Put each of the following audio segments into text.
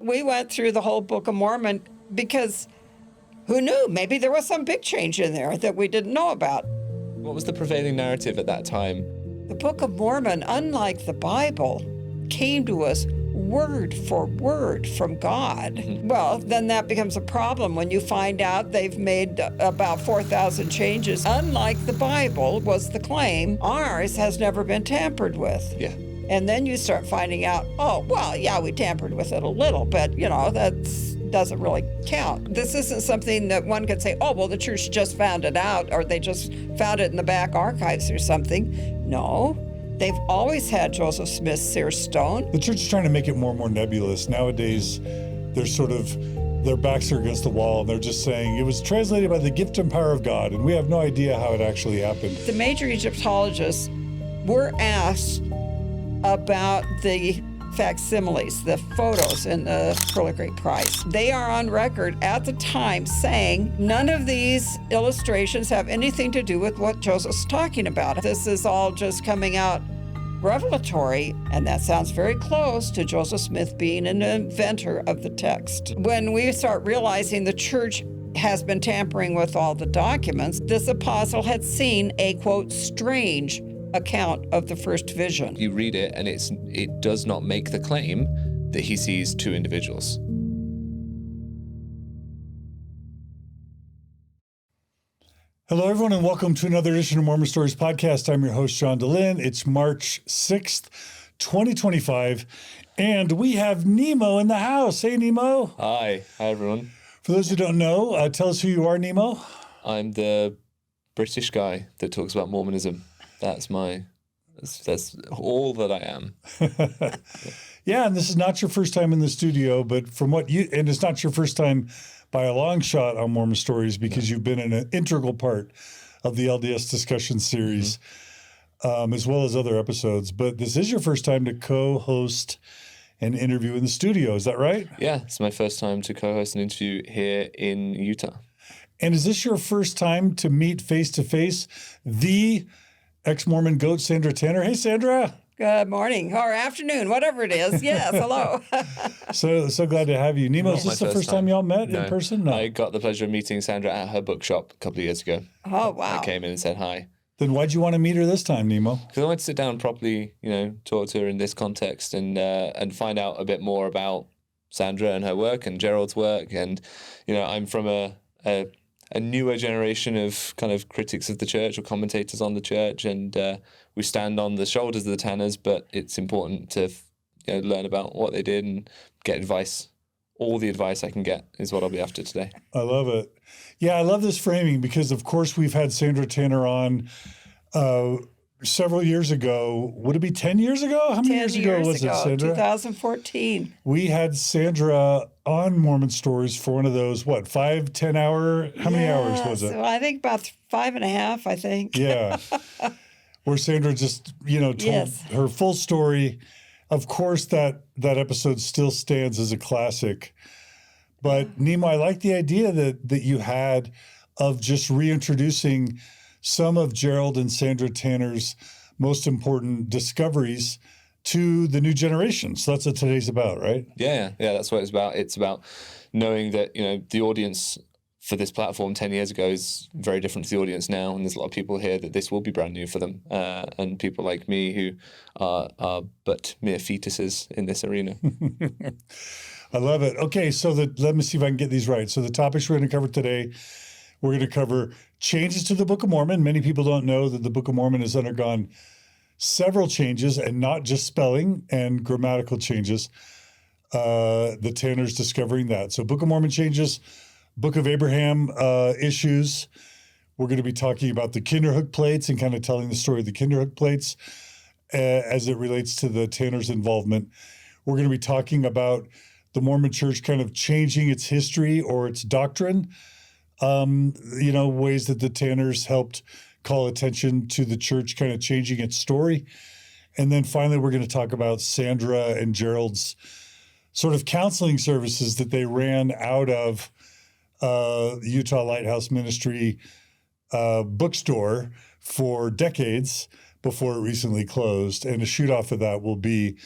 we went through the whole Book of Mormon because who knew? Maybe there was some big change in there that we didn't know about. What was the prevailing narrative at that time? The Book of Mormon, unlike the Bible, came to us word for word from God. Mm-hmm. Well, then that becomes a problem when you find out they've made about 4,000 changes. Unlike the Bible was the claim, ours has never been tampered with. Yeah. And then you start finding out, oh, well, yeah, we tampered with it a little, but, that doesn't really count. This isn't something that one could say, oh, well, the church just found it out, or they just found it in the back archives or something. No, they've always had Joseph Smith's seer stone. The church is trying to make it more and more nebulous. Nowadays, their backs are against the wall, and they're just saying it was translated by the gift and power of God, and we have no idea how it actually happened. The major Egyptologists were asked about the facsimiles, the photos in the Pearl of Great Price. They are on record at the time saying none of these illustrations have anything to do with what Joseph's talking about. This is all just coming out revelatory, and that sounds very close to Joseph Smith being an inventor of the text. When we start realizing the church has been tampering with all the documents, this apostle had seen a, quote, strange account of the first vision. You read it and it does not make the claim that he sees two individuals. Hello, everyone, and welcome to another edition of Mormon Stories Podcast. I'm your host, John DeLynn. It's March 6th, 2025, and we have Nemo in the house. Hey, Nemo. Hi everyone. For those who don't know, tell us who you are, Nemo. I'm the British guy that talks about Mormonism. That's all that I am. Yeah, and this is not your first time in the studio, but and it's not your first time by a long shot on Mormon Stories because you've been an integral part of the LDS discussion series, as well as other episodes. But this is your first time to co-host an interview in the studio. Is that right? Yeah, it's my first time to co-host an interview here in Utah. And is this your first time to meet face-to-face the ex-Mormon goat, Sandra Tanner? Hey, Sandra. Good morning or afternoon, whatever it is. Yes, hello. So glad to have you. Nemo, is this the first time y'all met in person? No. I got the pleasure of meeting Sandra at her bookshop a couple of years ago. Oh, wow. I came in and said hi. Then why'd you want to meet her this time, Nemo? Because I wanted to sit down and properly, talk to her in this context and find out a bit more about Sandra and her work and Jerald's work. And, I'm from a newer generation of kind of critics of the church or commentators on the church, and we stand on the shoulders of the Tanners, but it's important to learn about what they did and get advice. All the advice I can get is what I'll be after today. I love it. Yeah, I love this framing because, of course, we've had Sandra Tanner on several years ago. Would it be 10 years ago? How many years ago was it, Sandra? 2014. We had Sandra on Mormon Stories for one of those, 5, 10 hour? How many hours was it? So I think about 5.5, I think. Yeah. Where Sandra just, told her full story. Of course, that episode still stands as a classic. But Nemo, I like the idea that you had of just reintroducing some of Jerald and Sandra Tanner's most important discoveries to the new generation. So that's what today's about, right? Yeah, that's what it's about. It's about knowing that, the audience for this platform 10 years ago is very different to the audience now. And there's a lot of people here that this will be brand new for them. And people like me who are but mere fetuses in this arena. I love it. Okay, so let me see if I can get these right. So the topics we're going to cover today, we're going to cover changes to the Book of Mormon. Many people don't know that the Book of Mormon has undergone several changes, and not just spelling and grammatical changes. The Tanners discovering that. So Book of Mormon changes, Book of Abraham issues. We're going to be talking about the Kinderhook Plates and kind of telling the story of the Kinderhook Plates as it relates to the Tanners' involvement. We're going to be talking about the Mormon Church kind of changing its history or its doctrine, ways that the Tanners helped call attention to the church kind of changing its story. And then finally, we're going to talk about Sandra and Jerald's sort of counseling services that they ran out of the Utah Lighthouse Ministry bookstore for decades before it recently closed. And a shoot off of that will be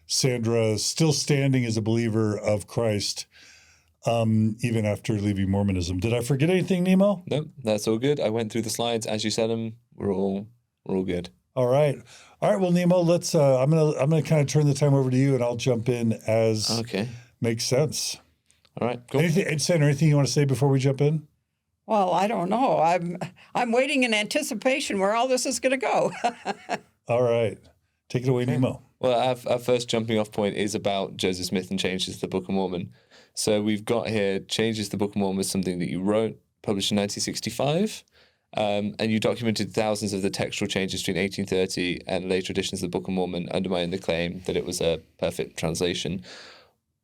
Sandra still standing as a believer of Christ, even after leaving Mormonism. Did I forget anything, Nemo? No, that's all good. I went through the slides as you said them. We're all good. All right. Well, Nemo, let's. I'm gonna kind of turn the time over to you, and I'll jump in as makes sense. All right. Cool. Sandra, anything you want to say before we jump in? Well, I don't know. I'm waiting in anticipation where all this is going to go. All right. Take it away, Nemo. Well, our first jumping off point is about Joseph Smith and Changes to the Book of Mormon. So we've got here Changes to the Book of Mormon was something that you wrote, published in 1965, and you documented thousands of the textual changes between 1830 and later editions of the Book of Mormon, undermining the claim that it was a perfect translation.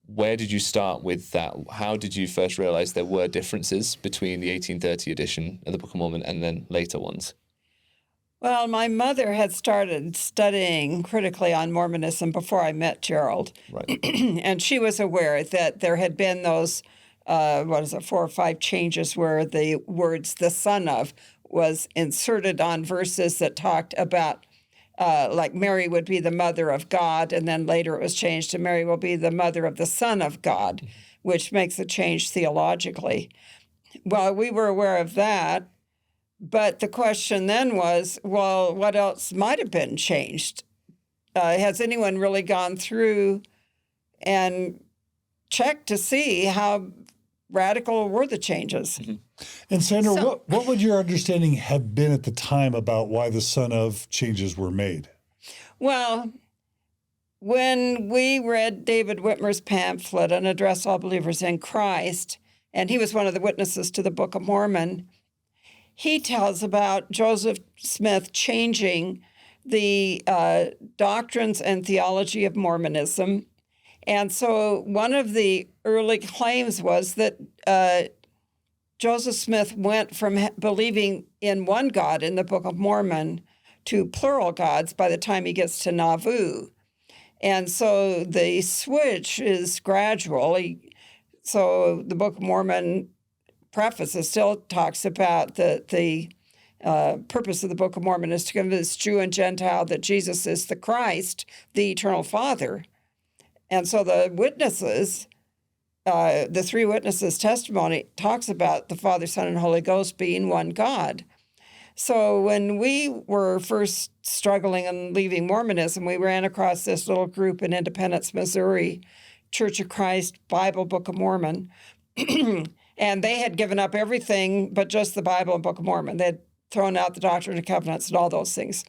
Where did you start with that? How did you first realize there were differences between the 1830 edition of the Book of Mormon and then later ones? Well, my mother had started studying critically on Mormonism before I met Jerald. Right. And she was aware that there had been those, 4 or 5 changes where the words "the son of" was inserted on verses that talked about, like Mary would be the mother of God, and then later it was changed to Mary will be the mother of the Son of God, which makes a change theologically. Well, we were aware of that. But the question then was, well, what else might have been changed? Has anyone really gone through and checked to see how radical were the changes? Mm-hmm. And Sandra, what would your understanding have been at the time about why the son of changes were made? Well, when we read David Whitmer's pamphlet, An Address to All Believers in Christ, and he was one of the witnesses to the Book of Mormon, he tells about Joseph Smith changing the doctrines and theology of Mormonism. And so one of the early claims was that Joseph Smith went from believing in one God in the Book of Mormon to plural gods by the time he gets to Nauvoo. And so the switch is gradual. So the Book of Mormon preface still talks about the purpose of the Book of Mormon is to convince Jew and Gentile that Jesus is the Christ, the eternal Father. And so the witnesses, the 3 witnesses' testimony talks about the Father, Son, and Holy Ghost being one God. So when we were first struggling and leaving Mormonism, we ran across this little group in Independence, Missouri, Church of Christ Bible Book of Mormon. And they had given up everything but just the Bible and Book of Mormon. They had thrown out the Doctrine and Covenants and all those things.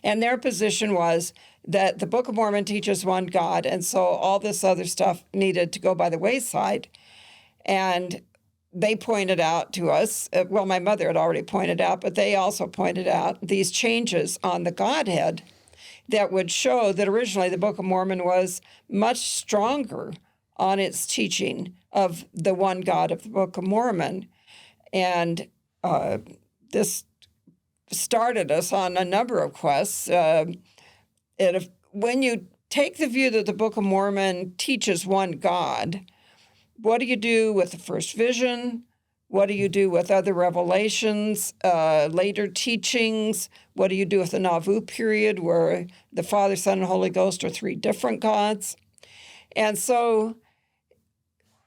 And their position was that the Book of Mormon teaches one God, and so all this other stuff needed to go by the wayside. And they pointed out to us, well, my mother had already pointed out, but they also pointed out these changes on the Godhead that would show that originally the Book of Mormon was much stronger on its teaching of the one God of the Book of Mormon. And this started us on a number of quests. When you take the view that the Book of Mormon teaches one God, what do you do with the first vision? What do you do with other revelations, later teachings? What do you do with the Nauvoo period where the Father, Son, and Holy Ghost are 3 different gods? And so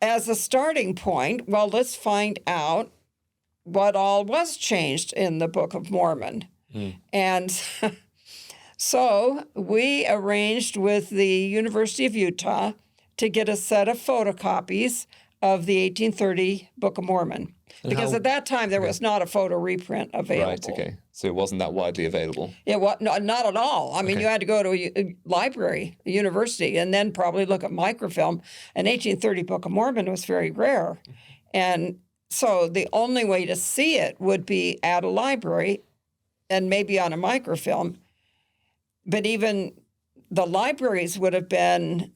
as a starting point, well, let's find out what all was changed in the Book of Mormon. And so we arranged with the University of Utah to get a set of photocopies of the 1830 Book of Mormon. Because at that time, there was not a photo reprint available. Right, okay. So it wasn't that widely available. It was not at all. I mean, you had to go to a library, a university, and then probably look at microfilm. An 1830 Book of Mormon was very rare. And so the only way to see it would be at a library and maybe on a microfilm. But even the libraries would have been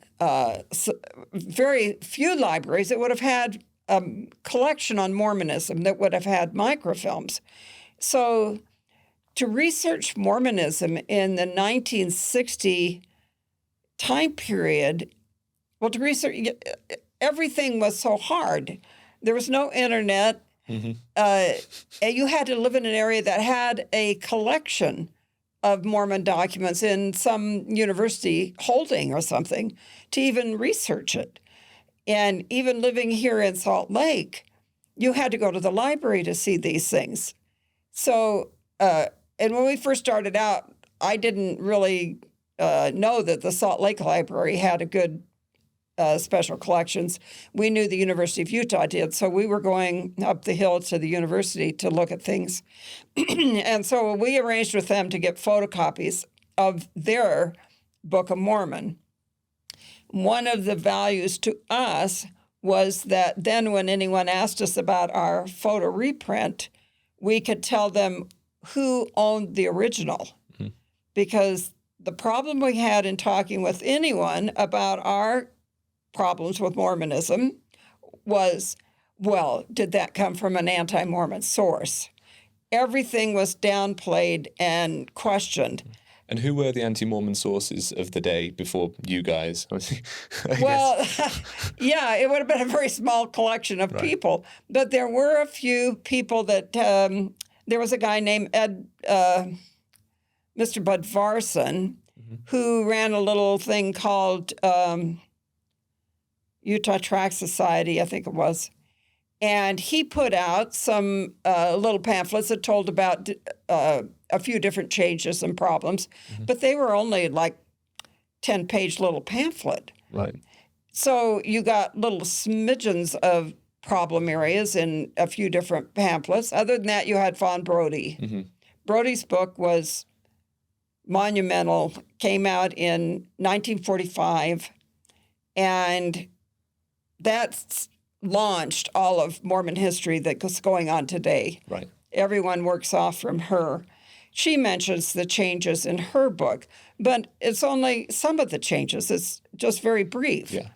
very few libraries that would have had a collection on Mormonism that would have had microfilms. So to research Mormonism in the 1960 time period, well, to research, everything was so hard. There was no internet. And you had to live in an area that had a collection of Mormon documents in some university holding or something to even research it. And even living here in Salt Lake, you had to go to the library to see these things. So, and when we first started out, I didn't really know that the Salt Lake Library had a good special collections. We knew the University of Utah did, so we were going up the hill to the university to look at things. And so we arranged with them to get photocopies of their Book of Mormon. One of the values to us was that then when anyone asked us about our photo reprint, we could tell them who owned the original. Mm-hmm. Because the problem we had in talking with anyone about our problems with Mormonism was, well, did that come from an anti-Mormon source? Everything was downplayed and questioned. And who were the anti-Mormon sources of the day before you guys? Well, yeah, it would have been a very small collection of people. But there were a few people that, there was a guy named Mr. Bud Varson, who ran a little thing called Utah Tract Society, I think it was. And he put out some little pamphlets that told about a few different changes and problems, but they were only like 10-page little pamphlet. Right. So you got little smidgens of problem areas in a few different pamphlets. Other than that, you had Von Brody. Mm-hmm. Brody's book was monumental, came out in 1945, and that's launched all of Mormon history that's going on today. Right. Everyone works off from her. She mentions the changes in her book, but it's only some of the changes. It's just very brief. Yeah.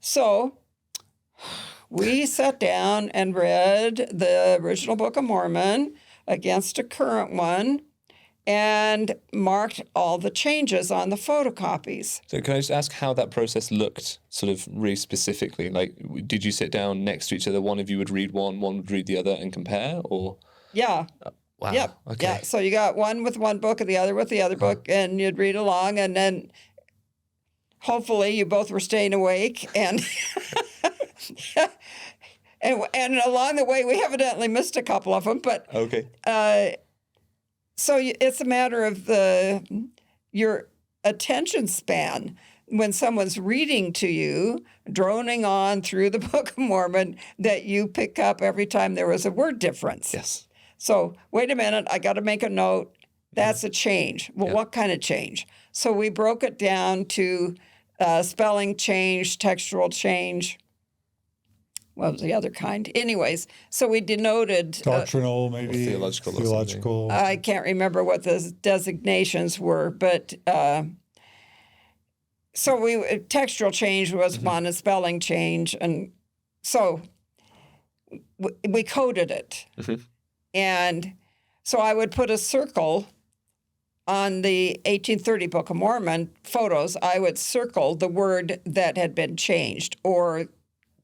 So we sat down and read the original Book of Mormon against a current one and marked all the changes on the photocopies. So can I just ask how that process looked, sort of really specifically? Like, did you sit down next to each other? One of you would read one would read the other and compare, or? Yeah. Wow. Yep. Okay. Yeah. So you got one with one book and the other with the other book, and you'd read along, and then hopefully you both were staying awake, and and along the way we evidently missed a couple of them, but okay. So it's a matter of your attention span. When someone's reading to you, droning on through the Book of Mormon, that you pick up every time there was a word difference. Yes. So wait a minute, I got to make a note. That's a change. Well, what kind of change? So we broke it down to spelling change, textual change. What was the other kind? Anyways, so we denoted... Doctrinal, maybe. Theological. I can't remember what the designations were, but... so textual change was one, and spelling change, and so we coded it. Mm-hmm. And so I would put a circle on the 1830 Book of Mormon photos. I would circle the word that had been changed, or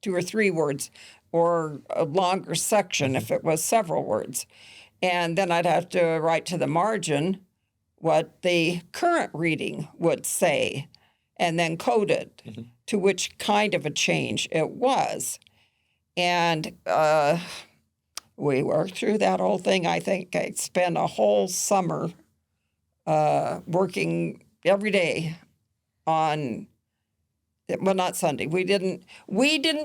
2 or 3 words, or a longer section if it was several words. And then I'd have to write to the margin what the current reading would say, and then code it to which kind of a change it was. And we worked through that whole thing. I think I spent a whole summer working every day on, well, not Sunday. We didn't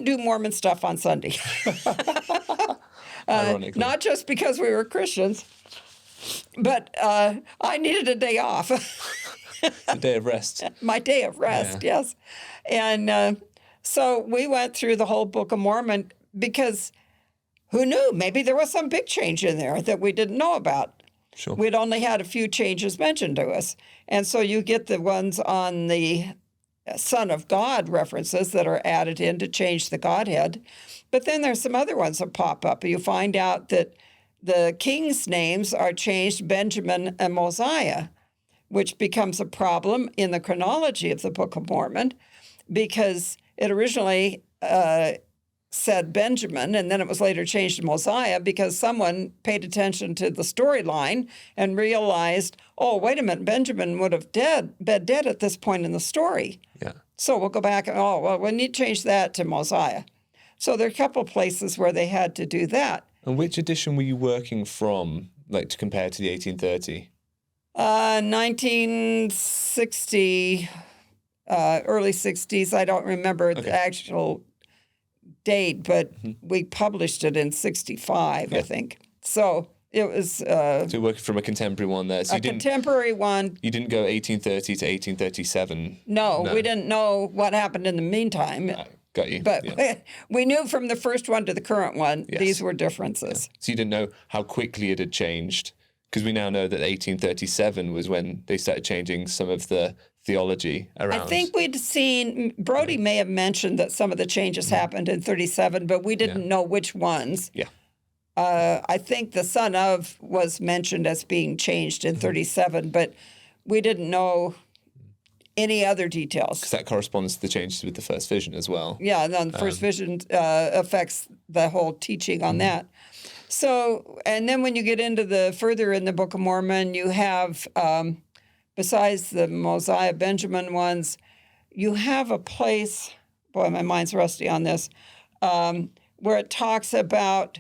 do Mormon stuff on Sunday. Not just because we were Christians, but I needed a day off. A day of rest. My day of rest, yes. And so we went through the whole Book of Mormon because who knew? Maybe there was some big change in there that we didn't know about. Sure. We'd only had a few changes mentioned to us. And so you get the ones on the Son of God references that are added in to change the Godhead. But then there's some other ones that pop up. You find out that the king's names are changed Benjamin and Mosiah, which becomes a problem in the chronology of the Book of Mormon because it originally said Benjamin, and then it was later changed to Mosiah because someone paid attention to the storyline and realized, oh, wait a minute, Benjamin would have been dead at this point in the story. Yeah. So we'll go back and, oh, well, we need to change that to Mosiah. So there are a couple of places where they had to do that. And which edition were you working from, like to compare to the 1830? 1960, early 60s. I don't remember the actual date, but we published it in 65, I think. So it was... so you're working from a contemporary one there. So a contemporary one. You didn't go 1830 to 1837? No, we didn't know what happened in the meantime. Got you. But we knew from the first one to the current one, these were differences. Yeah. So you didn't know how quickly it had changed? Because we now know that 1837 was when they started changing some of the theology around. I think we'd seen, Brody may have mentioned that some of the changes happened in 37, but we didn't know which ones. Yeah. I think the son of was mentioned as being changed in 37, but we didn't know any other details. Because that corresponds to the changes with the first vision as well. Yeah, and then the first vision affects the whole teaching on that. So, and then when you get into the further in the Book of Mormon, you have, besides the Mosiah Benjamin ones, you have a place, boy, my mind's rusty on this, where it talks about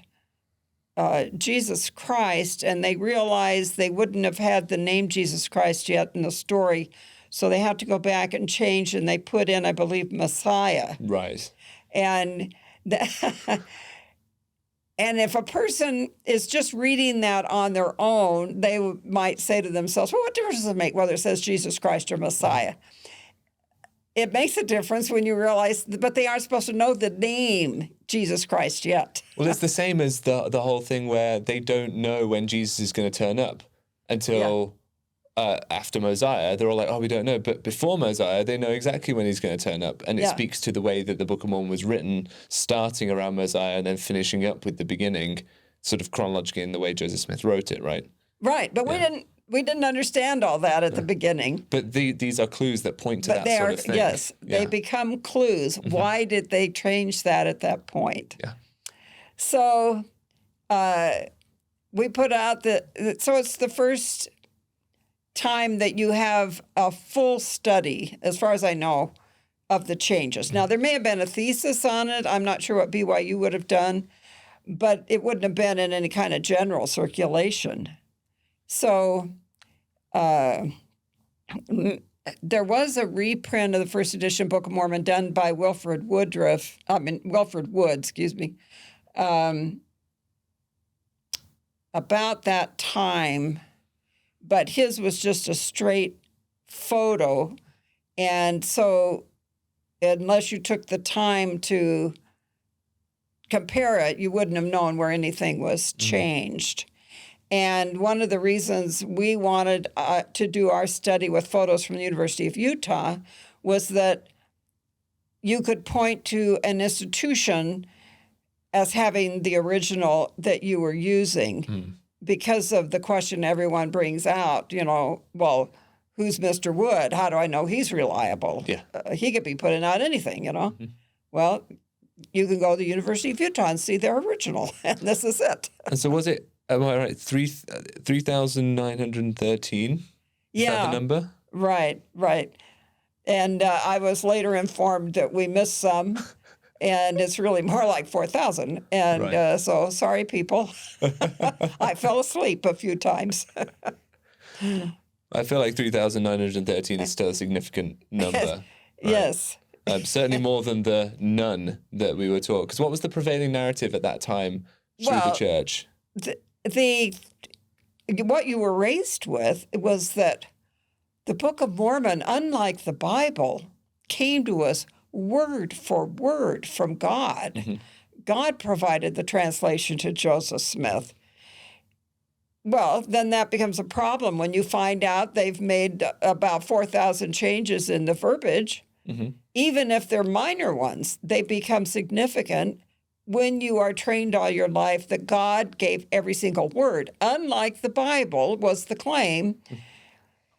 Jesus Christ, and they realized they wouldn't have had the name Jesus Christ yet in the story, so they had to go back and change, and they put in, I believe, Messiah. Right. And and if a person is just reading that on their own, they might say to themselves, well, what difference does it make whether it says Jesus Christ or Messiah? It makes a difference when you realize, but they aren't supposed to know the name Jesus Christ yet. Well, it's the same as the whole thing where they don't know when Jesus is going to turn up until after Mosiah. They're all like, oh, we don't know. But before Mosiah, they know exactly when he's going to turn up. And it speaks to the way that the Book of Mormon was written, starting around Mosiah and then finishing up with the beginning, sort of chronologically in the way Joseph Smith wrote it, right? Right, but we didn't understand all that at the beginning. But these are clues that point to that sort of thing. Yes, they become clues. Why did they change that at that point? Yeah. So we put out so it's the first time that you have a full study, as far as I know, of the changes. Now, there may have been a thesis on it. I'm not sure what BYU would have done, but it wouldn't have been in any kind of general circulation. So there was a reprint of the first edition Book of Mormon done by Wilfred Wood, about that time, but his was just a straight photo. And so unless you took the time to compare it, you wouldn't have known where anything was changed. And one of the reasons we wanted to do our study with photos from the University of Utah was that you could point to an institution as having the original that you were using because of the question everyone brings out, well, who's Mr. Wood? How do I know he's reliable? Yeah. He could be putting out anything, Well, you can go to the University of Utah and see their original, and this is it. And so was it, am I right, 3,913? Is that the number? Right. And I was later informed that we missed some, and it's really more like 4,000. And so, sorry, people. I fell asleep a few times. I feel like 3,913 is still a significant number. Right? Yes. Certainly more than the none that we were taught. Because what was the prevailing narrative at that time through the church? What you were raised with was that the Book of Mormon, unlike the Bible, came to us word for word from God. Mm-hmm. God provided the translation to Joseph Smith. Well, then that becomes a problem when you find out they've made about 4,000 changes in the verbiage. Mm-hmm. Even if they're minor ones, they become significant when you are trained all your life that God gave every single word. Unlike the Bible was the claim,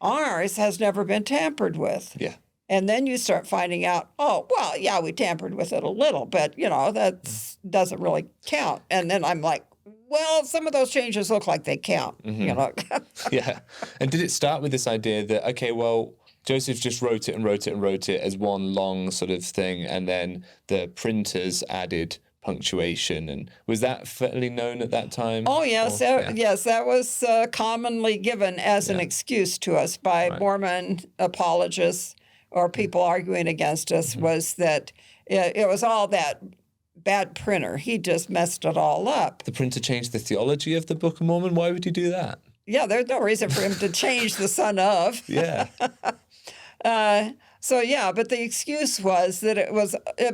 ours has never been tampered with. Yeah. And then you start finding out, oh, well, yeah, we tampered with it a little, but, that doesn't really count. And then I'm like, well, some of those changes look like they count, Yeah. And did it start with this idea that, okay, well, Joseph just wrote it as one long sort of thing, and then the printers added punctuation, and was that fairly known at that time? Oh, yes. Yes, that was commonly given as an excuse to us by Mormon apologists or people arguing against us, was that it was all that bad printer. He just messed it all up. The printer changed the theology of the Book of Mormon? Why would he do that? Yeah, there's no reason for him to change the son of. Yeah. But the excuse was that it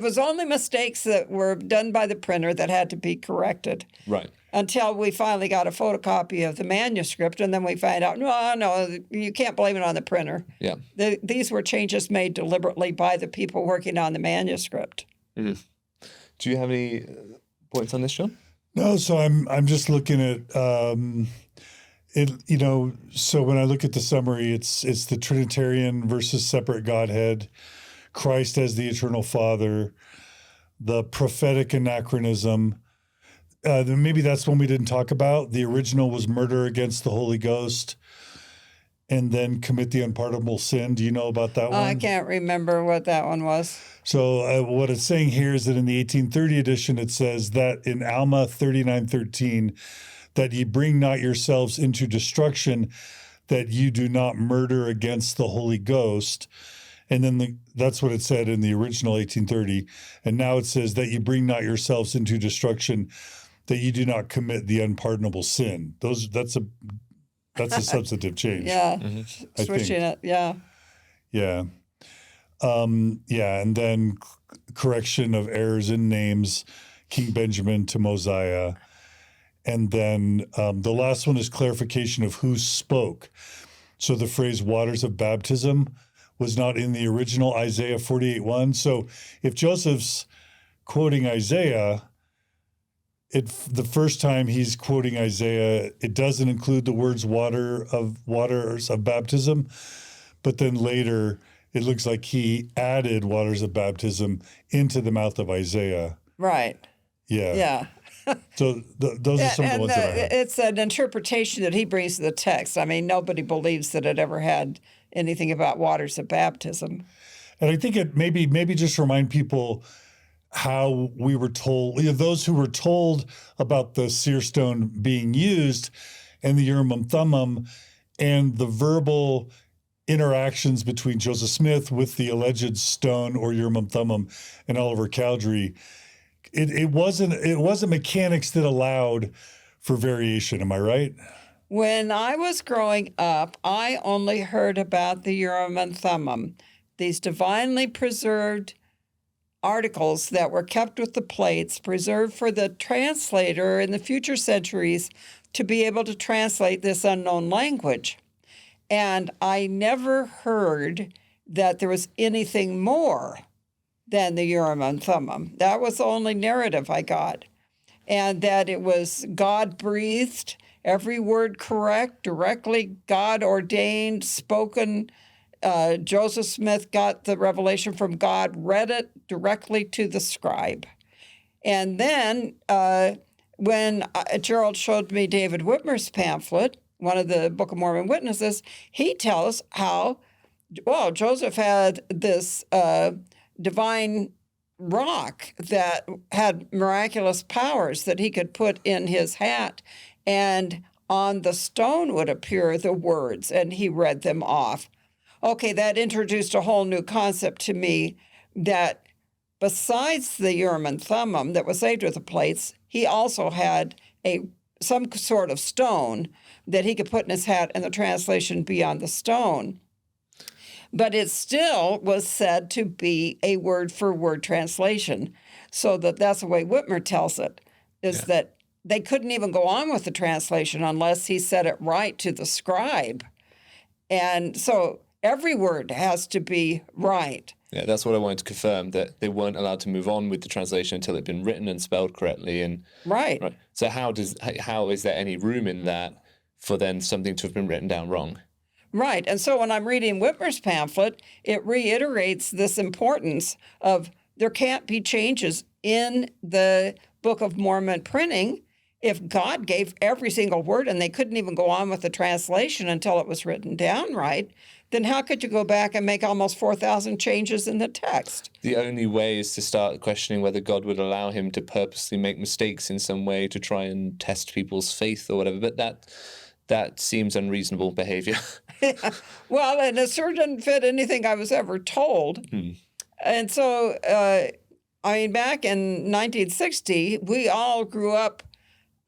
was only mistakes that were done by the printer that had to be corrected. Right. Until we finally got a photocopy of the manuscript, and then we find out, no, you can't blame it on the printer. Yeah. These were changes made deliberately by the people working on the manuscript. Mm. Do you have any points on this, John? No, so I'm just looking at it. So when I look at the summary, it's the Trinitarian versus separate Godhead, Christ as the eternal Father, the prophetic anachronism. Maybe that's one we didn't talk about. The original was murder against the Holy Ghost, and then commit the unpardonable sin. Do you know about that one? I can't remember what that one was. So what it's saying here is that in the 1830 edition, it says that in Alma 39:13, that ye bring not yourselves into destruction, that you do not murder against the Holy Ghost. And then that's what it said in the original 1830. And now it says that you bring not yourselves into destruction, that you do not commit the unpardonable sin. That's a substantive change. Yeah, switching it. Yeah. Yeah. And then correction of errors in names, King Benjamin to Mosiah. And then the last one is clarification of who spoke. So the phrase waters of baptism was not in the original Isaiah 48:1. So if Joseph's quoting Isaiah, the first time he's quoting Isaiah, it doesn't include the words waters of baptism. But then later, it looks like he added waters of baptism into the mouth of Isaiah. Right. Yeah. Yeah. So those are some of the ones that I have. It's an interpretation that he brings to the text. I mean, nobody believes that it ever had anything about waters of baptism. And I think it maybe just remind people how we were told, those who were told about the seer stone being used and the Urim and Thummim and the verbal interactions between Joseph Smith with the alleged stone or Urim and Thummim and Oliver Cowdery. It wasn't mechanics that allowed for variation. Am I right? When I was growing up, I only heard about the Urim and Thummim, these divinely preserved articles that were kept with the plates, preserved for the translator in the future centuries to be able to translate this unknown language. And I never heard that there was anything more than the Urim and Thummim. That was the only narrative I got. And that it was God-breathed, every word correct, directly God-ordained, spoken. Joseph Smith got the revelation from God, read it directly to the scribe. And then when Jerald showed me David Whitmer's pamphlet, one of the Book of Mormon witnesses, he tells how, Joseph had this divine rock that had miraculous powers that he could put in his hat, and on the stone would appear the words, and he read them off. Okay, that introduced a whole new concept to me, that besides the Urim and Thummim that was saved with the plates, he also had some sort of stone that he could put in his hat and the translation be on the stone. But it still was said to be a word-for-word translation. So that's the way Whitmer tells it, is that they couldn't even go on with the translation unless he said it right to the scribe. And so every word has to be right. Yeah, that's what I wanted to confirm, that they weren't allowed to move on with the translation until it had been written and spelled correctly. And right. So how is there any room in that for then something to have been written down wrong? Right. And so when I'm reading Whitmer's pamphlet, it reiterates this importance of there can't be changes in the Book of Mormon printing if God gave every single word and they couldn't even go on with the translation until it was written down right. Then how could you go back and make almost 4,000 changes in the text? The only way is to start questioning whether God would allow him to purposely make mistakes in some way to try and test people's faith or whatever. But that seems unreasonable behavior. Well, and it sure didn't fit anything I was ever told. And so, back in 1960, we all grew up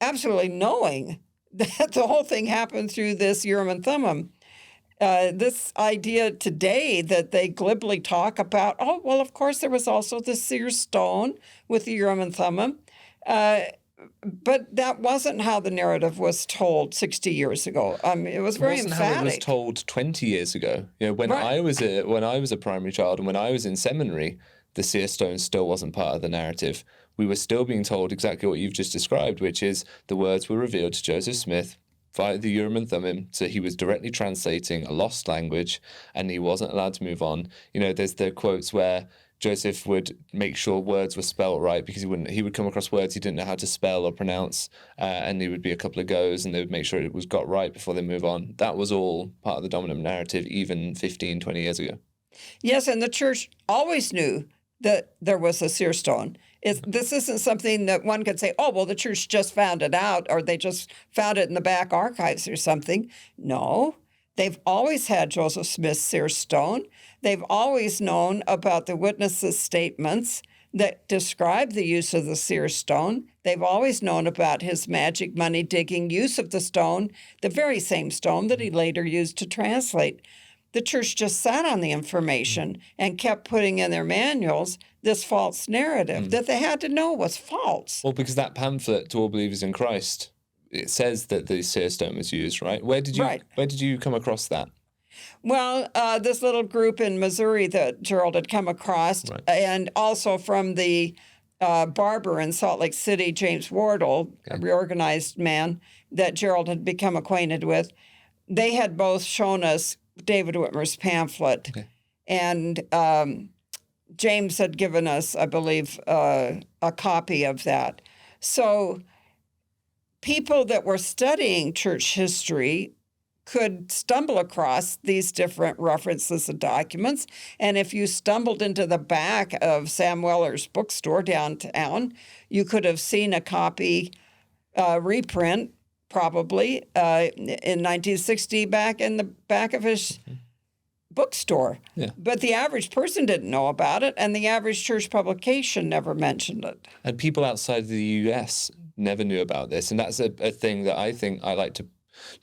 absolutely knowing that the whole thing happened through this Urim and Thummim. This idea today that they glibly talk about, oh, well, of course, there was also the seer stone with the Urim and Thummim. But that wasn't how the narrative was told 60 years ago. It was very emphatic. How it was told 20 years ago. When I was a primary child and when I was in seminary, the seer stone still wasn't part of the narrative. We were still being told exactly what you've just described, which is the words were revealed to Joseph Smith via the Urim and Thummim, so he was directly translating a lost language, and he wasn't allowed to move on. There's the quotes where Joseph would make sure words were spelled right because he would come across words he didn't know how to spell or pronounce, and there would be a couple of goes, and they would make sure it was got right before they move on. That was all part of the dominant narrative, even 15, 20 years ago. Yes, and the church always knew that there was a seer stone. This isn't something that one could say, oh, well, the church just found it out, or they just found it in the back archives or something. No, they've always had Joseph Smith's seer stone. They've always known about the witnesses' statements that describe the use of the seer stone. They've always known about his magic money-digging use of the stone, the very same stone that he later used to translate. The church just sat on the information and kept putting in their manuals this false narrative that they had to know was false. Well, because that pamphlet, To All Believers in Christ, it says that the seer stone was used, right? Where did you come across that? Well, this little group in Missouri that Jerald had come across, and also from the barber in Salt Lake City, James Wardle, a reorganized man that Jerald had become acquainted with, they had both shown us David Whitmer's pamphlet. And James had given us, I believe, a copy of that. So people that were studying church history could stumble across these different references and documents. And if you stumbled into the back of Sam Weller's bookstore downtown, you could have seen a copy reprint probably in 1960 back in the back of his bookstore. But the average person didn't know about it, and the average church publication never mentioned it. And people outside the U.S. never knew about this. And that's a thing that I think I like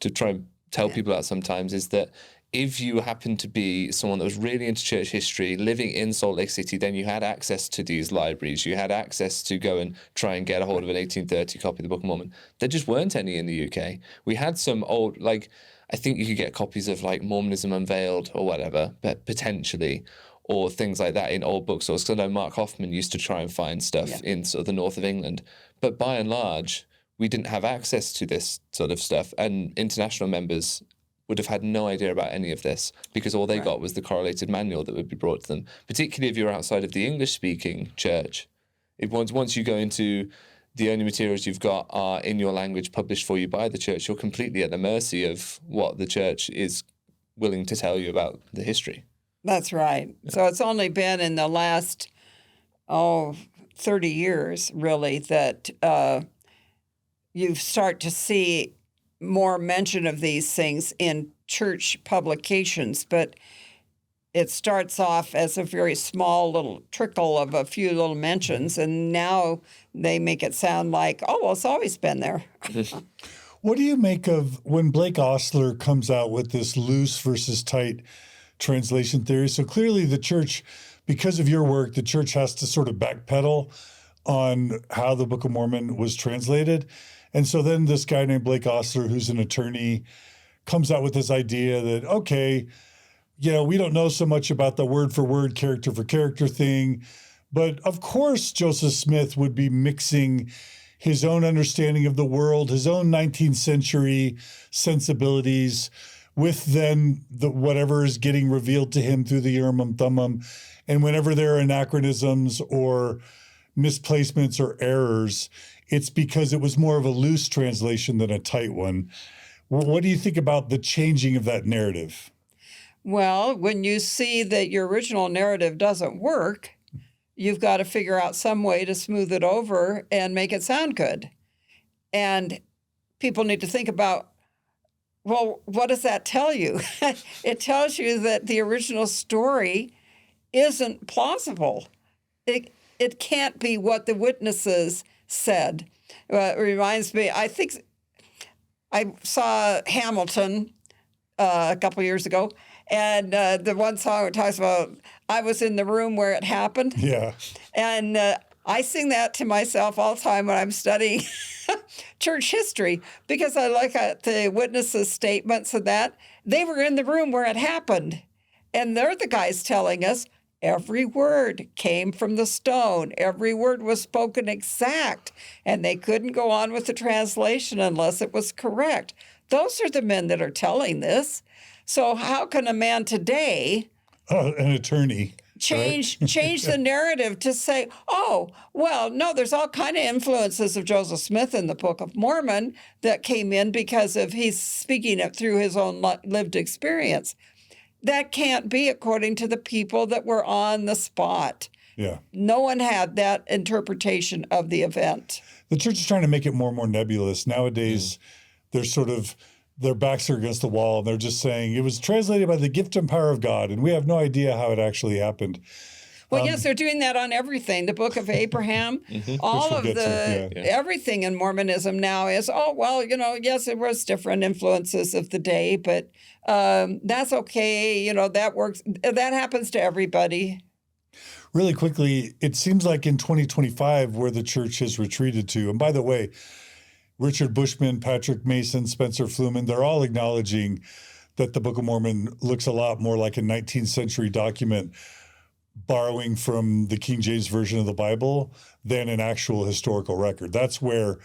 to try and tell people about sometimes, is that if you happen to be someone that was really into church history, living in Salt Lake City, then you had access to these libraries. You had access to go and try and get a hold of an 1830 copy of the Book of Mormon. There just weren't any in the UK. We had some old, I think you could get copies of Mormonism Unveiled or whatever, but potentially, or things like that in old bookstores. Because I know Mark Hoffman used to try and find stuff in sort of the north of England. But by and large, we didn't have access to this sort of stuff. And international members would have had no idea about any of this because all they got was the correlated manual that would be brought to them, particularly if you're outside of the English-speaking church. Once you go into the only materials you've got are in your language published for you by the church, you're completely at the mercy of what the church is willing to tell you about the history. That's right. Yeah. So it's only been in the last, 30 years, really, that you start to see more mention of these things in church publications, but it starts off as a very small little trickle of a few little mentions, and now they make it sound like, oh, well, it's always been there. What do you make of when Blake Ostler comes out with this loose versus tight translation theory? So clearly the church, because of your work, the church has to sort of backpedal on how the Book of Mormon was translated. And so then this guy named Blake Ostler, who's an attorney, comes out with this idea that, okay, we don't know so much about the word for word, character for character thing, but of course Joseph Smith would be mixing his own understanding of the world, his own 19th century sensibilities with then whatever is getting revealed to him through the Urim and Thummim. And whenever there are anachronisms or misplacements or errors, it's because it was more of a loose translation than a tight one. What do you think about the changing of that narrative? Well, when you see that your original narrative doesn't work, you've got to figure out some way to smooth it over and make it sound good. And people need to think about, well, what does that tell you? It tells you that the original story isn't plausible. It can't be what the witnesses said. It reminds me, I think I saw Hamilton a couple years ago, and the one song it talks about, I was in the room where it happened. Yeah. And I sing that to myself all the time when I'm studying church history, because I look at the witnesses' statements and that. They were in the room where it happened. And they're the guys telling us every word came from the stone. Every word was spoken exact. And they couldn't go on with the translation unless it was correct. Those are the men that are telling this. So how can a man today... an attorney... change the narrative to say, oh, well, no, there's all kind of influences of Joseph Smith in the Book of Mormon that came in because of he's speaking it through his own lived experience. That can't be according to the people that were on the spot. Yeah. No one had that interpretation of the event. The church is trying to make it more and more nebulous. Nowadays, they're sort of... their backs are against the wall, and they're just saying it was translated by the gift and power of God, and we have no idea how it actually happened. Well, yes, they're doing that on everything. The Book of Abraham, all of everything in Mormonism now is, oh, well, yes, it was different influences of the day, but that's okay. That works. That happens to everybody. Really quickly, it seems like in 2025 where the church has retreated to, and by the way, Richard Bushman, Patrick Mason, Spencer Fluman, they're all acknowledging that the Book of Mormon looks a lot more like a 19th century document borrowing from the King James Version of the Bible than an actual historical record. That's where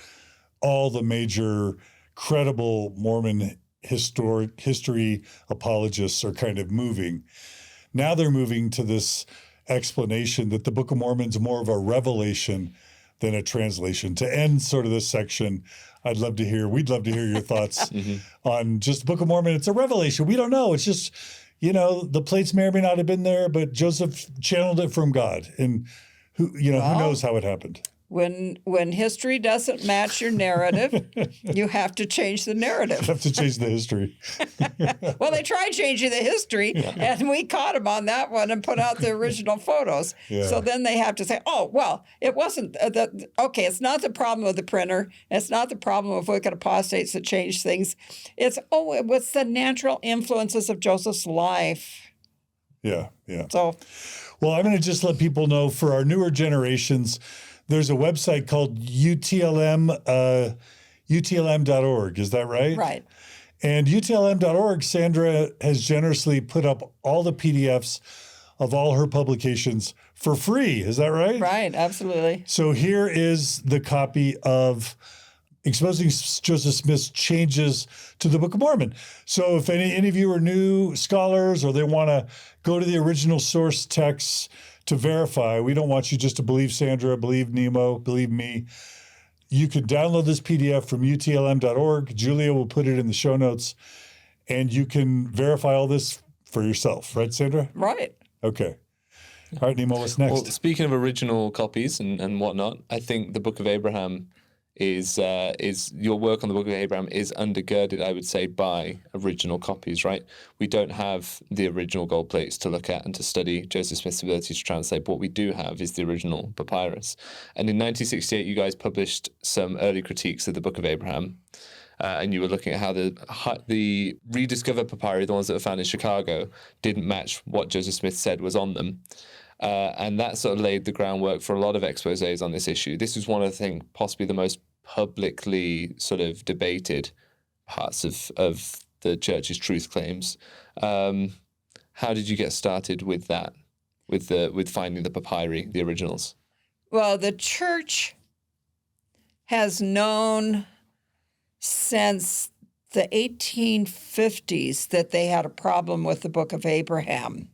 all the major credible Mormon history apologists are kind of moving. Now they're moving to this explanation that the Book of Mormon's more of a revelation than a translation. To end sort of this section, we'd love to hear your thoughts on just the Book of Mormon. It's a revelation. We don't know. It's just, the plates may or may not have been there, but Joseph channeled it from God. And who knows how it happened. When history doesn't match your narrative, you have to change the narrative. You have to change the history. Well, they tried changing the history, and we caught them on that one and put out the original photos. Yeah. So then they have to say, oh, well, it wasn't okay, it's not the problem of the printer. It's not the problem of wicked apostates that change things. It was the natural influences of Joseph's life. Yeah. So, well, I'm going to just let people know for our newer generations, there's a website called utlm.org. Is that right? Right. And utlm.org, Sandra has generously put up all the PDFs of all her publications for free. Is that right? Right, absolutely. So here is the copy of Exposing Joseph Smith's Changes to the Book of Mormon. So if any of you are new scholars or they want to go to the original source texts to verify, we don't want you just to believe Sandra, believe Nemo, believe me. You could download this PDF from utlm.org. Julia will put it in the show notes, and you can verify all this for yourself. Right, Sandra? Right. Okay. All right, Nemo, what's next? Well, speaking of original copies and whatnot, I think the Book of Abraham is your work on the Book of Abraham is undergirded, I would say, by original copies, right? We don't have the original gold plates to look at and to study Joseph Smith's ability to translate. What we do have is the original papyrus. And in 1968, you guys published some early critiques of the Book of Abraham. And you were looking at how the rediscovered papyri, the ones that were found in Chicago, didn't match what Joseph Smith said was on them. And that sort of laid the groundwork for a lot of exposés on this issue. This was one of the things, possibly the most publicly sort of debated parts of the church's truth claims. How did you get started with that, with finding the papyri, the originals? Well, the church has known since the 1850s that they had a problem with the Book of Abraham.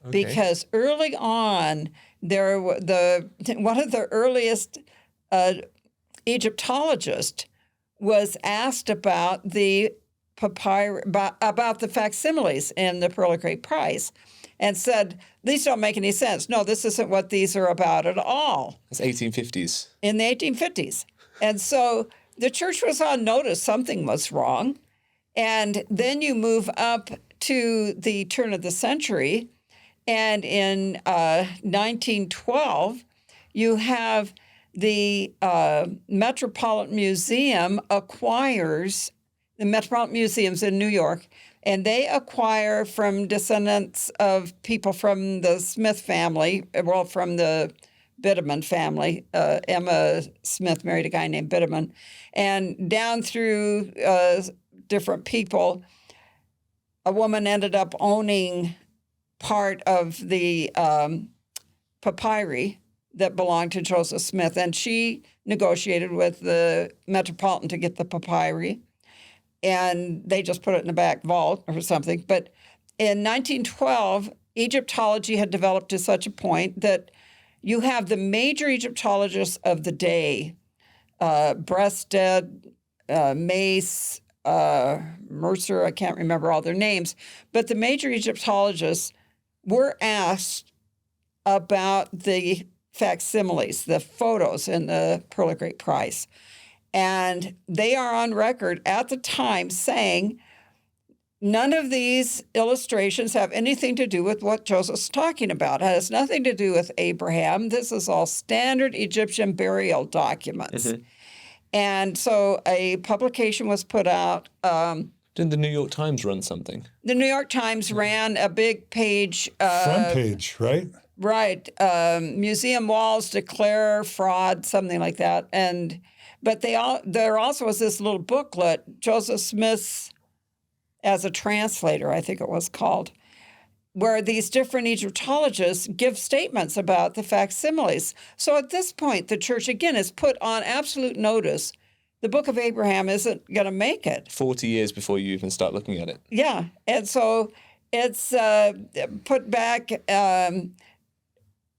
Okay. Because early on, one of the earliest Egyptologists was asked about the papyrus, about the facsimiles in the Pearl of Great Price, and said, "These don't make any sense. No, this isn't what these are about at all." It's 1850s. In the 1850s, and so the church was on notice something was wrong, and then you move up to the turn of the century. And in 1912, you have the Metropolitan Museum acquires, the Metropolitan Museum's in New York, and they acquire from descendants of people from the Smith family, well, from the Bideman family. Emma Smith married a guy named Bideman, and down through different people, a woman ended up owning part of the papyri that belonged to Joseph Smith, and she negotiated with the Metropolitan to get the papyri, and they just put it in the back vault or something. But in 1912, Egyptology had developed to such a point that you have the major Egyptologists of the day, Breasted, Mace, Mercer, I can't remember all their names, but the major Egyptologists were asked about the facsimiles, the photos in the Pearl of Great Price. And they are on record at the time saying, none of these illustrations have anything to do with what Joseph's talking about. It has nothing to do with Abraham. This is all standard Egyptian burial documents. Mm-hmm. And so a publication was put out. Didn't the New York Times run something? The New York Times ran a big page. Front page, right? Right. Museum walls declare fraud, something like that. But there also was this little booklet, Joseph Smith as a translator, I think it was called, where these different Egyptologists give statements about the facsimiles. So at this point, the church, again, is put on absolute notice. The Book of Abraham isn't going to make it. 40 years before you even start looking at it. Yeah. And so it's put back.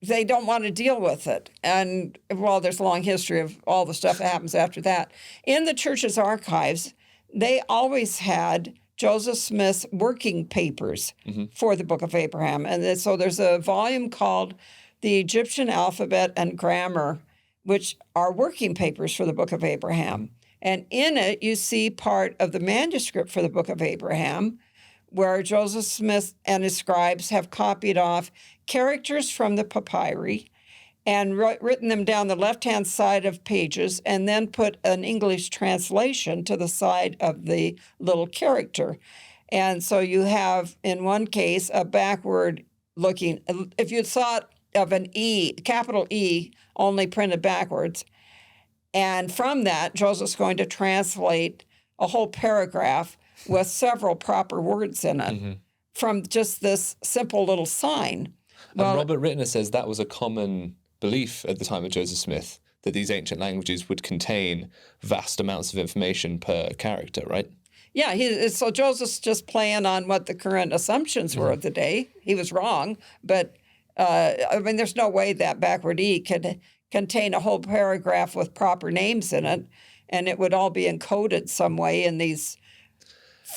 They don't want to deal with it. And, well, there's a long history of all the stuff that happens after that. In the church's archives, they always had Joseph Smith's working papers for the Book of Abraham. And so there's a volume called The Egyptian Alphabet and Grammar, which are working papers for the Book of Abraham. And in it, you see part of the manuscript for the Book of Abraham, where Joseph Smith and his scribes have copied off characters from the papyri and written them down the left-hand side of pages, and then put an English translation to the side of the little character. And so you have, in one case, a backward-looking, if you thought of an E, capital E, only printed backwards, and from that, Joseph's going to translate a whole paragraph with several proper words in it from just this simple little sign. Well, and Robert Rittner says that was a common belief at the time of Joseph Smith, that these ancient languages would contain vast amounts of information per character, right? Yeah, so Joseph's just playing on what the current assumptions were of the day. He was wrong, but I mean, there's no way that backward E could contain a whole paragraph with proper names in it, and it would all be encoded some way in these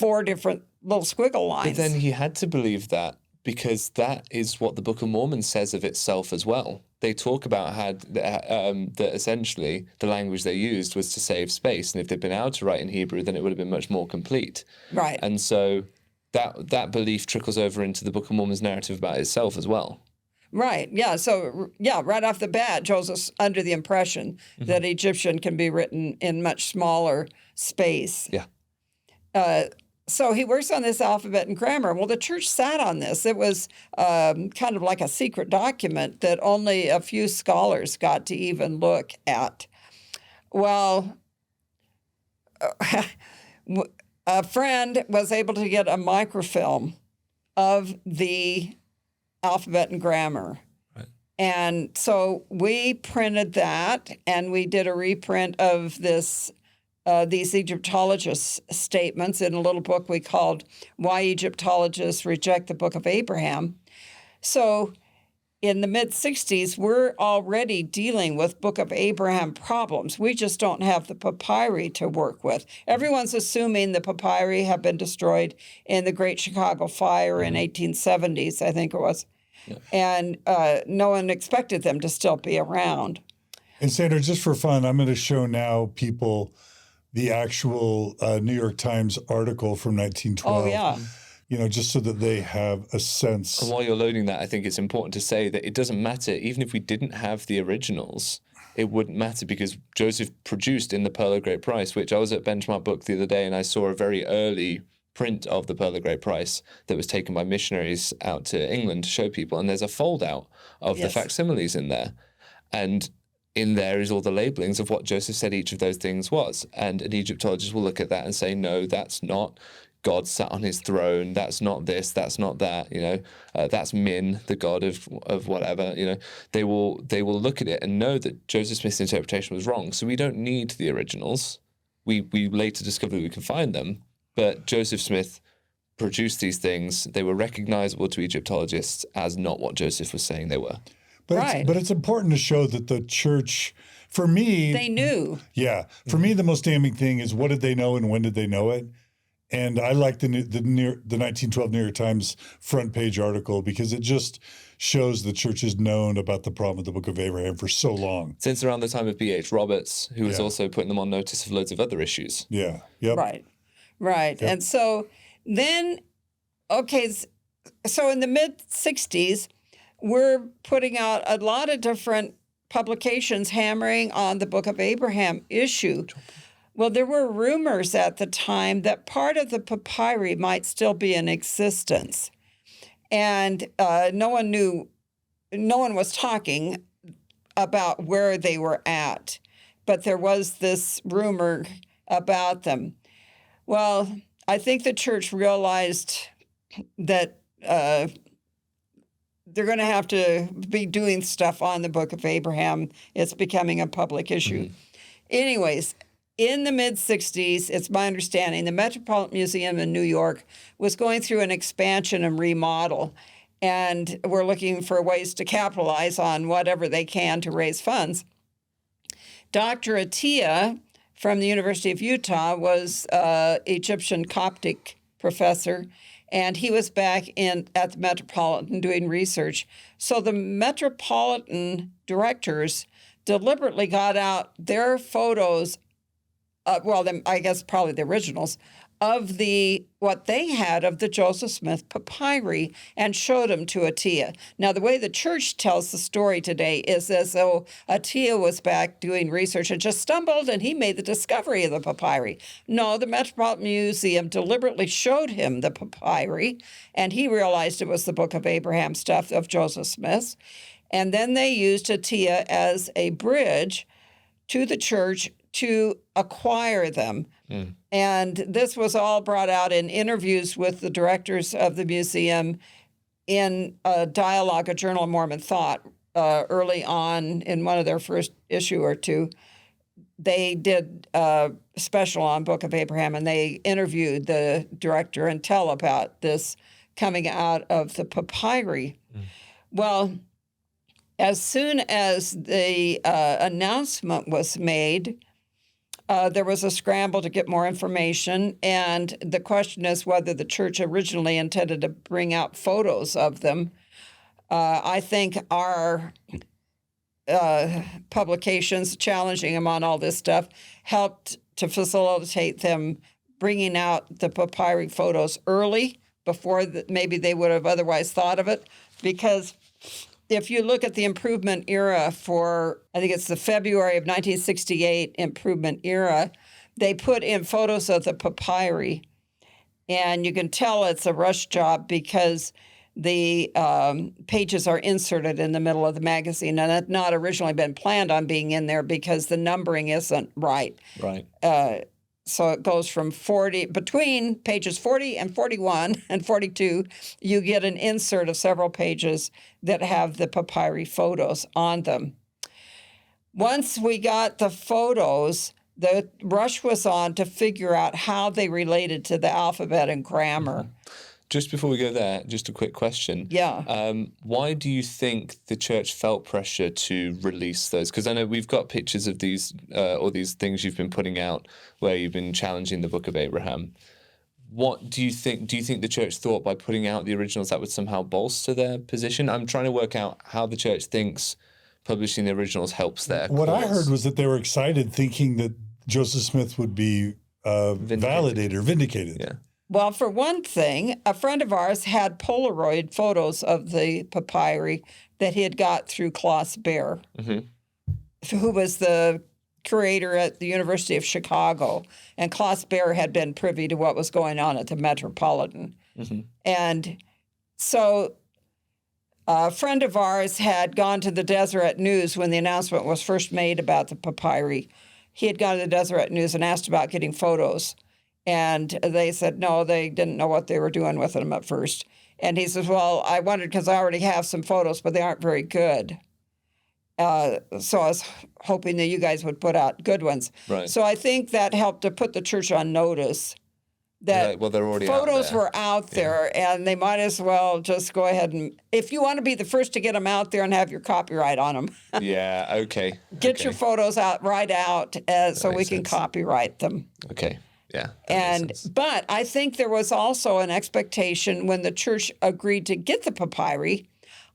4 different little squiggle lines. But then he had to believe that, because that is what the Book of Mormon says of itself as well. They talk about that essentially the language they used was to save space, and if they'd been able to write in Hebrew, then it would have been much more complete. Right. And so that belief trickles over into the Book of Mormon's narrative about itself as well. Right. Yeah. So, yeah, right off the bat, Joseph's under the impression that Egyptian can be written in much smaller space. Yeah. So he works on this alphabet and grammar. Well, the church sat on this. It was kind of like a secret document that only a few scholars got to even look at. Well, a friend was able to get a microfilm of the alphabet and grammar. Right. And so we printed that, and we did a reprint of this these Egyptologist statements in a little book we called Why Egyptologists Reject the Book of Abraham. So in the mid-60s, we're already dealing with Book of Abraham problems. We just don't have the papyri to work with. Everyone's assuming the papyri have been destroyed in the Great Chicago Fire in 1870s, I think it was. Yeah. And no one expected them to still be around. And Sandra, just for fun, I'm going to show now people the actual New York Times article from 1912. Oh, yeah. Just so that they have a sense. And while you're loading that, I think it's important to say that it doesn't matter. Even if we didn't have the originals, it wouldn't matter because Joseph produced in the Pearl of Great Price, which I was at Benchmark Book the other day and I saw a very early print of the Pearl of Great Price that was taken by missionaries out to England to show people. And there's a fold out of the facsimiles in there. And in there is all the labelings of what Joseph said each of those things was. And an Egyptologist will look at that and say, no, that's not God sat on his throne. That's not this. That's not that. That's Min, the god of whatever. They will look at it and know that Joseph Smith's interpretation was wrong. So we don't need the originals. We later discovered we can find them, but Joseph Smith produced these things. They were recognizable to Egyptologists as not what Joseph was saying they were. But it's important to show that the church, for me, they knew. Yeah, for me, the most damning thing is what did they know and when did they know it? And I like the 1912 New York Times front page article because it just shows the church has known about the problem of the Book of Abraham for so long. Since around the time of B.H. Roberts, who was also putting them on notice of loads of other issues. Yeah. Yep. Right. Yep. And so then, so in the mid-60s, we're putting out a lot of different publications hammering on the Book of Abraham issue. Well, there were rumors at the time that part of the papyri might still be in existence. And no one was talking about where they were at, but there was this rumor about them. Well, I think the church realized that they're going to have to be doing stuff on the Book of Abraham. It's becoming a public issue. Mm-hmm. Anyways, in the mid-60s, it's my understanding, the Metropolitan Museum in New York was going through an expansion and remodel, and we're looking for ways to capitalize on whatever they can to raise funds. Dr. Atiyah from the University of Utah was an Egyptian Coptic professor, and he was back at the Metropolitan doing research. So the Metropolitan directors deliberately got out their photos I guess probably the originals, of what they had of the Joseph Smith papyri and showed them to Atiyah. Now, the way the church tells the story today is as though Atiyah was back doing research and just stumbled and he made the discovery of the papyri. No, the Metropolitan Museum deliberately showed him the papyri and he realized it was the Book of Abraham stuff of Joseph Smith. And then they used Atiyah as a bridge to the church to acquire them. Mm. And this was all brought out in interviews with the directors of the museum in a dialogue, a Journal of Mormon Thought, early on in one of their first issue or two. They did a special on Book of Abraham, and they interviewed the director and tell about this coming out of the papyri. Mm. Well, as soon as the announcement was made, there was a scramble to get more information, and the question is whether the church originally intended to bring out photos of them. I think our publications challenging them on all this stuff helped to facilitate them bringing out the papyri photos early before maybe they would have otherwise thought of it, because if you look at the improvement era for, I think it's the February of 1968 improvement era, they put in photos of the papyri. And you can tell it's a rush job because the pages are inserted in the middle of the magazine. And it had not originally been planned on being in there because the numbering isn't right. Right. So it goes from between pages 40 and 41 and 42, you get an insert of several pages that have the papyri photos on them. Once we got the photos, the rush was on to figure out how they related to the alphabet and grammar. Just before we go there, just a quick question. Yeah. Why do you think the church felt pressure to release those? Because I know we've got pictures of these, all these things you've been putting out where you've been challenging the Book of Abraham. What do you think? Do you think the church thought by putting out the originals that would somehow bolster their position? I'm trying to work out how the church thinks publishing the originals helps their What I cause. heard was that they were excited, thinking that Joseph Smith would be validated or vindicated. Yeah. Well, for one thing, a friend of ours had Polaroid photos of the papyri that he had got through Klaus Bear, who was the curator at the University of Chicago. And Klaus Bear had been privy to what was going on at the Metropolitan. And so a friend of ours had gone to the Deseret News when the announcement was first made about the papyri. He had gone to the Deseret News and asked about getting photos. And they said, no, they didn't know what they were doing with them at first. And he says, well, I wondered because I already have some photos, but they aren't very good. So I was hoping that you guys would put out good ones. Right. So I think that helped to put the church on notice that Well, they're already out photos there. were out there, and they might as well just go ahead and, if you want to be the first to get them out there and have your copyright on them, Yeah. Okay. get your photos out so we makes can sense. copyright them. Okay. Yeah. that makes sense. But I think there was also an expectation when the church agreed to get the papyri.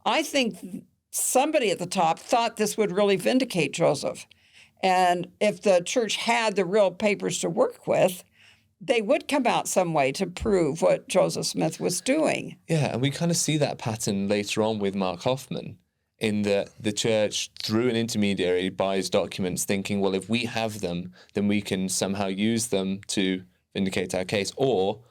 I think somebody at the top thought this would really vindicate Joseph. And if the church had the real papers to work with, they would come out some way to prove what Joseph Smith was doing. Yeah, and we kind of see that pattern later on with Mark Hoffman, in that the church, through an intermediary, buys documents thinking, well, if we have them, then we can somehow use them to vindicate our case or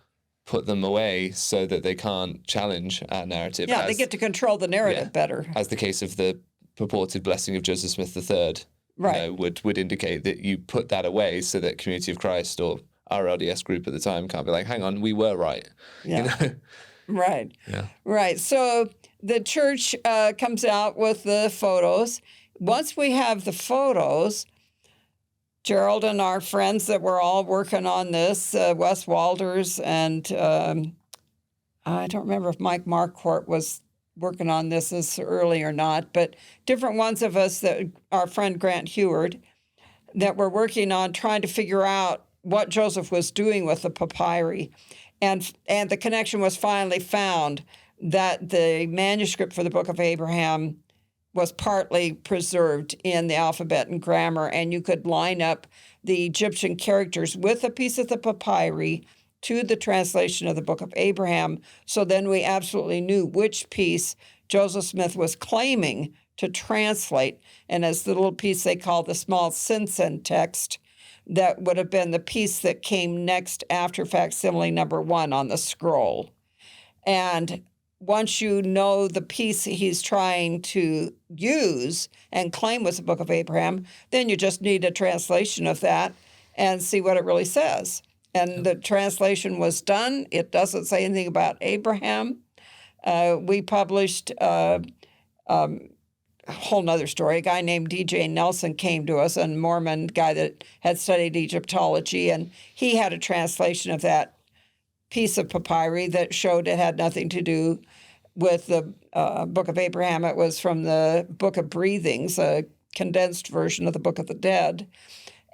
put them away so that they can't challenge our narrative. Yeah, they get to control the narrative better. As the case of the purported blessing of Joseph Smith III Right. would indicate that you put that away so that Community of Christ or our LDS group at the time can't be like, hang on, we were right. Yeah. Right. Yeah. Right. So the church comes out with the photos. Once we have the photos, Jerald and our friends that were all working on this, Wes Walders and I don't remember if Mike Marquardt was working on this as early or not, but different ones of us, that our friend Grant Heward, that were working on trying to figure out what Joseph was doing with the papyri. And the connection was finally found that the manuscript for the Book of Abraham was partly preserved in the alphabet and grammar, and you could line up the Egyptian characters with a piece of the papyri to the translation of the Book of Abraham. So then we absolutely knew which piece Joseph Smith was claiming to translate. And as the little piece they call the small Sinsen text, that would have been the piece that came next after facsimile number 1 on the scroll. And once you know the piece he's trying to use and claim was the Book of Abraham, then you just need a translation of that and see what it really says. And the translation was done. It doesn't say anything about Abraham. We published a whole nother story. A guy named D.J. Nelson came to us, a Mormon guy that had studied Egyptology, and he had a translation of that piece of papyri that showed it had nothing to do with the Book of Abraham. It was from the Book of Breathings, a condensed version of the Book of the Dead.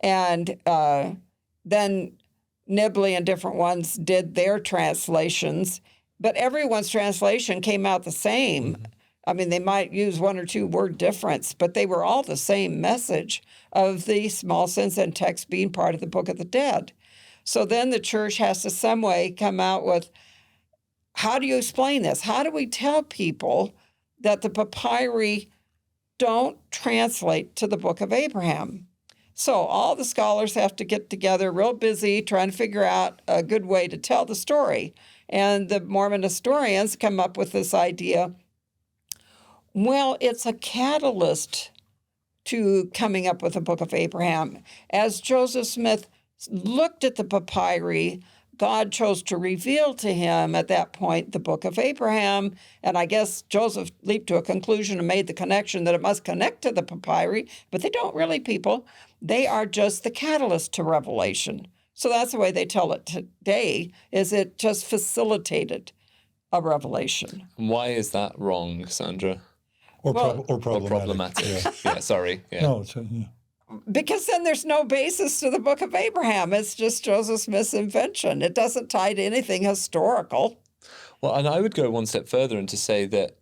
And then Nibley and different ones did their translations, but everyone's translation came out the same. I mean, they might use 1 or 2 word difference, but they were all the same message of the small Sinsen text being part of the Book of the Dead. So then the church has to some way come out with, how do you explain this? How do we tell people that the papyri don't translate to the Book of Abraham? So all the scholars have to get together, real busy, trying to figure out a good way to tell the story. And the Mormon historians come up with this idea, well, it's a catalyst to coming up with the Book of Abraham. As Joseph Smith looked at the papyri, God chose to reveal to him at that point the Book of Abraham. And I guess Joseph leaped to a conclusion and made the connection that it must connect to the papyri, but they don't really, people. They are just the catalyst to revelation. So that's the way they tell it today, is it just facilitated a revelation. Why is that wrong, Sandra? Or Or problematic. problematic. Yeah. Yeah, sorry. Yeah. No, Because then there's no basis to the Book of Abraham. It's just Joseph Smith's invention. It doesn't tie to anything historical. Well, and I would go one step further and to say that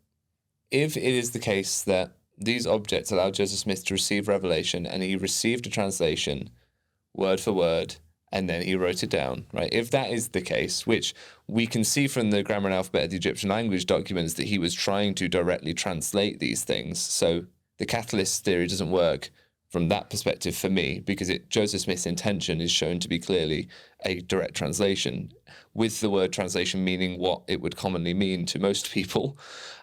if it is the case that these objects allowed Joseph Smith to receive revelation and he received a translation word for word and then he wrote it down, right? If that is the case, which we can see from the grammar and alphabet of the Egyptian language documents that he was trying to directly translate these things. So the catalyst theory doesn't work from that perspective for me, because Joseph Smith's intention is shown to be clearly a direct translation, with the word translation meaning what it would commonly mean to most people.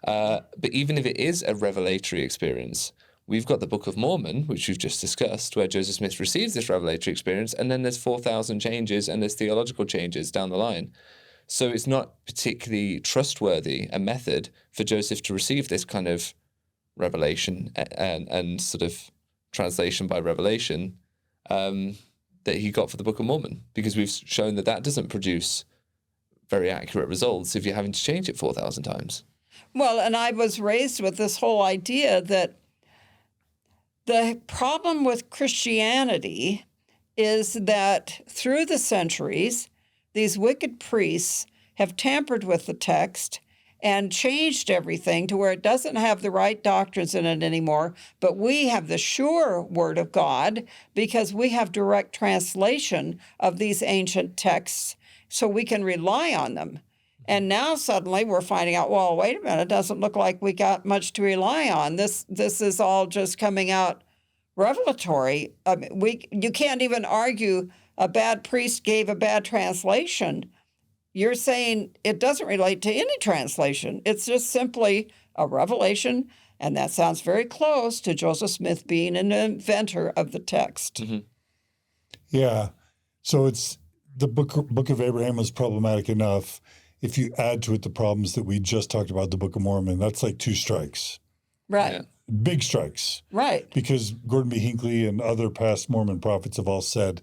But even if it is a revelatory experience, we've got the Book of Mormon, which we've just discussed, where Joseph Smith receives this revelatory experience, and then there's 4,000 changes and there's theological changes down the line. So it's not particularly trustworthy a method for Joseph to receive this kind of revelation and sort of translation by revelation that he got for the Book of Mormon, because we've shown that that doesn't produce very accurate results if you're having to change it 4,000 times. Well, and I was raised with this whole idea that the problem with Christianity is that through the centuries, these wicked priests have tampered with the text and changed everything to where it doesn't have the right doctrines in it anymore, but we have the sure Word of God because we have direct translation of these ancient texts, so we can rely on them. And now suddenly we're finding out, well, wait a minute, it doesn't look like we got much to rely on. This is all just coming out revelatory. I mean, you can't even argue a bad priest gave a bad translation. You're saying it doesn't relate to any translation. It's just simply a revelation, and that sounds very close to Joseph Smith being an inventor of the text. Mm-hmm. Yeah. So it's the Book of Abraham was problematic enough. If you add to it the problems that we just talked about, the Book of Mormon, that's like 2 strikes. Right. Yeah. Big strikes. Right. Because Gordon B. Hinckley and other past Mormon prophets have all said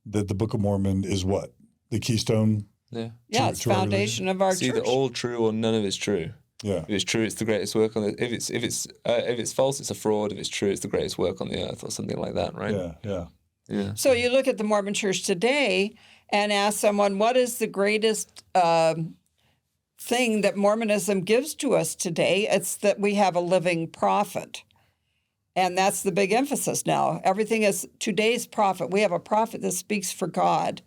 that the Book of Mormon is what? The keystone? Yeah. Yeah, it's foundation of our it's church. either all true or none of it's true. Yeah. If it's true, it's the greatest work on the. If it's false, it's a fraud. If it's true, it's the greatest work on the earth, or something like that, right? Yeah. Yeah. Yeah. So you look at the Mormon Church today and ask someone, what is the greatest thing that Mormonism gives to us today? It's that we have a living prophet. And that's the big emphasis now. Everything is today's prophet. We have a prophet that speaks for God.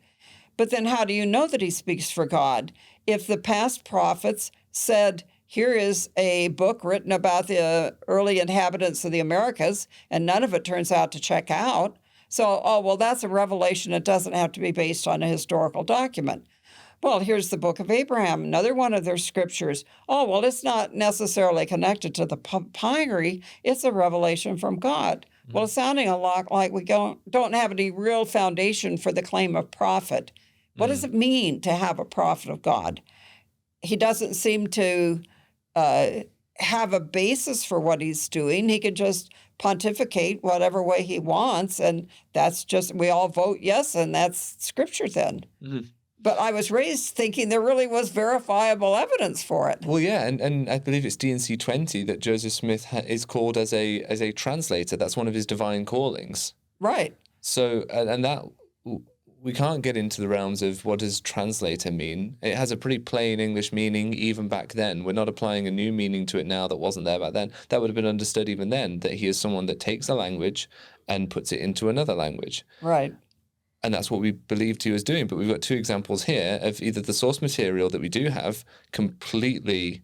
But then how do you know that he speaks for God? If the past prophets said, here is a book written about the early inhabitants of the Americas, and none of it turns out to check out. So, well, that's a revelation. It doesn't have to be based on a historical document. Well, here's the Book of Abraham, another one of their scriptures. Oh, well, it's not necessarily connected to the papyri. It's a revelation from God. Mm-hmm. Well, it's sounding a lot like we don't have any real foundation for the claim of prophet. What does it mean to have a prophet of God? He doesn't seem to have a basis for what he's doing. He could just pontificate whatever way he wants, and that's just, we all vote yes, and that's scripture then. Mm-hmm. But I was raised thinking there really was verifiable evidence for it. Well, yeah, and I believe it's D&C 20 that Joseph Smith is called as a translator. That's one of his divine callings. Right. So, and that, we can't get into the realms of what does translator mean. It has a pretty plain English meaning even back then. We're not applying a new meaning to it now that wasn't there back then. That would have been understood even then, that he is someone that takes a language and puts it into another language. Right. And that's what we believed he was doing. But we've got 2 examples here of either the source material that we do have completely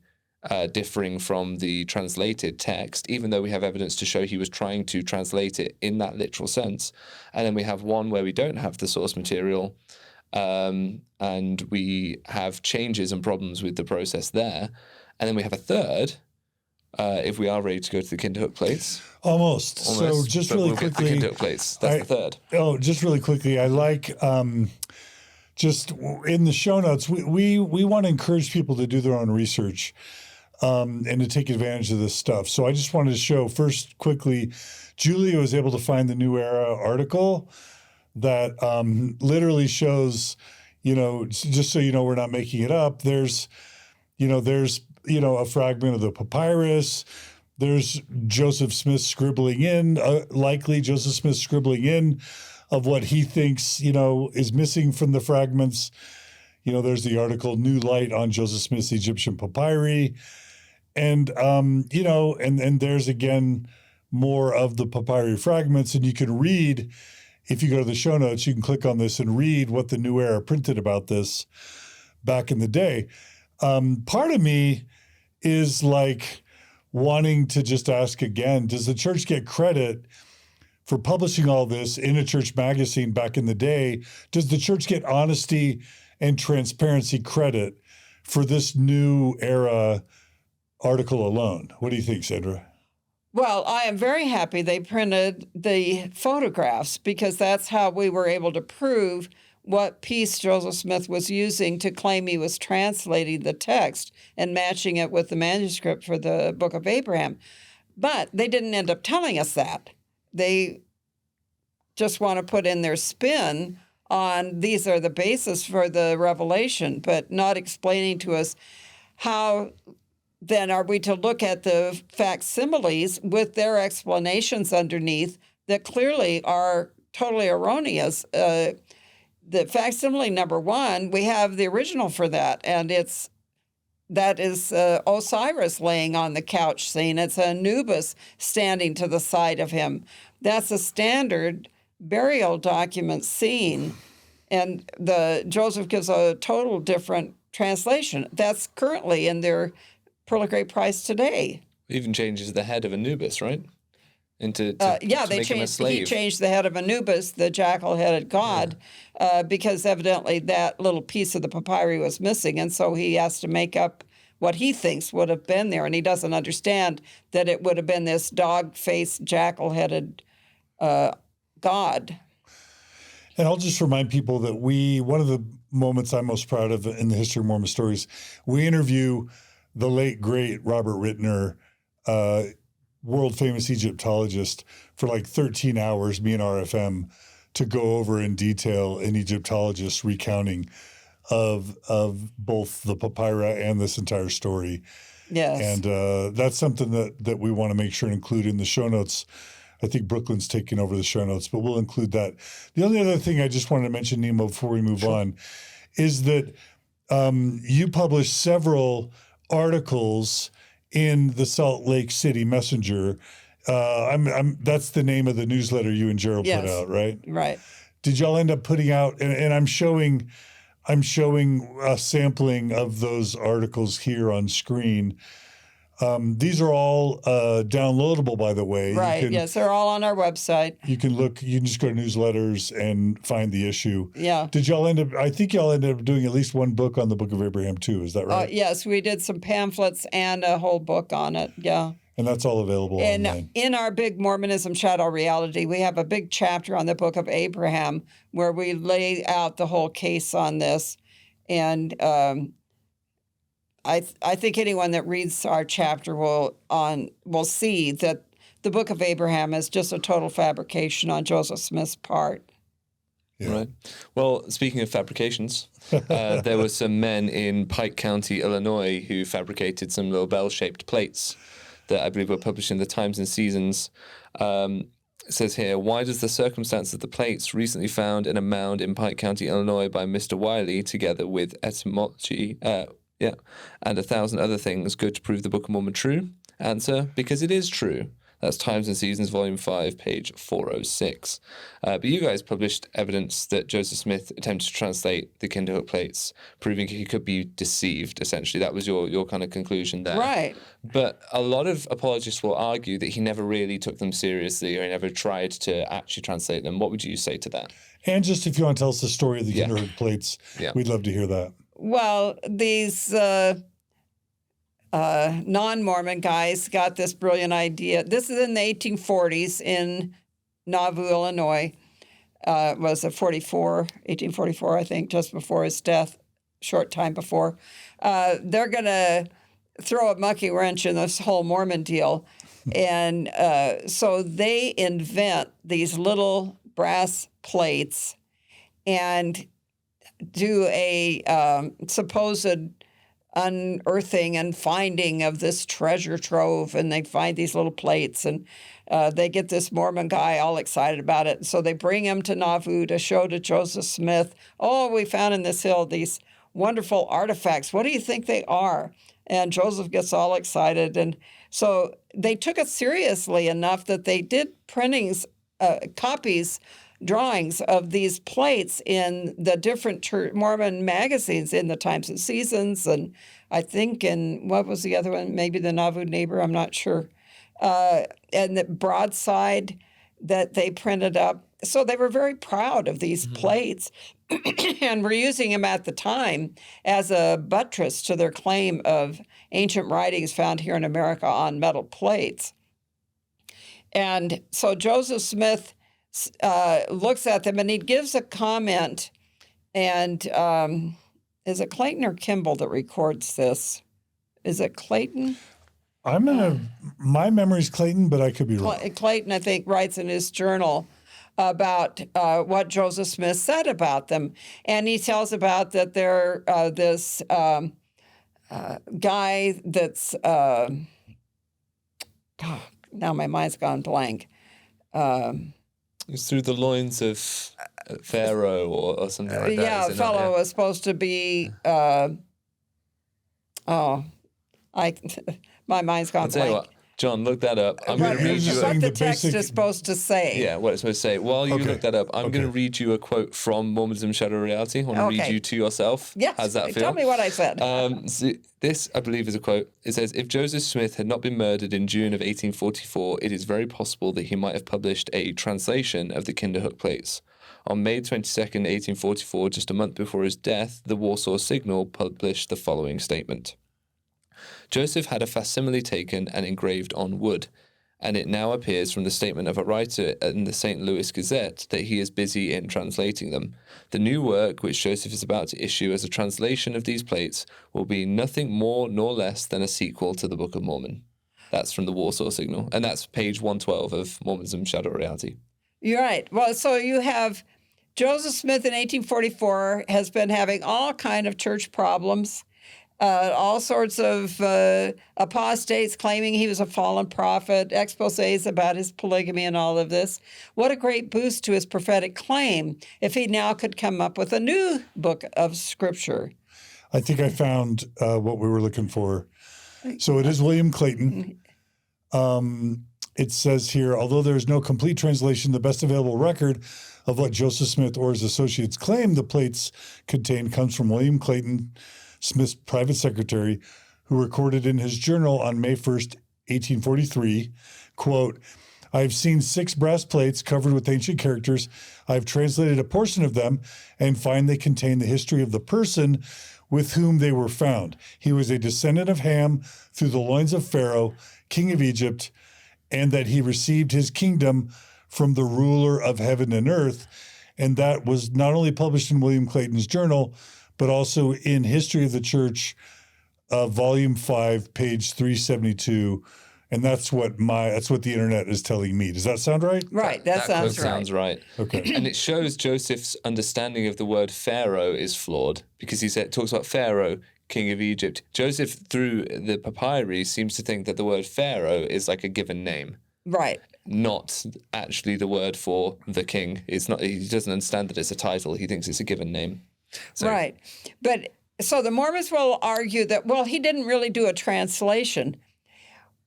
differing from the translated text, even though we have evidence to show he was trying to translate it in that literal sense. And then we have one where we don't have the source material, and we have changes and problems with the process there. And then we have a third, if we are ready to go to the Kinderhook Plates. Almost. So just really quickly. The Kinderhook Plates, that's the third. Oh, just really quickly, I like just in the show notes, we want to encourage people to do their own research and to take advantage of this stuff. So I just wanted to show first quickly, Julia was able to find the New Era article that literally shows, just so you know, we're not making it up. There's a fragment of the papyrus. There's Joseph Smith scribbling in, likely Joseph Smith scribbling in of what he thinks, is missing from the fragments. There's the article, New Light on Joseph Smith's Egyptian Papyri. And, and there's again more of the papyri fragments. And you can read, if you go to the show notes, you can click on this and read what the New Era printed about this back in the day. Part of me is like wanting to just ask again, does the church get credit for publishing all this in a church magazine back in the day? Does the church get honesty and transparency credit for this New Era article alone? What do you think, Sandra? Well, I am very happy they printed the photographs, because that's how we were able to prove what piece Joseph Smith was using to claim he was translating the text and matching it with the manuscript for the Book of Abraham. But they didn't end up telling us that. They just want to put in their spin on these are the basis for the revelation, but not explaining to us how then are we to look at the facsimiles with their explanations underneath that clearly are totally erroneous. The facsimile number 1, we have the original for that, and that is Osiris laying on the couch scene. It's Anubis standing to the side of him. That's a standard burial document scene, and Joseph gives a total different translation. That's currently in their Pearl of Great Price today. Even changes the head of Anubis, right? He changed the head of Anubis, the jackal-headed god, because evidently that little piece of the papyri was missing, and so he has to make up what he thinks would have been there, and he doesn't understand that it would have been this dog-faced, jackal-headed god. And I'll just remind people that one of the moments I'm most proud of in the History of Mormon Stories, we interview the late, great Robert Rittner, world-famous Egyptologist, for like 13 hours, me and RFM, to go over in detail an Egyptologist's recounting of both the papyri and this entire story. Yes. And that's something that we want to make sure and include in the show notes. I think Brooklyn's taking over the show notes, but we'll include that. The only other thing I just wanted to mention, Nemo, before we move on, is that you published several articles in the Salt Lake City Messenger. That's the name of the newsletter you and Jerald put out, right? Right. Did y'all end up putting out? And I'm showing a sampling of those articles here on screen. These are all downloadable, by the way. Right. Yes, they're all on our website. You can look. You can just go to newsletters and find the issue. Yeah. Did y'all end up? I think y'all ended up doing at least one book on the Book of Abraham too. Is that right? Yes, we did some pamphlets and a whole book on it. Yeah. And that's all available online. In our big Mormonism Shadow Reality, we have a big chapter on the Book of Abraham where we lay out the whole case on this, and I think anyone that reads our chapter will see that the Book of Abraham is just a total fabrication on Joseph Smith's part. Yeah. Right. Well, speaking of fabrications, there were some men in Pike County, Illinois, who fabricated some little bell-shaped plates that I believe were published in the Times and Seasons. It says here, why does the circumstance of the plates recently found in a mound in Pike County, Illinois by Mr. Wiley, together with etymology, and 1,000 other things, good to prove the Book of Mormon true? Answer, because it is true. That's Times and Seasons, Volume 5, page 406. But you guys published evidence that Joseph Smith attempted to translate the Kinderhook Plates, proving he could be deceived, essentially. That was your kind of conclusion there. Right. But a lot of apologists will argue that he never really took them seriously or he never tried to actually translate them. What would you say to that? And just if you want to tell us the story of the Kinderhook Plates, we'd love to hear that. Well, these non-Mormon guys got this brilliant idea. This is in the 1840s in Nauvoo, Illinois. was it 1844, I think, just before his death, short time before. They're going to throw a monkey wrench in this whole Mormon deal. And so they invent these little brass plates and do a supposed unearthing and finding of this treasure trove, and they find these little plates, and they get this Mormon guy all excited about it. So they bring him to Nauvoo to show to Joseph Smith, oh, we found in this hill these wonderful artifacts. What do you think they are? And Joseph gets all excited. And so they took it seriously enough that they did printings, copies, drawings of these plates in the different Mormon magazines, in the Times and Seasons, and I think in, what was the other one? Maybe the Nauvoo Neighbor, I'm not sure. And the Broadside that they printed up. So they were very proud of these plates and were using them at the time as a buttress to their claim of ancient writings found here in America on metal plates. And so Joseph Smith looks at them, and he gives a comment, and is it Clayton or Kimball that records this? Is it Clayton? My memory's Clayton, but I could be wrong. Clayton, I think, writes in his journal about what Joseph Smith said about them. And he tells about that they're this guy that's, now my mind's gone blank. It's through the loins of Pharaoh or something like that. Yeah, a fellow was supposed to be, my mind's gone I'll tell you blank. what, John, look that up. I'm going to read you what the text is supposed to say. Yeah, what it's supposed to say. While you look that up, I'm going to read you a quote from Mormonism Shadow Reality. I want to read you to yourself. Yes. How's that feel? Tell me what I said. So this, I believe, is a quote. It says, if Joseph Smith had not been murdered in June of 1844, it is very possible that he might have published a translation of the Kinderhook Plates. On May 22nd, 1844, just a month before his death, the Warsaw Signal published the following statement. Joseph had a facsimile taken and engraved on wood, and it now appears from the statement of a writer in the St. Louis Gazette that he is busy in translating them. The new work, which Joseph is about to issue as a translation of these plates, will be nothing more nor less than a sequel to the Book of Mormon. That's from the Warsaw Signal, and that's page 112 of Mormonism Shadow Reality. You're right. Well, so you have Joseph Smith in 1844 has been having all kind of church problems. All sorts of apostates claiming he was a fallen prophet, exposés about his polygamy and all of this. What a great boost to his prophetic claim if he now could come up with a new book of scripture. I think I found what we were looking for. So it is William Clayton. It says here, although there is no complete translation, the best available record of what Joseph Smith or his associates claim the plates contain comes from William Clayton, Smith's private secretary, who recorded in his journal on May 1st, 1843, quote, I have seen 6 brass plates covered with ancient characters. I have translated a portion of them and find they contain the history of the person with whom they were found. He was a descendant of Ham through the loins of Pharaoh, king of Egypt, and that he received his kingdom from the ruler of heaven and earth. And that was not only published in William Clayton's journal, but also in History of the Church, Volume 5, page 372. And that's what the internet is telling me. Does that sound right? Right, that sounds right. Sounds right. Okay. And it shows Joseph's understanding of the word Pharaoh is flawed because he talks about Pharaoh, king of Egypt. Joseph, through the papyri, seems to think that the word Pharaoh is like a given name. Right. Not actually the word for the king. It's not. He doesn't understand that it's a title. He thinks it's a given name. So, right. But so the Mormons will argue that, well, he didn't really do a translation.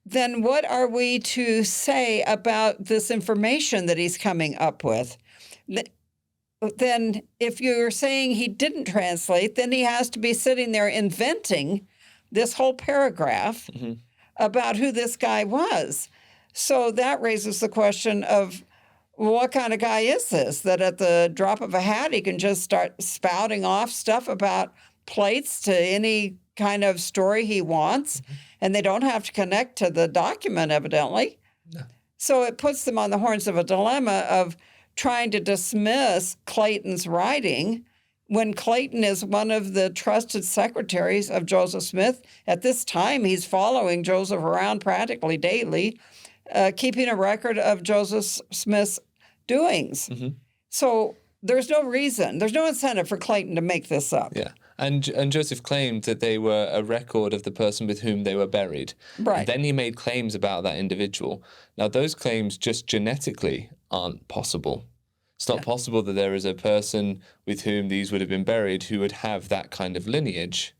Then what are we to say about this information that he's coming up with? Then if you're saying he didn't translate, then he has to be sitting there inventing this whole paragraph about who this guy was. So that raises the question of, what kind of guy is this, that at the drop of a hat he can just start spouting off stuff about plates to any kind of story he wants, and they don't have to connect to the document, evidently. No. So it puts them on the horns of a dilemma of, trying to dismiss Clayton's writing when Clayton is one of the trusted secretaries of Joseph Smith. At this time, he's following Joseph around practically daily, keeping a record of Joseph Smith's doings. So there's no reason, there's no incentive for Clayton to make this up. Yeah. And Joseph claimed that they were a record of the person with whom they were buried. Right. And then he made claims about that individual. Now, those claims just genetically aren't possible. It's not possible that there is a person with whom these would have been buried who would have that kind of lineage.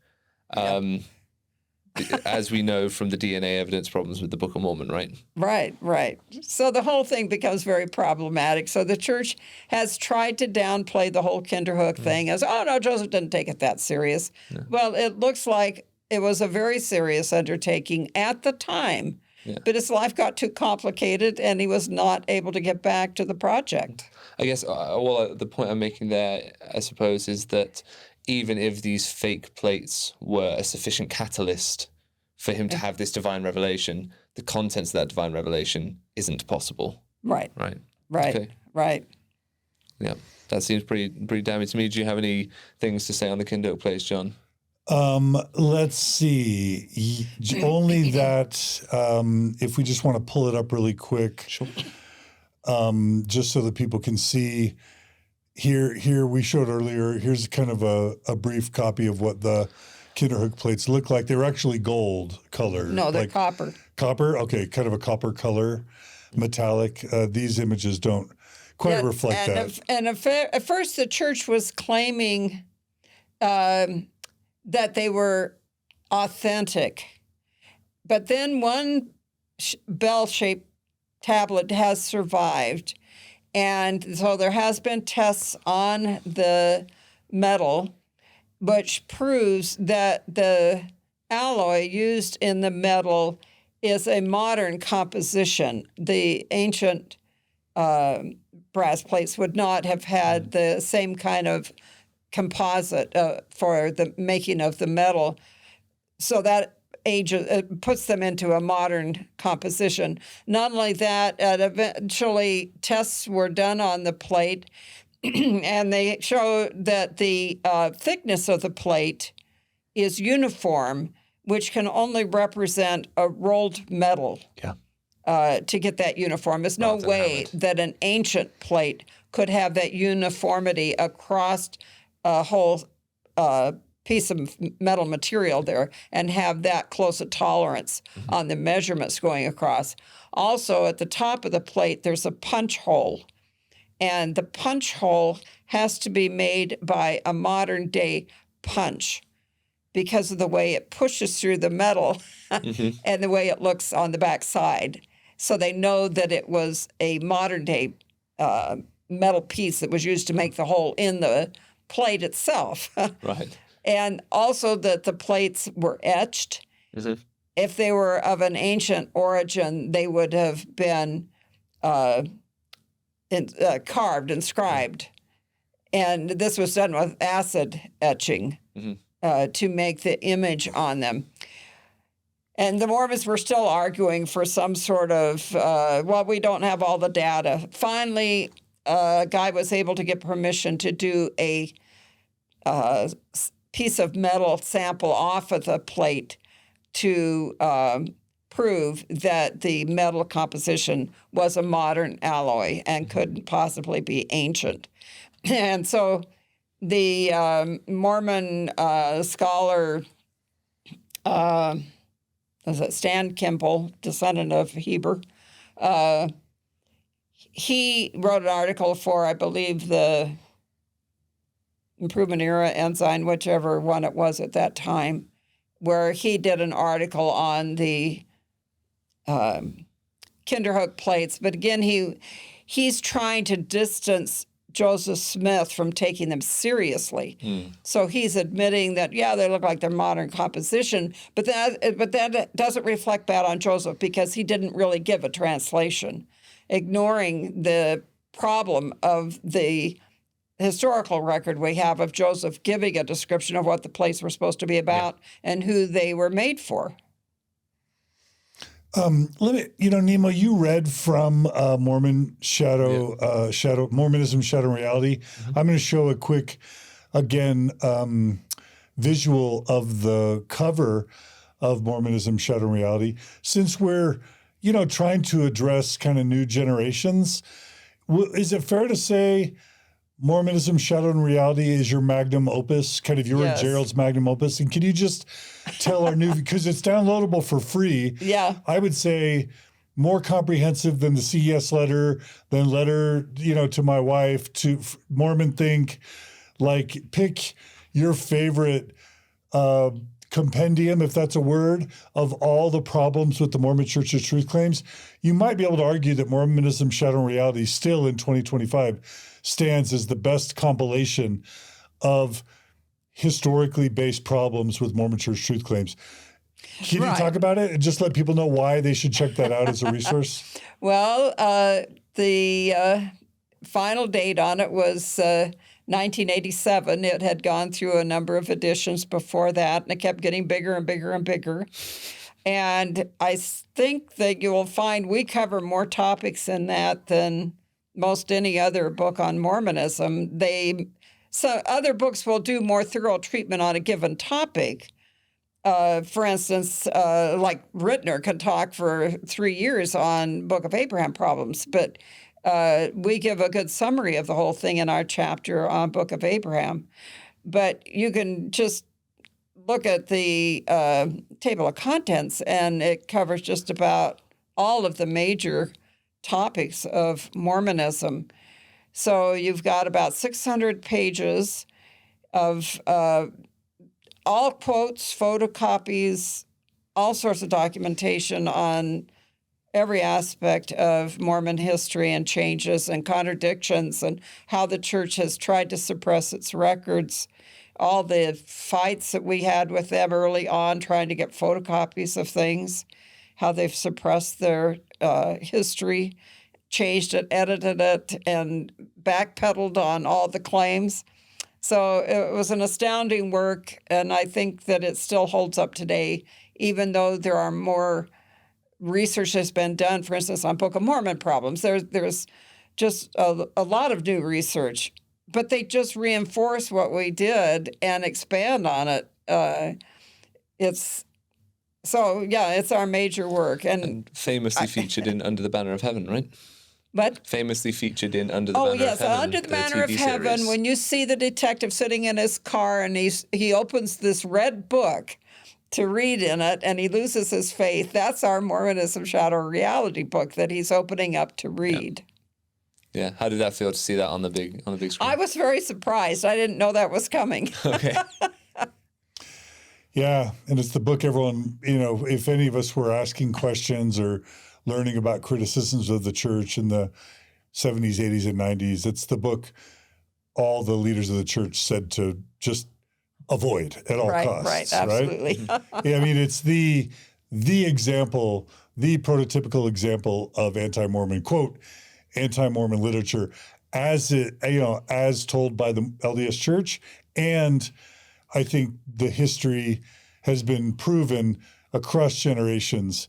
As we know from the DNA evidence problems with the Book of Mormon, right? Right. So the whole thing becomes very problematic. So the church has tried to downplay the whole Kinderhook thing as, oh, no, Joseph didn't take it that serious. Well, it looks like it was a very serious undertaking at the time, but his life got too complicated and he was not able to get back to the project. I guess the point I'm making there, I suppose, is that even if these fake plates were a sufficient catalyst for him to have this divine revelation, the contents of that divine revelation isn't possible. Right. Okay. Right. Yeah, that seems pretty damning to me. Do you have any things to say on the Kinderhook Plates, John? Let's see. Only that if we just want to pull it up really quick, Sure. Just so that people can see. Here we showed earlier. Here's kind of a brief copy of what the Kinderhook plates look like. They're actually gold color. No, they're copper. Copper? Okay, kind of a copper color, metallic. These images don't quite reflect that. At first, the church was claiming that they were authentic. But then one bell-shaped tablet has survived. And so there has been tests on the metal, which proves that the alloy used in the metal is a modern composition. The ancient brass plates would not have had the same kind of composite for the making of the metal. So that puts them into a modern composition. Not only that, eventually tests were done on the plate, and they show that the thickness of the plate is uniform, which can only represent a rolled metal. To get that uniform. There's no way that an ancient plate could have that uniformity across a whole piece of metal material there and have that close a tolerance on the measurements going across. Also, at the top of the plate, there's a punch hole. And the punch hole has to be made by a modern-day punch because of the way it pushes through the metal and the way it looks on the back side. So they know that it was a modern-day metal piece that was used to make the hole in the plate itself. Right. And also that the plates were etched. If they were of an ancient origin, they would have been carved, inscribed. And this was done with acid etching to make the image on them. And the Mormons were still arguing for some sort of, we don't have all the data. Finally, a guy was able to get permission to do a piece of metal sample off of the plate to prove that the metal composition was a modern alloy and couldn't possibly be ancient. And so the Mormon scholar, Stan Kimball, descendant of Heber, he wrote an article for, I believe, the Improvement Era Ensign, whichever one it was at that time, where he did an article on the Kinderhook plates. But again, he's trying to distance Joseph Smith from taking them seriously. So he's admitting that, they look like they're modern composition, but that doesn't reflect bad on Joseph because he didn't really give a translation, ignoring the problem of the historical record we have of Joseph giving a description of what the plates were supposed to be about and who they were made for. Let me, Nemo, you read from Mormonism, Shadow and Reality. I'm going to show a quick, again, visual of the cover of Mormonism, Shadow and Reality. Since we're, trying to address kind of new generations, is it fair to say Mormonism, Shadow and Reality is your magnum opus, kind of your and Jerald's magnum opus? And can you just tell our new, because it's downloadable for free. Yeah. I would say more comprehensive than the CES letter, than letter, to my wife, to Mormon Think. Like, pick your favorite compendium, if that's a word, of all the problems with the Mormon Church's truth claims. You might be able to argue that Mormonism, Shadow and Reality still in 2025 stands as the best compilation of historically based problems with Mormon Church truth claims. Can you talk about it and just let people know why they should check that out as a resource? Well, the final date on it was 1987. It had gone through a number of editions before that, and it kept getting bigger and bigger and bigger. And I think that you will find we cover more topics in that than most any other book on Mormonism. So other books will do more thorough treatment on a given topic. For instance, like Rittner can talk for 3 years on Book of Abraham problems, but we give a good summary of the whole thing in our chapter on Book of Abraham. But you can just look at the table of contents, and it covers just about all of the major topics of Mormonism. So you've got about 600 pages of all quotes, photocopies, all sorts of documentation on every aspect of Mormon history and changes and contradictions and how the church has tried to suppress its records, all the fights that we had with them early on trying to get photocopies of things, how they've suppressed their history, changed it, edited it, and backpedaled on all the claims. So it was an astounding work, and I think that it still holds up today, even though there are more research has been done, for instance, on Book of Mormon problems. There's just a lot of new research, but they just reinforce what we did and expand on it. It's our major work. And famously featured in Under the Banner of Heaven, right? What? Famously featured in Under the Banner of Heaven. Oh, yes, Under the Banner of Heaven, series. when you see the detective sitting in his car and he opens this red book to read in it, and he loses his faith. That's our Mormonism Shadow Reality book that he's opening up to read. Yeah. How did that feel to see that on the big screen? I was very surprised. I didn't know that was coming. Okay. Yeah, and it's the book everyone, if any of us were asking questions or learning about criticisms of the church in the 70s, 80s, and 90s, it's the book all the leaders of the church said to just avoid at all costs. Right, absolutely. Right? Yeah, I mean, it's the example, the prototypical example of anti-Mormon, quote, anti-Mormon literature as told by the LDS Church. And I think the history has been proven across generations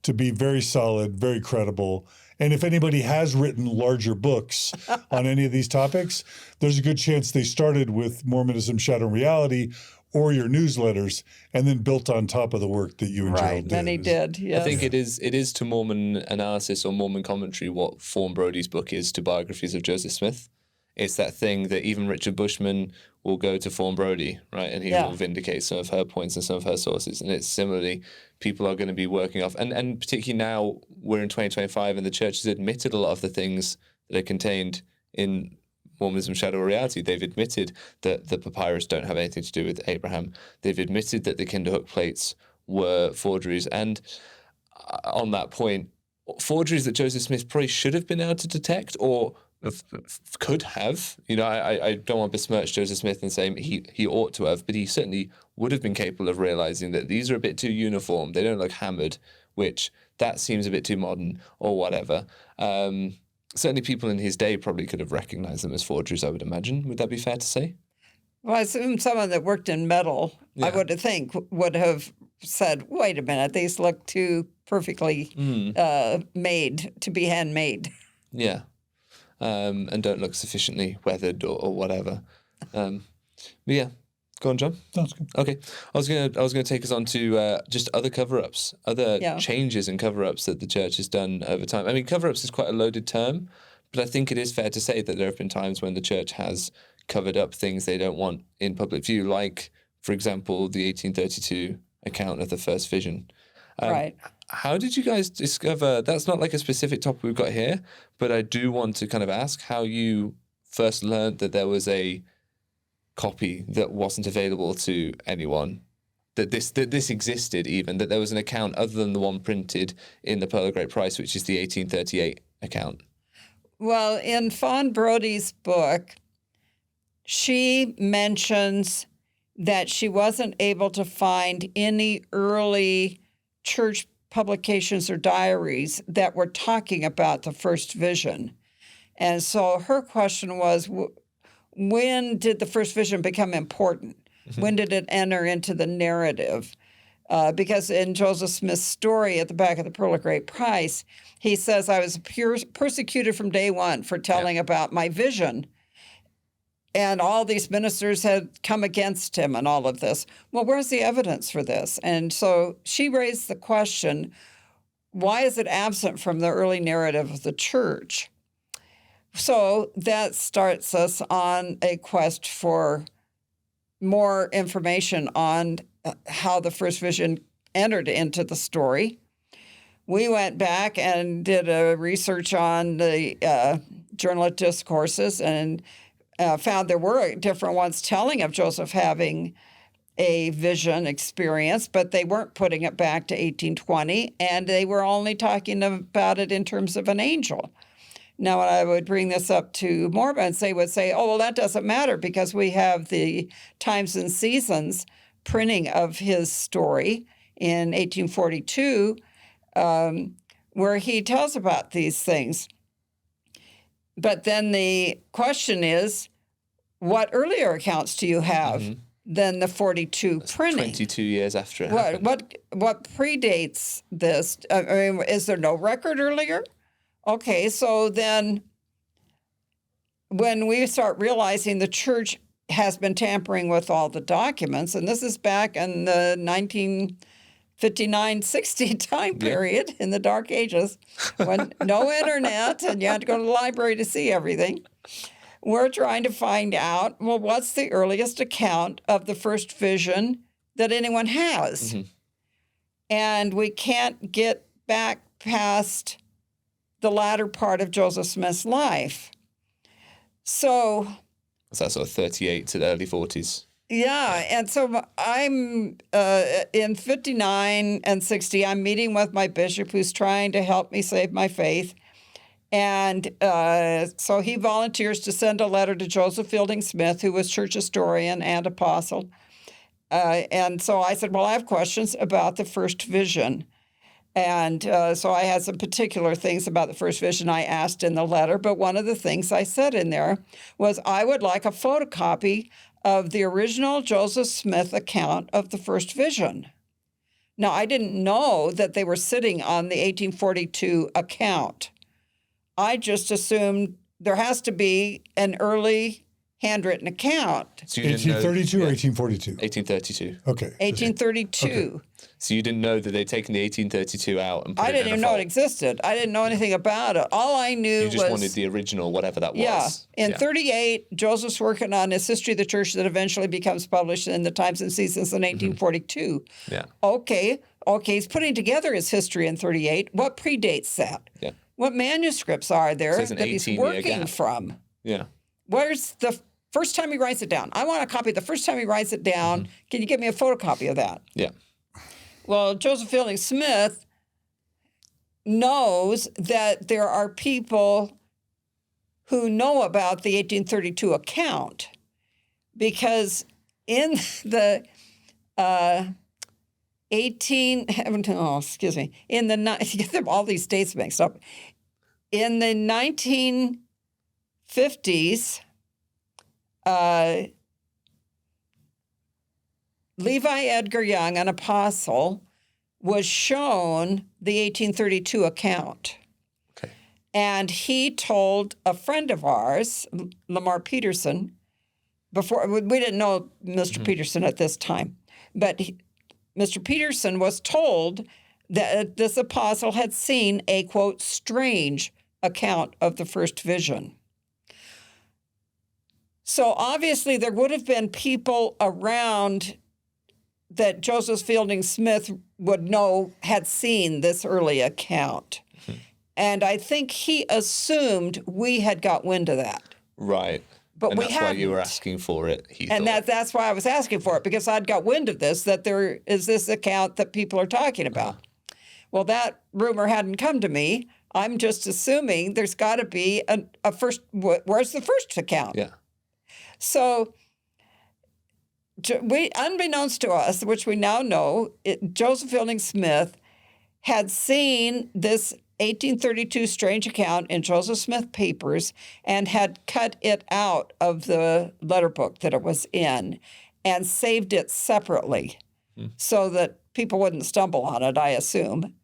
to be very solid, very credible. And if anybody has written larger books on any of these topics, there's a good chance they started with Mormonism, Shadow and Reality, or your newsletters, and then built on top of the work that you and Jerald did. And he did, yes. I think it is to Mormon analysis or Mormon commentary what Fawn Brody's book is to biographies of Joseph Smith. It's that thing that even Richard Bushman will go to Fawn Brody, right? And he will vindicate some of her points and some of her sources. And it's similarly, people are going to be working off. And particularly now we're in 2025 and the church has admitted a lot of the things that are contained in Mormonism, Shadow or Reality. They've admitted that the papyrus don't have anything to do with Abraham. They've admitted that the Kinderhook plates were forgeries. And on that point, forgeries that Joseph Smith probably should have been able to detect or could have. I don't want to besmirch Joseph Smith and say he ought to have, but he certainly would have been capable of realizing that these are a bit too uniform. They don't look hammered, which that seems a bit too modern or whatever. Certainly people in his day probably could have recognized them as forgeries, I would imagine. Would that be fair to say? Well, I assume someone that worked in metal, I would think, would have said, wait a minute, these look too perfectly made to be handmade. Yeah. And don't look sufficiently weathered or whatever. But yeah, go on, John. Sounds good. Okay, I was gonna take us on to just other cover-ups, other Yeah. changes in cover-ups that the church has done over time. I mean, cover-ups is quite a loaded term, but I think it is fair to say that there have been times when the church has covered up things they don't want in public view, like, for example, the 1832 account of the first vision. Right. How did you guys discover? That's not like a specific topic we've got here, but I do want to kind of ask how you first learned that there was a copy that wasn't available to anyone, that this existed, even that there was an account other than the one printed in the Pearl of Great Price, which is the 1838 account. Well, in Fawn Brody's book, she mentions that she wasn't able to find any early church publications or diaries that were talking about the first vision. And so her question was, when did the first vision become important? When did it enter into the narrative? Because in Joseph Smith's story at the back of the Pearl of Great Price, he says, I was persecuted from day one for telling about my vision. And all these ministers had come against him and all of this. Well, where's the evidence for this? And so she raised the question, why is it absent from the early narrative of the church? So that starts us on a quest for more information on how the first vision entered into the story. We went back and did a research on the Journal of Discourses and found there were different ones telling of Joseph having a vision experience, but they weren't putting it back to 1820, and they were only talking about it in terms of an angel. Now, when I would bring this up to Mormons, they would say, oh, well, that doesn't matter because we have the Times and Seasons printing of his story in 1842, where he tells about these things. But then the question is, what earlier accounts do you have than the 42 printing? 22 years after it happened. What predates this? I mean, is there no record earlier? Okay, so then when we start realizing the church has been tampering with all the documents, and this is back in the 1959-60 time period in the Dark Ages, when no internet and you had to go to the library to see everything, we're trying to find out, well, what's the earliest account of the first vision that anyone has? And we can't get back past the latter part of Joseph Smith's life. So that's sort of 38 to the early 40s. Yeah, and so I'm in 59 and 60, I'm meeting with my bishop who's trying to help me save my faith. And so he volunteers to send a letter to Joseph Fielding Smith, who was church historian and apostle. And so I said, well, I have questions about the first vision. And so I had some particular things about the first vision I asked in the letter. But one of the things I said in there was I would like a photocopy of the original Joseph Smith account of the first vision. Now, I didn't know that they were sitting on the 1842 account. I just assumed there has to be an early handwritten account. So you didn't know, 1832 or 1842? 1832. Okay. 1832. Okay. So you didn't know that they'd taken the 1832 out and put I it didn't in even a know vault. it existed. I didn't know anything about it. All I knew You just was... wanted the original, whatever that was. Yeah. In 38, Joseph's working on his history of the church that eventually becomes published in the Times and Seasons in 1842. Yeah. Okay, he's putting together his history in 38. What predates that? Yeah. What manuscripts are there there's an that he's 18-year working gap. from? Yeah. Where's the first time he writes it down? I want a copy the first time he writes it down. Can you give me a photocopy of that? Yeah. Well, Joseph Fielding Smith knows that there are people who know about the 1832 account because in the in the all these dates mixed up. In the 1950s, Levi Edgar Young, an apostle, was shown the 1832 account. Okay. And he told a friend of ours, Lamar Peterson, before we didn't know Mr. Peterson at this time, but Mr. Peterson was told that this apostle had seen a, quote, strange account of the first vision. So obviously there would have been people around that Joseph Fielding Smith would know had seen this early account. And I think he assumed we had got wind of that. Right. But and we that's why you were hadn't. asking for it, he And thought. that's why I was asking for it, because I'd got wind of this, that there is this account that people are talking about. Well, that rumor hadn't come to me. I'm just assuming there's got to be a first, where's the first account? Yeah. So we, unbeknownst to us, which we now know, Joseph Fielding Smith had seen this 1832 strange account in Joseph Smith papers and had cut it out of the letter book that it was in and saved it separately so that people wouldn't stumble on it, I assume.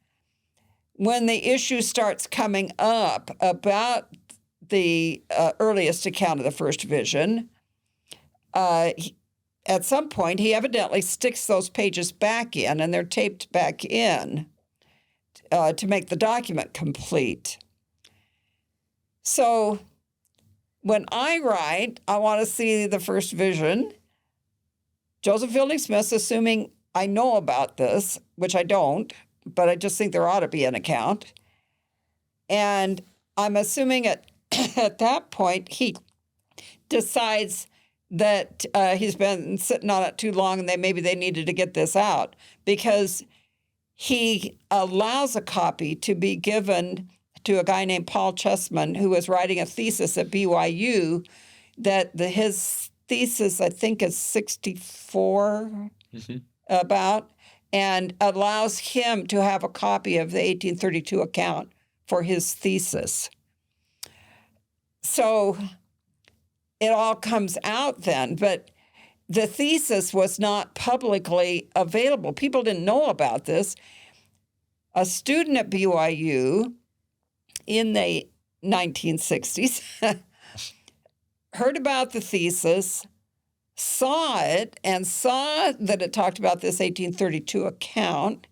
When the issue starts coming up about the earliest account of the first vision, at some point he evidently sticks those pages back in, and they're taped back in to make the document complete. So when I write, I want to see the first vision, Joseph Fielding Smith, assuming I know about this, which I don't, but I just think there ought to be an account. And I'm assuming at that point he decides that he's been sitting on it too long and maybe they needed to get this out, because he allows a copy to be given to a guy named Paul Chessman, who was writing a thesis at BYU, that his thesis, I think, is 64 about, and allows him to have a copy of the 1832 account for his thesis. So it all comes out then, but the thesis was not publicly available. People didn't know about this. A student at BYU in the 1960s heard about the thesis, saw it, and saw that it talked about this 1832 account,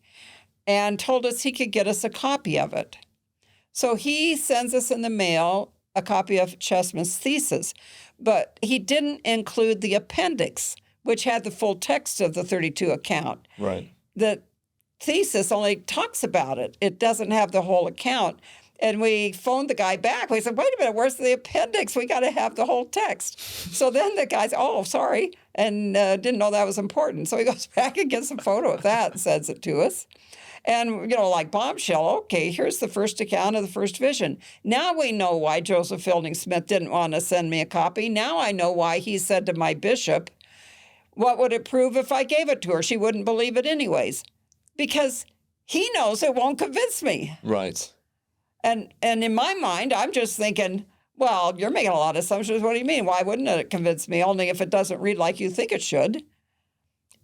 and told us he could get us a copy of it. So he sends us in the mail a copy of Chessman's thesis, but he didn't include the appendix, which had the full text of the 32 account. Right. The thesis only talks about it. It doesn't have the whole account. And we phoned the guy back. We said, wait a minute, where's the appendix? We got to have the whole text. So then the guy said, oh, sorry, and didn't know that was important. So he goes back and gets a photo of that and sends it to us. And, like bombshell, okay, here's the first account of the first vision. Now we know why Joseph Fielding Smith didn't want to send me a copy. Now I know why he said to my bishop, what would it prove if I gave it to her? She wouldn't believe it anyways. Because he knows it won't convince me. Right. And in my mind, I'm just thinking, well, you're making a lot of assumptions. What do you mean? Why wouldn't it convince me? Only if it doesn't read like you think it should.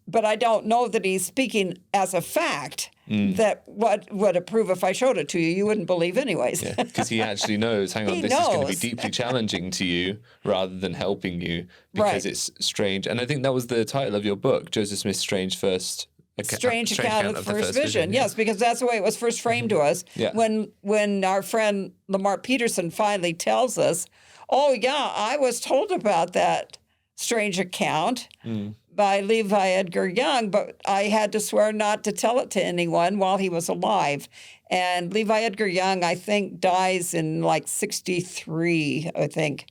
But I don't know that he's speaking as a fact that what would it prove if I showed it to you? You wouldn't believe anyways. Yeah, because he actually knows, hang on, He this is going to be knows. deeply challenging to you rather than helping you because Right. it's strange. And I think that was the title of your book, Joseph Smith's Strange Strange account of the first vision. Yeah. Yes, because that's the way it was first framed to us. Yeah. When our friend Lamar Peterson finally tells us, oh, yeah, I was told about that strange account by Levi Edgar Young, but I had to swear not to tell it to anyone while he was alive. And Levi Edgar Young, I think, dies in like 63, I think.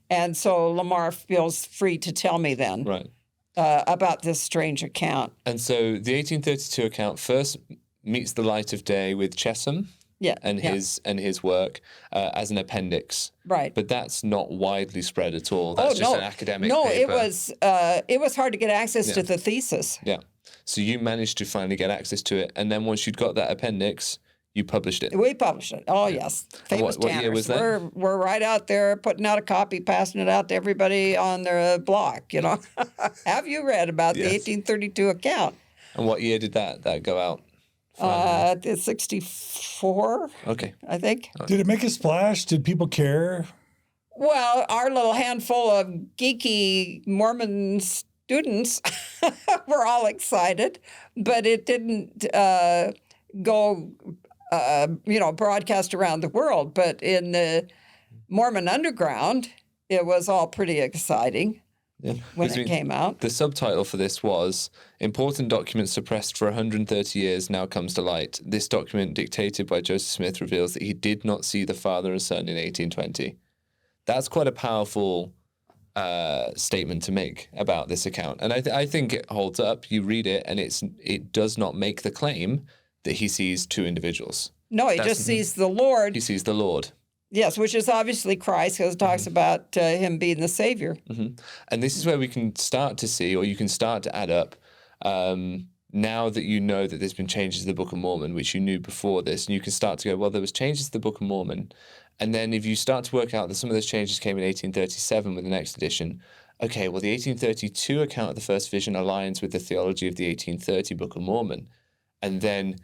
And so Lamar feels free to tell me then. Right. About this strange account. And so the 1832 account first meets the light of day with Chesham and his work as an appendix. Right. But that's not widely spread at all. That's just an academic No, paper. it was hard to get access to the thesis. Yeah. So you managed to finally get access to it. And then once you'd got that appendix, you published it. We published it. Oh, yes. Famous what year Tanners. was that? We're right out there putting out a copy, passing it out to everybody on their block, Have you read about the Yes. 1832 account? And what year did that go out? It's 64, Okay. I think. Did it make a splash? Did people care? Well, our little handful of geeky Mormon students were all excited, but it didn't go, broadcast around the world. But in the Mormon underground, it was all pretty exciting when it came out. The subtitle for this was "Important Document Suppressed for 130 Years Now Comes to Light. This document, dictated by Joseph Smith, reveals that he did not see the Father and Son in 1820." That's quite a powerful statement to make about this account. And I think it holds up. You read it, and it does not make the claim that he sees two individuals. No, he just sees the Lord. He sees the Lord. Yes, which is obviously Christ, because it talks about him being the Savior. Mm-hmm. And this is where we can start to see, or you can start to add up, now that you know that there's been changes to the Book of Mormon, which you knew before this, and you can start to go, well, there was changes to the Book of Mormon. And then if you start to work out that some of those changes came in 1837 with the next edition, okay, well, the 1832 account of the first vision aligns with the theology of the 1830 Book of Mormon. And then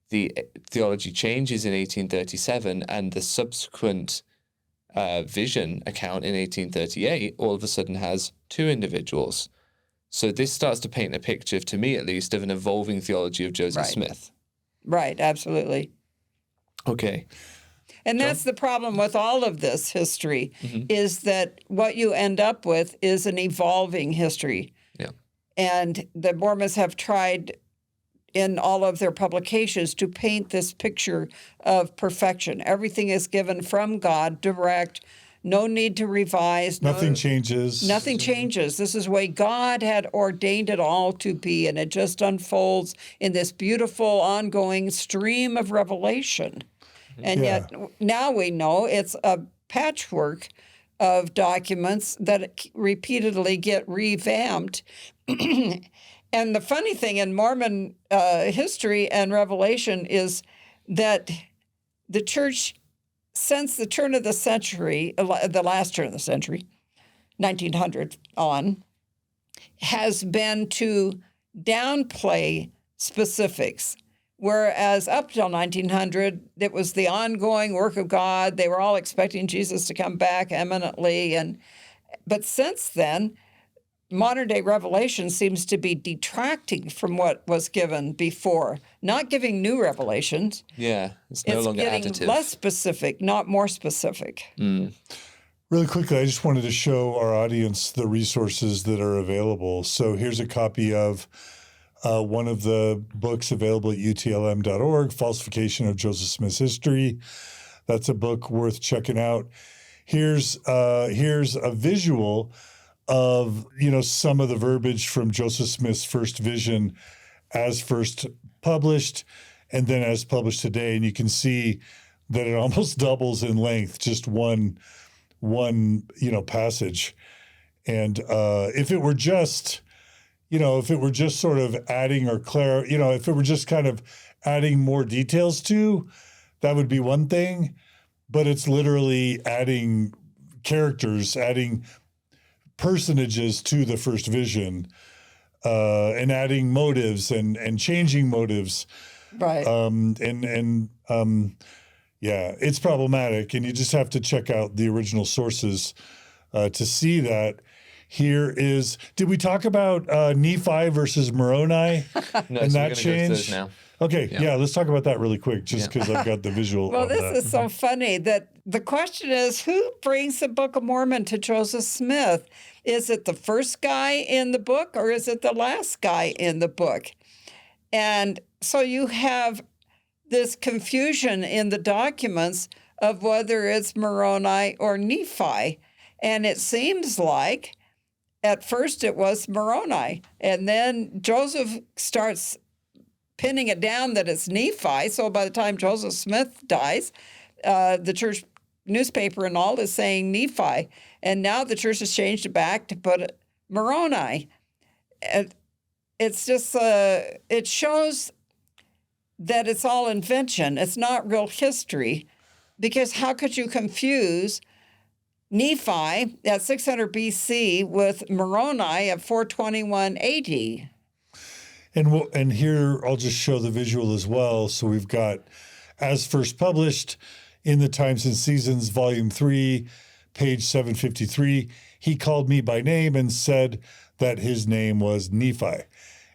the theology changes in 1837, and the subsequent vision account in 1838 all of a sudden has two individuals. So this starts to paint a picture, to me at least, of an evolving theology of Joseph Smith. Right, absolutely. Okay. And that's the problem with all of this history, is that what you end up with is an evolving history. Yeah. And the Mormons have tried in all of their publications to paint this picture of perfection. Everything is given from God, direct, no need to revise. Nothing changes. Nothing changes. This is the way God had ordained it all to be, and it just unfolds in this beautiful, ongoing stream of revelation. And yet now we know it's a patchwork of documents that repeatedly get revamped. And the funny thing in Mormon history and revelation is that the church, since the turn of the century, the last turn of the century, 1900 on, has been to downplay specifics. Whereas up till 1900, it was the ongoing work of God. They were all expecting Jesus to come back imminently. But since then, modern-day revelation seems to be detracting from what was given before, not giving new revelations. Yeah, it's no longer getting additive. less specific, not more specific. Really quickly, I just wanted to show our audience the resources that are available. So here's a copy of one of the books available at utlm.org, Falsification of Joseph Smith's History. That's a book worth checking out. Here's a visual of, some of the verbiage from Joseph Smith's first vision as first published and then as published today. And you can see that it almost doubles in length, just one passage. And if it were just sort of adding or if it were just kind of adding more details to, that would be one thing. But it's literally adding characters, adding personages to the first vision, and adding motives and changing motives. Right. It's problematic, and you just have to check out the original sources to see that. Here is, did we talk about Nephi versus Moroni No, and so that we're gonna go to change? those now. Okay, yeah, let's talk about that really quick, just because I've got the visual. Well, of this that. is so funny that the question is, who brings the Book of Mormon to Joseph Smith? Is it the first guy in the book, or is it the last guy in the book? And so you have this confusion in the documents of whether it's Moroni or Nephi. And it seems like at first it was Moroni, and then Joseph starts pinning it down that it's Nephi. So by the time Joseph Smith dies, the church newspaper and all is saying Nephi. And now the church has changed it back to put it Moroni. It's just, it shows that it's all invention. It's not real history, because how could you confuse Nephi at 600 BC with Moroni at 421 AD? And here I'll just show the visual as well. So we've got, as first published in the Times and Seasons, Volume 3, page 753, he called me by name and said that his name was Nephi.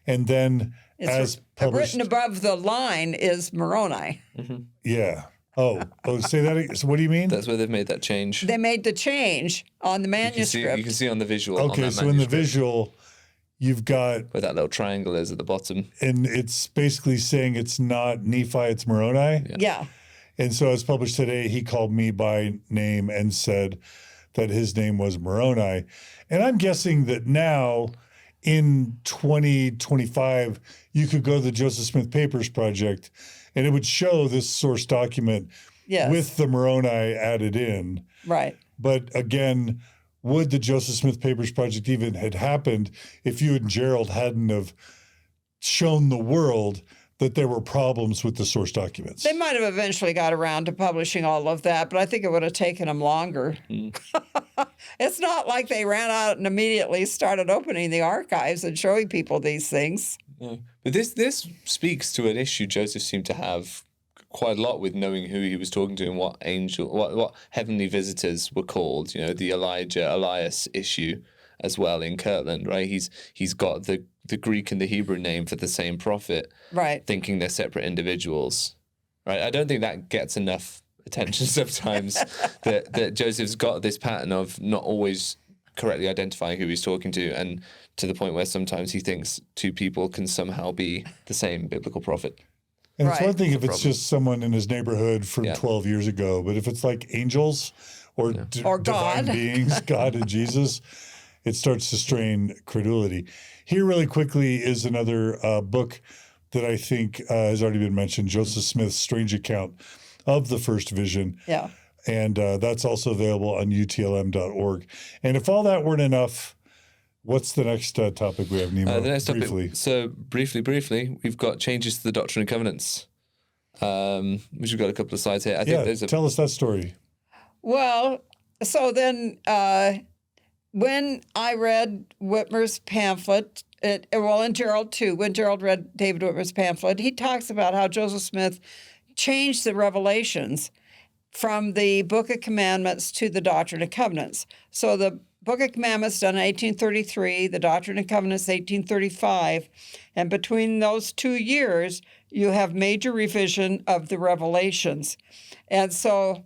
And then as published... Written above the line is Moroni. Yeah. Oh, say that again. So what do you mean? That's where they've made that change. They made the change on the manuscript. You can see on the visual. Okay, on that so in the visual, you've got... where that little triangle is at the bottom. And it's basically saying it's not Nephi, it's Moroni. Yeah. And so as published today, he called me by name and said that his name was Moroni. And I'm guessing that now in 2025, you could go to the Joseph Smith Papers Project and it would show this source document with the Moroni added in. Right. But again, would the Joseph Smith Papers Project even had happened if you and Jerald hadn't have shown the world that there were problems with the source documents? They might have eventually got around to publishing all of that, but I think it would have taken them longer. It's not like they ran out and immediately started opening the archives and showing people these things. No. But this speaks to an issue Joseph seemed to have quite a lot with knowing who he was talking to and what what heavenly visitors were called. You know, the Elias issue as well in Kirtland, right? He's got the Greek and the Hebrew name for the same prophet, right? Thinking they're separate individuals, right? I don't think that gets enough attention sometimes. that Joseph's got this pattern of not always correctly identifying who he's talking to, and to the point where sometimes he thinks two people can somehow be the same biblical prophet. And it's one thing if it's just someone in his neighborhood from 12 years ago, but if it's like angels or divine beings, God and Jesus, it starts to strain credulity. Here really quickly is another book that I think has already been mentioned, Joseph Smith's Strange Account of the First Vision. Yeah. And that's also available on utlm.org. And if all that weren't enough, what's the next topic we have, Nemo? The next briefly. topic, so briefly, we've got changes to the Doctrine and Covenants. We've got a couple of slides here. I think tell us that story. Well, so then when I read Whitmer's pamphlet, and Jerald too, when Jerald read David Whitmer's pamphlet, he talks about how Joseph Smith changed the revelations from the Book of Commandments to the Doctrine and Covenants. So the Book of Commandments done in 1833, the Doctrine and Covenants 1835, and between those 2 years, you have major revision of the revelations. And so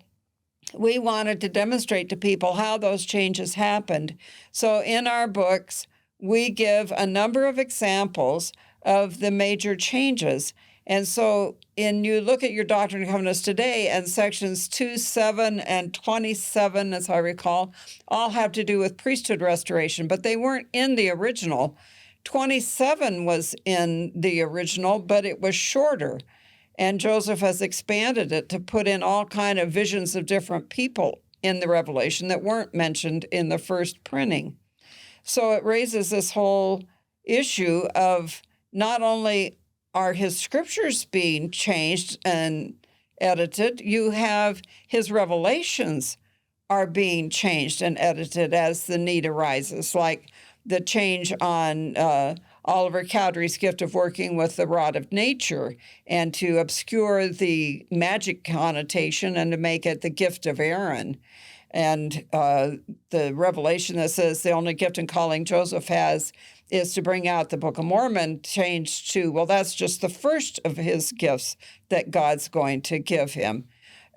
we wanted to demonstrate to people how those changes happened. So in our books, we give a number of examples of the major changes. And so you look at your Doctrine and Covenants today, and sections 2, 7, and 27, as I recall, all have to do with priesthood restoration, but they weren't in the original. 27 was in the original, but it was shorter. And Joseph has expanded it to put in all kind of visions of different people in the Revelation that weren't mentioned in the first printing. So it raises this whole issue of not only are his scriptures being changed and edited, you have his revelations are being changed and edited as the need arises, like the change on Oliver Cowdery's gift of working with the rod of nature and to obscure the magic connotation and to make it the gift of Aaron. And the revelation that says the only gift and calling Joseph has is to bring out the Book of Mormon changed to, well, that's just the first of his gifts that God's going to give him.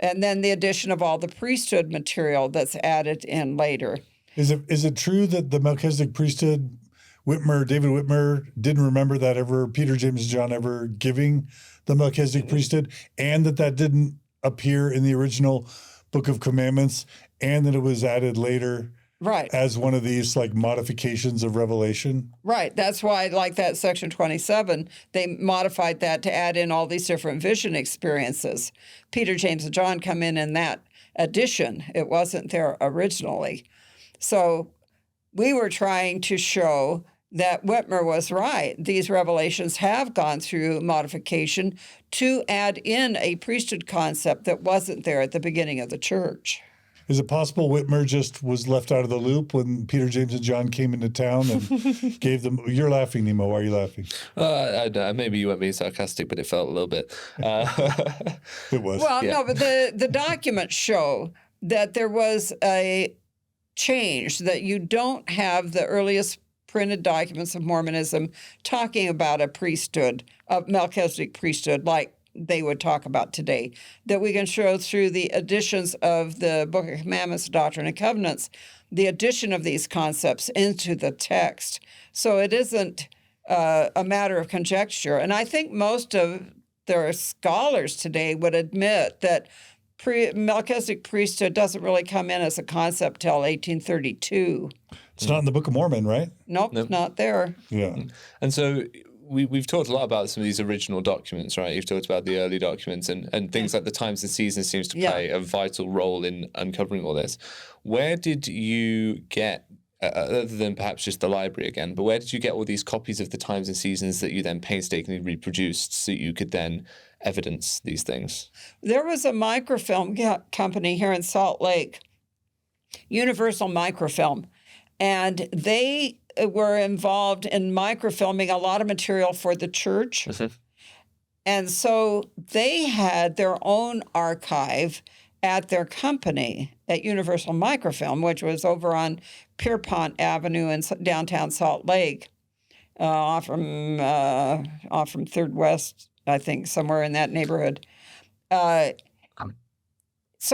And then the addition of all the priesthood material that's added in later. Is it true that the Melchizedek priesthood, David Whitmer, didn't remember that ever, Peter, James, and John ever giving the Melchizedek priesthood, and that didn't appear in the original Book of Commandments, and that it was added later? Right. As one of these like modifications of Revelation? Right. That's why, like that section 27, they modified that to add in all these different vision experiences. Peter, James, and John come in that addition. It wasn't there originally. So we were trying to show that Whitmer was right. These revelations have gone through modification to add in a priesthood concept that wasn't there at the beginning of the church. Is it possible Whitmer just was left out of the loop when Peter, James, and John came into town and gave them? You're laughing, Nemo. Why are you laughing? I don't know, maybe you weren't being sarcastic, but it felt a little bit. It was. Well, no, but the documents show that there was a change, that you don't have the earliest printed documents of Mormonism talking about a priesthood, a Melchizedek priesthood, like they would talk about today, that we can show through the additions of the Book of Commandments, Doctrine and Covenants, the addition of these concepts into the text. So it isn't a matter of conjecture. And I think most of their scholars today would admit that Melchizedek priesthood doesn't really come in as a concept till 1832. It's not in the Book of Mormon, right? Nope. Not there. Yeah. And so we've talked a lot about some of these original documents, right? You've talked about the early documents and things like the times and seasons seems to play a vital role in uncovering all this. Where did you get, other than perhaps just the library again, but where did you get all these copies of the times and seasons that you then painstakingly reproduced so you could then evidence these things? There was a microfilm company here in Salt Lake, Universal Microfilm, and they were involved in microfilming a lot of material for the church. Mm-hmm. And so they had their own archive at their company at Universal Microfilm, which was over on Pierpont Avenue in downtown Salt Lake, off from Third West, I think, somewhere in that neighborhood. So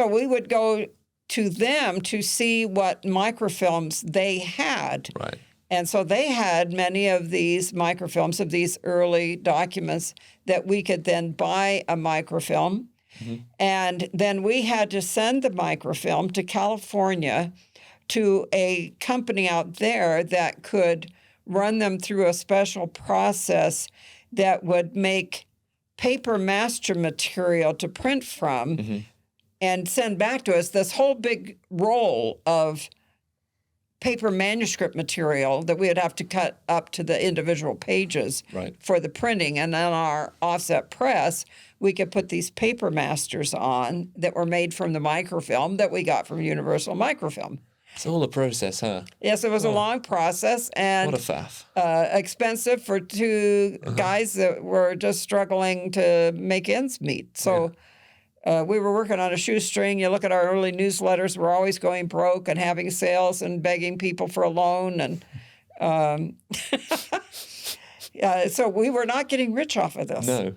we would go to them to see what microfilms they had. Right. And so they had many of these microfilms of these early documents that we could then buy a microfilm. Mm-hmm. And then we had to send the microfilm to California to a company out there that could run them through a special process that would make paper master material to print from. Mm-hmm. And send back to us this whole big roll of paper manuscript material that we would have to cut up to the individual pages for the printing. And on our offset press, we could put these paper masters on that were made from the microfilm that we got from Universal Microfilm. It's all a process, huh? Yes, it was a long process and what a faff. Expensive for two guys that were just struggling to make ends meet. So. Yeah. We were working on a shoestring. You look at our early newsletters, we're always going broke and having sales and begging people for a loan. And so we were not getting rich off of this. No,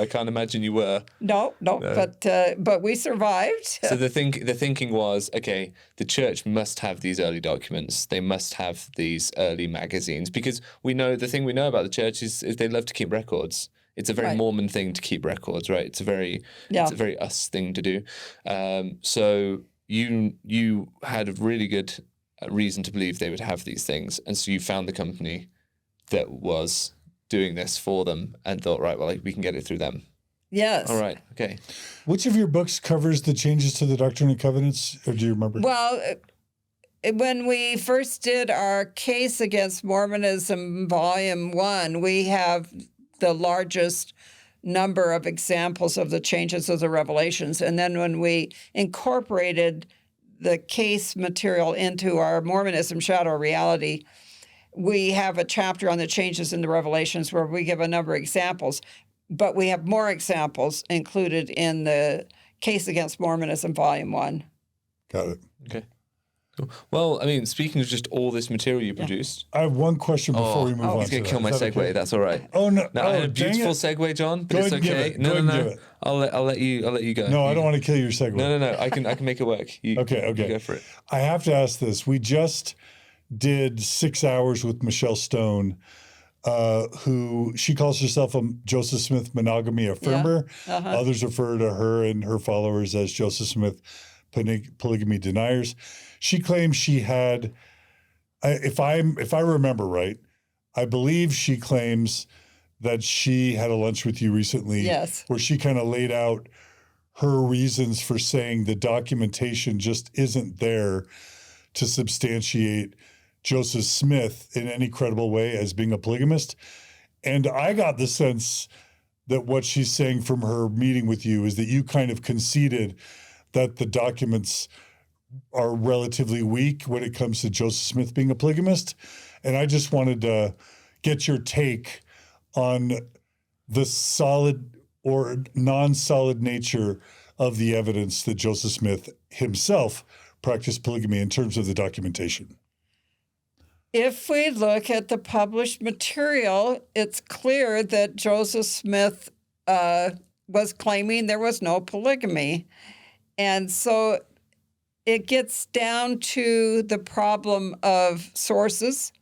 I can't imagine you were. No. But we survived. So the thinking was, okay, the church must have these early documents. They must have these early magazines because the thing we know about the church is they love to keep records. It's a very Mormon thing to keep records, right? It's a very us thing to do. So you had a really good reason to believe they would have these things, and so you found the company that was doing this for them, and thought, right, well, we can get it through them. Yes. All right. Okay. Which of your books covers the changes to the Doctrine and Covenants, or do you remember? Well, when we first did our Case Against Mormonism, Volume 1, we have the largest number of examples of the changes of the revelations. And then when we incorporated the case material into our Mormonism Shadow Reality, we have a chapter on the changes in the revelations where we give a number of examples, but we have more examples included in the Case Against Mormonism, Volume 1. Got it. Okay. Well, I mean, speaking of just all this material you produced. I have one question before we move on. He's going to kill my segue. Okay? That's all right. Oh, no. I had a beautiful segue, John, but it's okay. No. I'll let you go. No, I don't want to kill your segue. No. I can make it work. Okay. You go for it. I have to ask this. We just did 6 hours with Michelle Stone, who she calls herself a Joseph Smith monogamy affirmer. Yeah. Others refer to her and her followers as Joseph Smith polygamy deniers. She claims she had, if I remember right, I believe she claims that she had a lunch with you recently, where she kind of laid out her reasons for saying the documentation just isn't there to substantiate Joseph Smith in any credible way as being a polygamist. And I got the sense that what she's saying from her meeting with you is that you kind of conceded that the documents are relatively weak when it comes to Joseph Smith being a polygamist. And I just wanted to get your take on the solid or non-solid nature of the evidence that Joseph Smith himself practiced polygamy in terms of the documentation. If we look at the published material, it's clear that Joseph Smith was claiming there was no polygamy. And so it gets down to the problem of sources.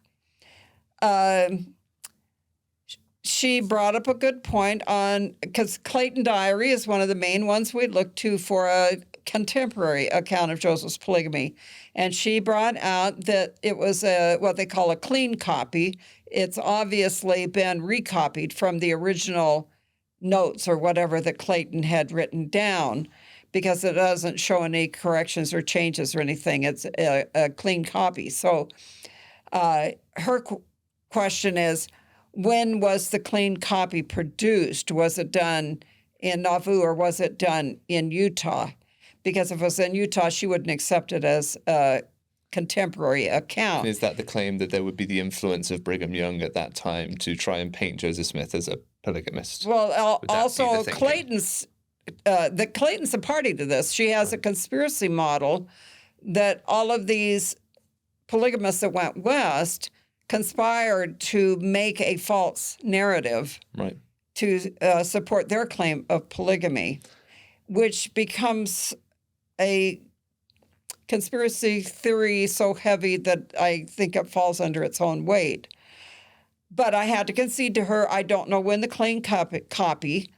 She brought up a good point on, because Clayton Diary is one of the main ones we look to for a contemporary account of Joseph's polygamy. And she brought out that it was what they call a clean copy. It's obviously been recopied from the original notes or whatever that Clayton had written down, because it doesn't show any corrections or changes or anything. It's a clean copy. So her question is, when was the clean copy produced? Was it done in Nauvoo or was it done in Utah? Because if it was in Utah, she wouldn't accept it as a contemporary account. Is that the claim that there would be the influence of Brigham Young at that time to try and paint Joseph Smith as a polygamist? Well, also Clayton's a party to this. She has a conspiracy model that all of these polygamists that went west conspired to make a false narrative to support their claim of polygamy, which becomes a conspiracy theory so heavy that I think it falls under its own weight. But I had to concede to her, I don't know when the clean copy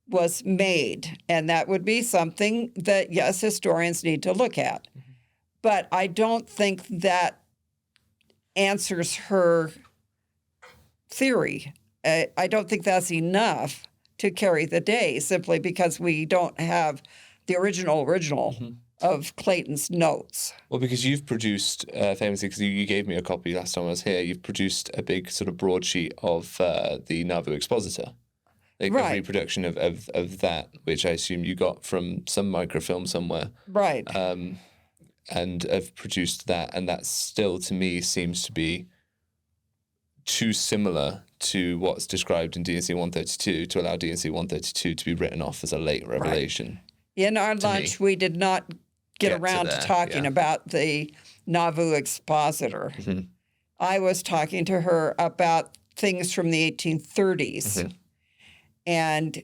was made, and that would be something that, yes, historians need to look at. Mm-hmm. But I don't think that answers her theory. I don't think that's enough to carry the day, simply because we don't have the original mm-hmm. of Clayton's notes. Well, because you've produced, famously, because you gave me a copy last time I was here, you've produced a big sort of broadsheet of the Nauvoo Expositor. A reproduction of that, which I assume you got from some microfilm somewhere. Right. And have produced that, and that still, to me, seems to be too similar to what's described in D&C 132 to allow D&C 132 to be written off as a late revelation. Right. In our lunch, we did not get around to talking about the Nauvoo Expositor. Mm-hmm. I was talking to her about things from the 1830s. Mm-hmm. And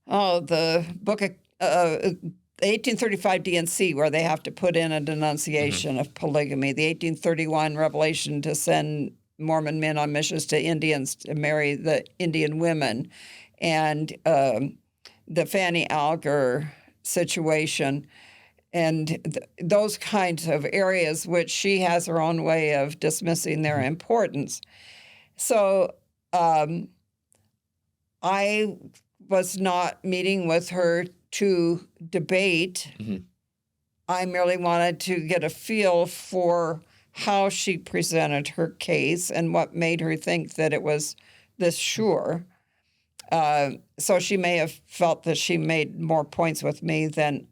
the book of 1835 D&C, where they have to put in a denunciation of polygamy. The 1831 revelation to send Mormon men on missions to Indians to marry the Indian women, and the Fanny Alger situation, and those kinds of areas, which she has her own way of dismissing their importance. So I was not meeting with her to debate. Mm-hmm. I merely wanted to get a feel for how she presented her case and what made her think that it was this sure. So she may have felt that she made more points with me than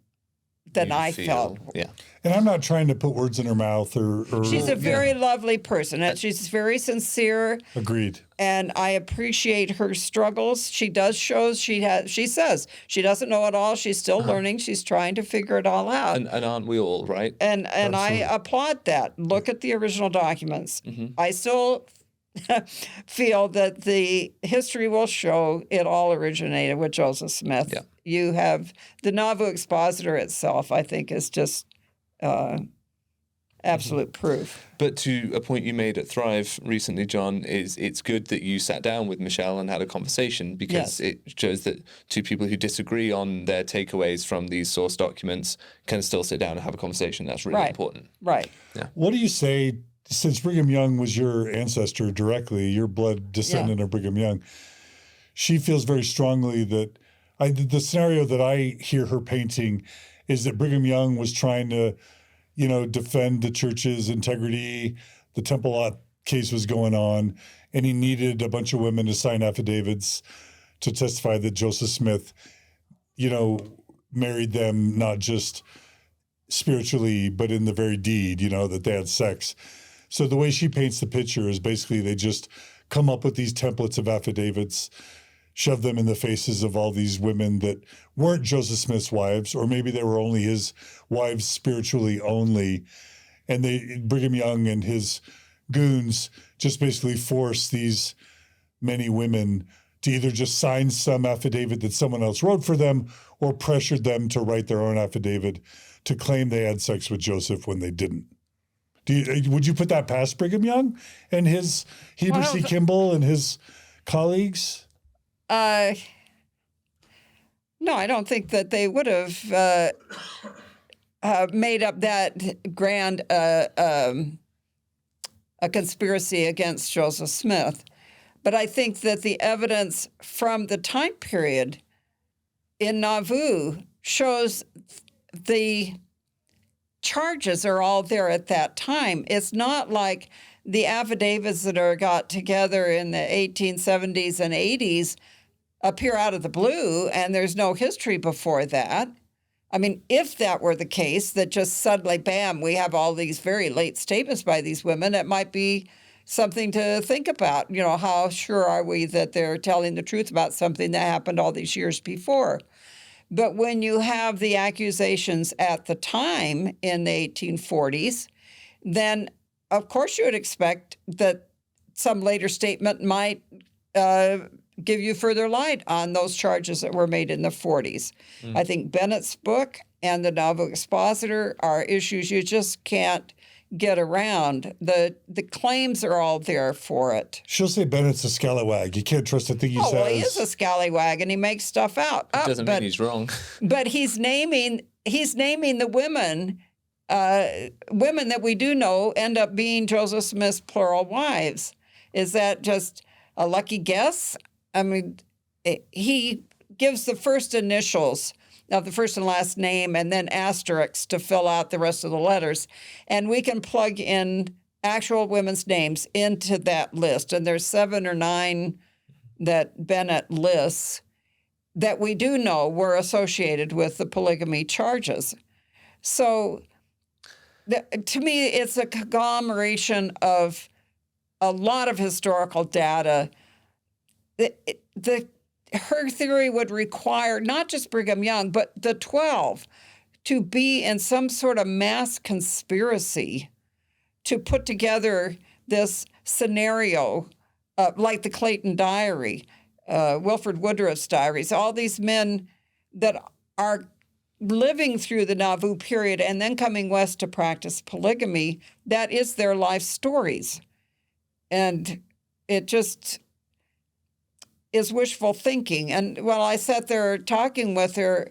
I felt. Yeah. And I'm not trying to put words in her mouth or she's a very lovely person. And she's very sincere. Agreed. And I appreciate her struggles. She does shows she says she doesn't know it all. She's still learning. She's trying to figure it all out. And aren't we all, right? And I applaud that. Look at the original documents. Mm-hmm. I still feel that the history will show it all originated with Joseph Smith. Yeah. You have the Nauvoo Expositor itself, I think, is just absolute proof. But to a point you made at Thrive recently, John, is it's good that you sat down with Michelle and had a conversation, because it shows that two people who disagree on their takeaways from these source documents can still sit down and have a conversation. That's really important. Right. Yeah. What do you say, since Brigham Young was your ancestor directly, your blood descendant of Brigham Young, she feels very strongly that the scenario that I hear her painting is that Brigham Young was trying to, defend the church's integrity. The Temple Lot case was going on, and he needed a bunch of women to sign affidavits to testify that Joseph Smith, married them not just spiritually, but in the very deed, that they had sex. So the way she paints the picture is basically they just come up with these templates of affidavits, shove them in the faces of all these women that weren't Joseph Smith's wives, or maybe they were only his wives spiritually only. And Brigham Young and his goons just basically force these many women to either just sign some affidavit that someone else wrote for them or pressured them to write their own affidavit to claim they had sex with Joseph when they didn't. Would you put that past Brigham Young and his Heber C. Kimball and his colleagues? No, I don't think that they would have made up that grand a conspiracy against Joseph Smith. But I think that the evidence from the time period in Nauvoo shows the charges are all there at that time. It's not like the affidavits that are got together in the 1870s and 80s appear out of the blue and there's no history before that. I mean, if that were the case, that just suddenly, bam, we have all these very late statements by these women, it might be something to think about. How sure are we that they're telling the truth about something that happened all these years before? But when you have the accusations at the time in the 1840s, then of course you would expect that some later statement might give you further light on those charges that were made in the 40s. I think Bennett's book and the Nauvoo Expositor are issues you just can't get around. The claims are all there for it. She'll say Bennett's a scallywag. You can't trust a thing he says. Well, he is a scallywag, and he makes stuff out. It doesn't mean he's wrong. But he's naming the women that we do know end up being Joseph Smith's plural wives. Is that just a lucky guess? I mean, he gives the first initials of the first and last name and then asterisks to fill out the rest of the letters. And we can plug in actual women's names into that list. And there's 7 or 9 that Bennett lists that we do know were associated with the polygamy charges. So to me, it's a conglomeration of a lot of historical data. Her theory would require not just Brigham Young, but the 12 to be in some sort of mass conspiracy to put together this scenario, like the Clayton Diary, Wilford Woodruff's diaries, all these men that are living through the Nauvoo period and then coming west to practice polygamy. That is their life stories. And it just is wishful thinking. And while I sat there talking with her,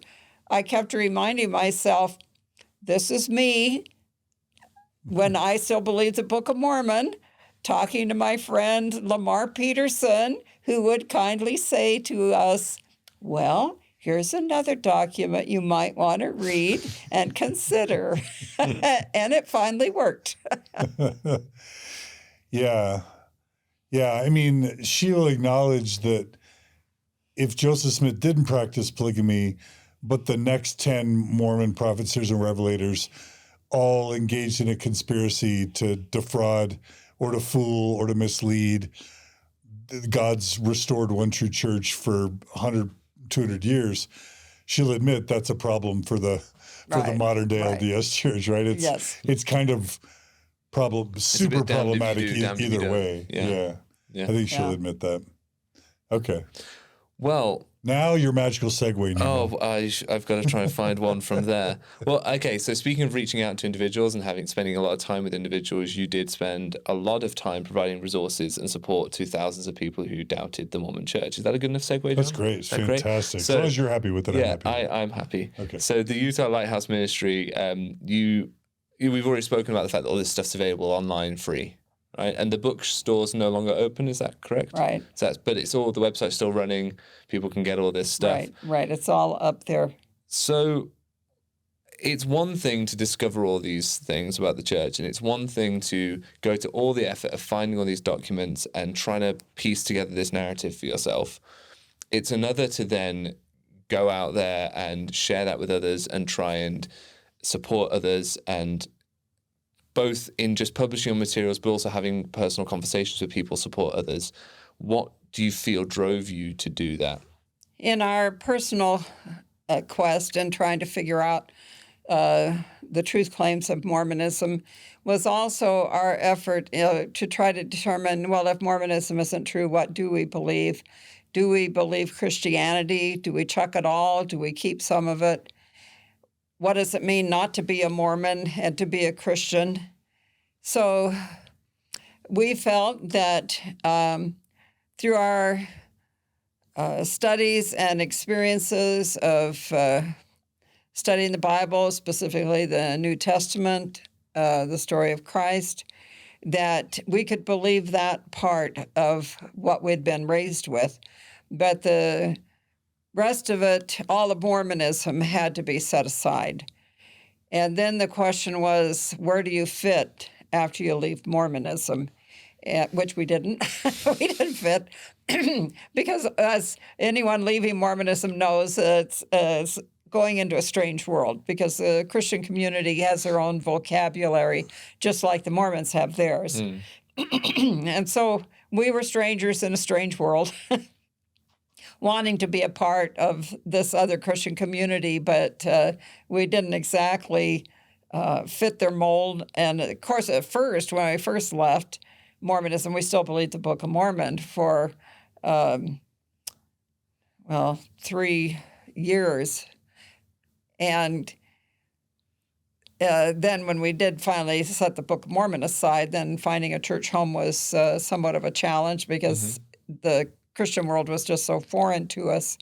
I kept reminding myself, this is me when I still believe the Book of Mormon, talking to my friend Lamar Peterson, who would kindly say to us, well, here's another document you might want to read and consider. And it finally worked. Yeah. Yeah, I mean, she'll acknowledge that if Joseph Smith didn't practice polygamy, but the next 10 Mormon prophets, seers, and revelators all engaged in a conspiracy to defraud or to fool or to mislead God's restored one true church for 100, 200 years, she'll admit that's a problem for the modern day LDS church, right? It's kind of super problematic either way. Yeah. I think she'll admit that. Okay. Well, now your magical segue, Nemo. Oh, I've got to try and find one from there. Well, okay, so speaking of reaching out to individuals and spending a lot of time with individuals, you did spend a lot of time providing resources and support to thousands of people who doubted the Mormon Church. Is that a good enough segue, John? That's great. It's fantastic. So, as long as you're happy with it, yeah, I'm happy. I'm happy. Okay. So the Utah Lighthouse Ministry, we've already spoken about the fact that all this stuff's available online free. Right, and the bookstore's no longer open. Is that correct? Right. So but it's all, the website's still running. People can get all this stuff. Right. It's all up there. So it's one thing to discover all these things about the church, and it's one thing to go to all the effort of finding all these documents and trying to piece together this narrative for yourself. It's another to then go out there and share that with others and try and support others, and both in just publishing your materials, but also having personal conversations with people, support others. What do you feel drove you to do that? In our personal quest in trying to figure out the truth claims of Mormonism was also our effort to try to determine, well, if Mormonism isn't true, what do we believe? Do we believe Christianity? Do we chuck it all? Do we keep some of it? What does it mean not to be a Mormon and to be a Christian? So we felt that through our studies and experiences of studying the Bible, specifically the New Testament, the story of Christ, that we could believe that part of what we'd been raised with. But the rest of it, all of Mormonism, had to be set aside. And then the question was, where do you fit after you leave Mormonism? Which we didn't. We didn't fit because, as anyone leaving Mormonism knows, it's going into a strange world, because the Christian community has their own vocabulary, just like the Mormons have theirs. And so we were strangers in a strange world, wanting to be a part of this other Christian community, but we didn't exactly fit their mold. And of course, at first, when I first left Mormonism, we still believed the Book of Mormon for, 3 years. And then when we did finally set the Book of Mormon aside, then finding a church home was somewhat of a challenge, because the Christian world was just so foreign to us.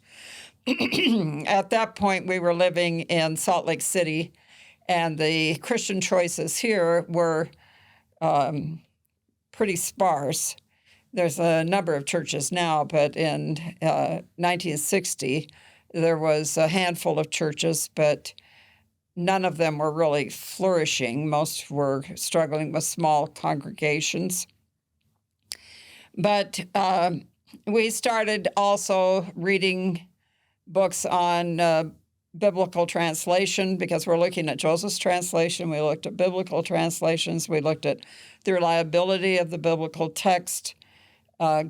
At that point, we were living in Salt Lake City, and the Christian choices here were pretty sparse. There's a number of churches now, but in 1960, there was a handful of churches, but none of them were really flourishing. Most were struggling with small congregations. But we started also reading books on biblical translation, because we're looking at Joseph's translation. We looked at biblical translations. We looked at the reliability of the biblical text.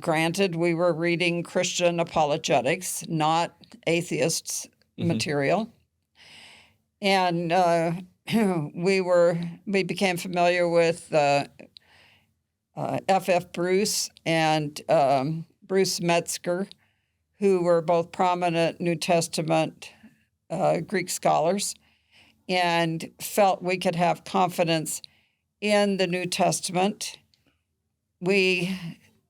Granted, we were reading Christian apologetics, not atheists' material. And we became familiar with F.F. Bruce and Bruce Metzger, who were both prominent New Testament Greek scholars, and felt we could have confidence in the New Testament. We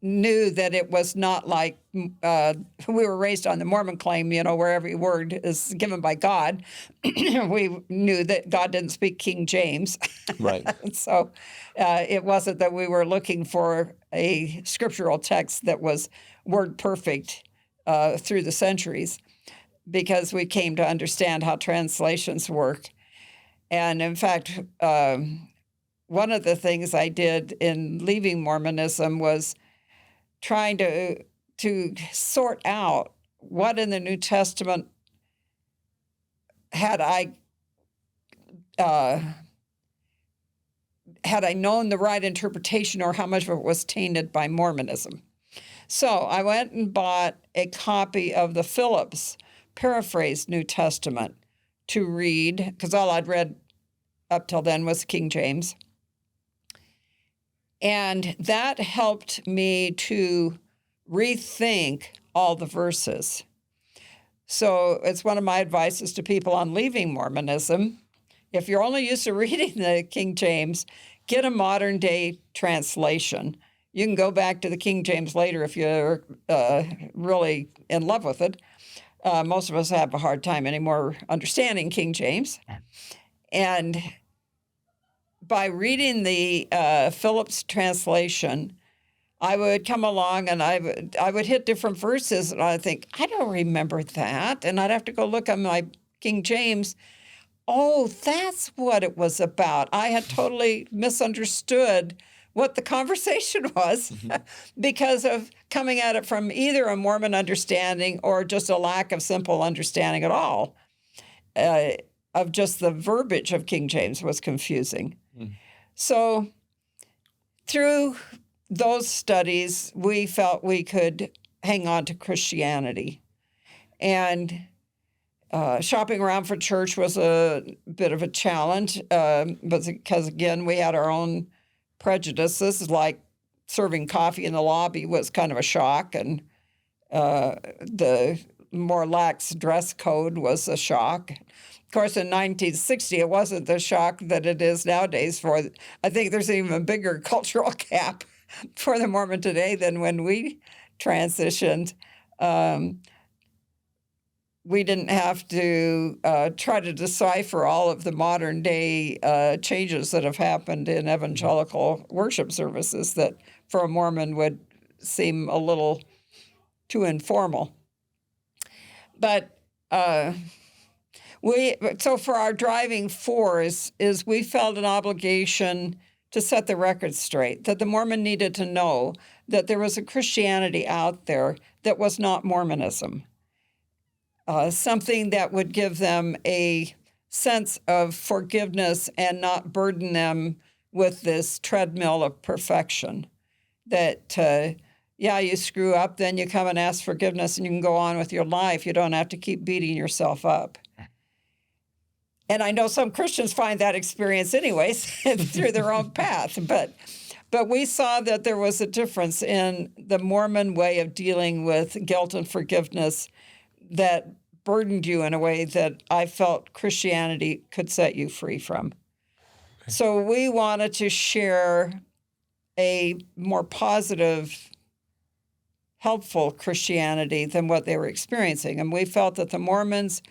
knew that it was not like we were raised on the Mormon claim, where every word is given by God. We knew that God didn't speak King James. Right. So it wasn't that we were looking for a scriptural text that was word perfect through the centuries, because we came to understand how translations work. And in fact, one of the things I did in leaving Mormonism was trying to sort out what in the New Testament had I known the right interpretation, or how much of it was tainted by Mormonism. So I went and bought a copy of the Phillips paraphrased New Testament to read, because all I'd read up till then was King James. And that helped me to rethink all the verses. So it's one of my advices to people on leaving Mormonism. If you're only used to reading the King James, get a modern day translation. You can go back to the King James later if you're really in love with it. Most of us have a hard time anymore understanding King James. And by reading the Phillips translation, I would come along and I would hit different verses, and I'd think, I don't remember that. And I'd have to go look at my King James. Oh, that's what it was about. I had totally misunderstood what the conversation was because of coming at it from either a Mormon understanding or just a lack of simple understanding at all of just the verbiage of King James was confusing. So through those studies, we felt we could hang on to Christianity. And shopping around for church was a bit of a challenge, because, again, we had our own prejudices, like serving coffee in the lobby was kind of a shock, and the more lax dress code was a shock. Of course, in 1960, it wasn't the shock that it is nowadays. I think there's an even bigger cultural gap for the Mormon today than when we transitioned. We didn't have to try to decipher all of the modern day changes that have happened in evangelical worship services that for a Mormon would seem a little too informal. But so for our driving force is we felt an obligation to set the record straight, that the Mormon needed to know that there was a Christianity out there that was not Mormonism. Something that would give them a sense of forgiveness and not burden them with this treadmill of perfection. That, you screw up, then you come and ask forgiveness and you can go on with your life. You don't have to keep beating yourself up. And I know some Christians find that experience anyways through their own path. But we saw that there was a difference in the Mormon way of dealing with guilt and forgiveness that burdened you in a way that I felt Christianity could set you free from. Okay. So we wanted to share a more positive, helpful Christianity than what they were experiencing. And we felt that the Mormons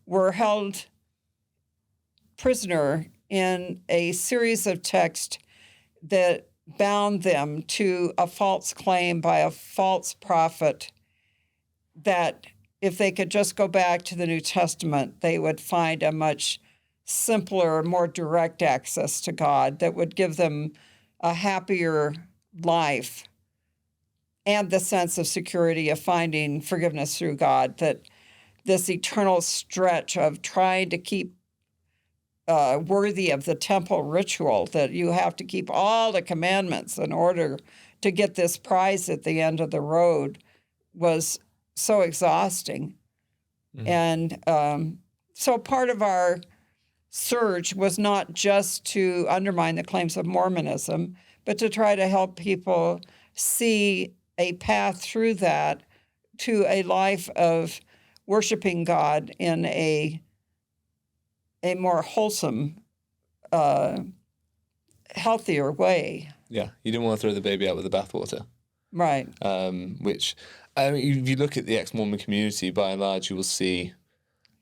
were held prisoner in a series of texts that bound them to a false claim by a false prophet that if they could just go back to the New Testament, they would find a much simpler, more direct access to God that would give them a happier life and the sense of security of finding forgiveness through God, that this eternal stretch of trying to keep worthy of the temple ritual, that you have to keep all the commandments in order to get this prize at the end of the road, was so exhausting. And so part of our surge was not just to undermine the claims of Mormonism, but to try to help people see a path through that to a life of worshiping God in a more wholesome, healthier way. Yeah, you didn't want to throw the baby out with the bathwater. Right. Which, I mean, if you look at the ex-Mormon community, by and large, you will see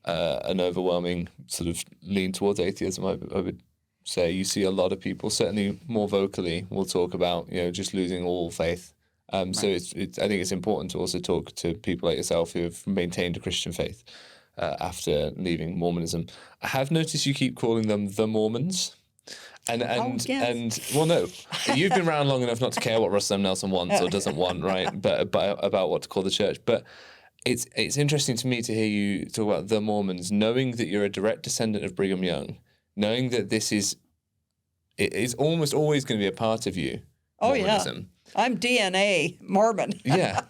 an overwhelming sort of lean towards atheism, I would say. You see a lot of people, certainly more vocally, will talk about, just losing all faith. Right. So I think it's important to also talk to people like yourself who have maintained a Christian faith after leaving Mormonism. I have noticed you keep calling them the Mormons. And well, no, you've been around long enough not to care what Russell M. Nelson wants or doesn't want, right? But about what to call the church. But it's interesting to me to hear you talk about the Mormons, knowing that you're a direct descendant of Brigham Young, knowing that it's almost always going to be a part of you. Oh, Mormonism. Yeah. I'm DNA Mormon. Yeah.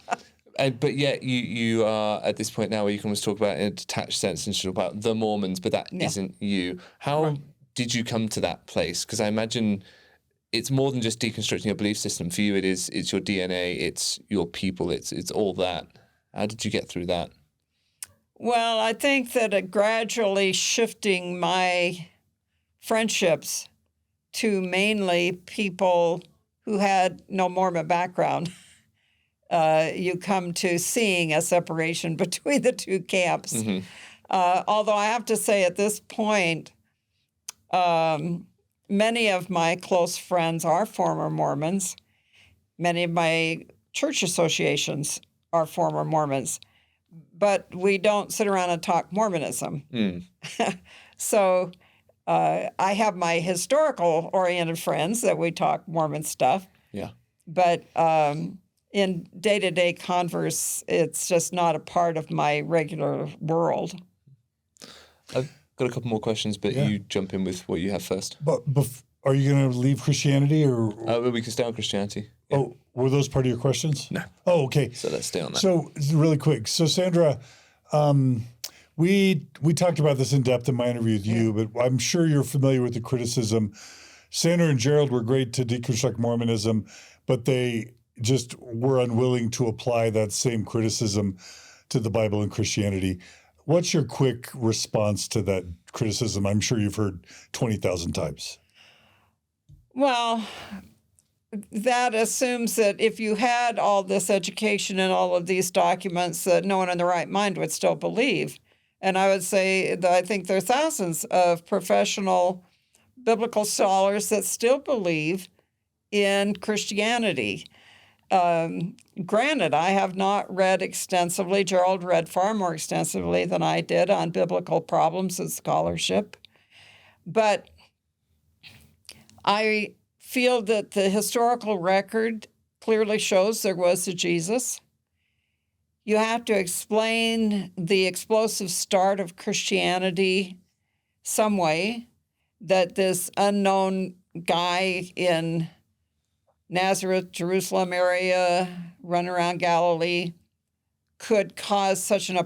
But yet you are at this point now where you can almost talk about in a detached sense and talk about the Mormons, but that isn't you. How did you come to that place? Because I imagine it's more than just deconstructing your belief system. For you, it's your DNA, it's your people, it's all that. How did you get through that? Well, I think that gradually shifting my friendships to mainly people who had no Mormon background, you come to seeing a separation between the two camps. Mm-hmm. Although I have to say at this point, many of my close friends are former Mormons. Many of my church associations are former Mormons. But we don't sit around and talk Mormonism. Mm. So I have my historical-oriented friends that we talk Mormon stuff. Yeah. But in day-to-day converse, it's just not a part of my regular world. I've got a couple more questions, but you jump in with what you have first. But are you going to leave Christianity or? We can stay on Christianity. Yeah. Oh, were those part of your questions? No. Oh, okay. So let's stay on that. So really quick. So Sandra, we talked about this in depth in my interview with you, but I'm sure you're familiar with the criticism. Sandra and Jerald were great to deconstruct Mormonism, but they just were unwilling to apply that same criticism to the Bible and Christianity. What's your quick response to that criticism? I'm sure you've heard 20,000 times. Well, that assumes that if you had all this education and all of these documents, that no one in their right mind would still believe. And I would say that I think there are thousands of professional biblical scholars that still believe in Christianity. Granted, I have not read extensively. Jerald read far more extensively than I did on biblical problems and scholarship. But I feel that the historical record clearly shows there was a Jesus. You have to explain the explosive start of Christianity some way, that this unknown guy in Nazareth, Jerusalem area, run around Galilee, could cause such an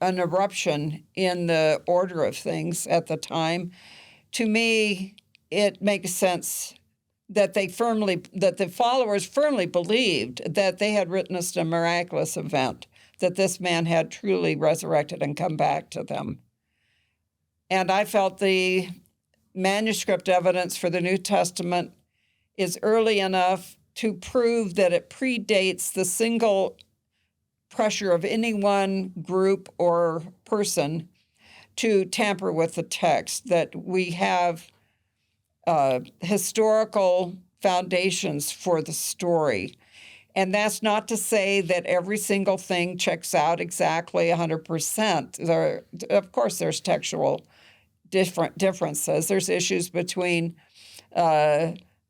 eruption in the order of things at the time. To me, it makes sense that the followers firmly believed that they had witnessed a miraculous event, that this man had truly resurrected and come back to them. And I felt the manuscript evidence for the New Testament is early enough to prove that it predates the single pressure of any one group or person to tamper with the text, that we have historical foundations for the story. And that's not to say that every single thing checks out exactly 100%. Of course, there's textual differences. There's issues between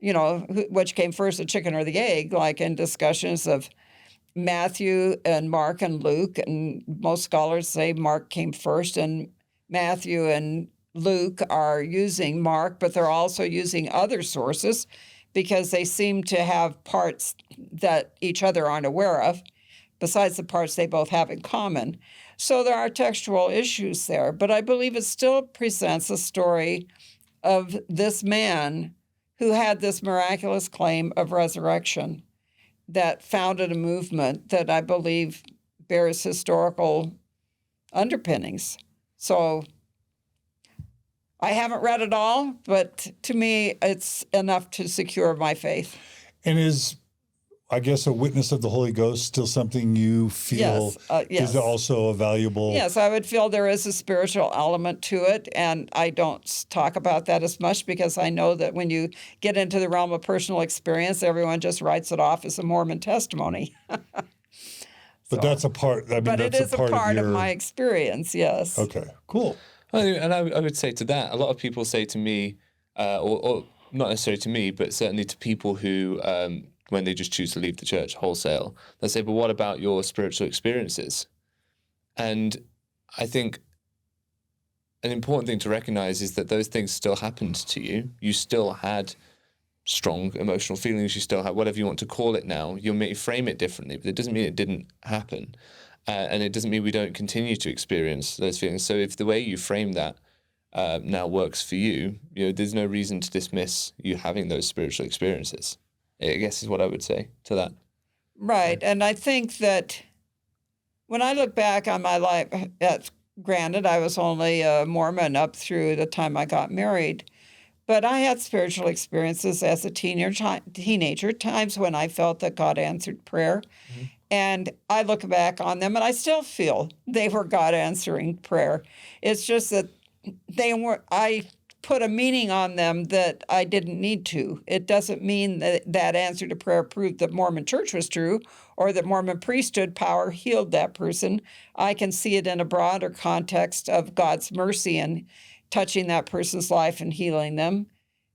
which came first, the chicken or the egg, like in discussions of Matthew and Mark and Luke. And most scholars say Mark came first, and Matthew and Luke are using Mark, but they're also using other sources because they seem to have parts that each other aren't aware of, besides the parts they both have in common. So there are textual issues there, but I believe it still presents a story of this man who had this miraculous claim of resurrection that founded a movement that I believe bears historical underpinnings. So I haven't read it all, but to me, it's enough to secure my faith. And is, I guess, a witness of the Holy Ghost still something you feel yes. is also a valuable? Yes, I would feel there is a spiritual element to it, and I don't talk about that as much because I know that when you get into the realm of personal experience, everyone just writes it off as a Mormon testimony. But that's a part. I mean, but that's it is a part of of my experience. Yes. Okay. Cool. And I would say to that, a lot of people say to me, or not necessarily to me, but certainly to people who, when they just choose to leave the church wholesale, they say, but what about your spiritual experiences? And I think an important thing to recognize is that those things still happened to you. You still had strong emotional feelings. You still had whatever you want to call it now. You may frame it differently, but it doesn't mean it didn't happen. And it doesn't mean we don't continue to experience those feelings. So if the way you frame that now works for you, there's no reason to dismiss you having those spiritual experiences, I guess is what I would say to that. Right. And I think that when I look back on my life, granted, I was only a Mormon up through the time I got married, but I had spiritual experiences as a teenager, times when I felt that God answered prayer. Mm-hmm. And I look back on them and I still feel they were God answering prayer. It's just that I put a meaning on them that I didn't need to. It doesn't mean that answer to prayer proved that Mormon church was true or that Mormon priesthood power healed that person. I can see it in a broader context of God's mercy and touching that person's life and healing them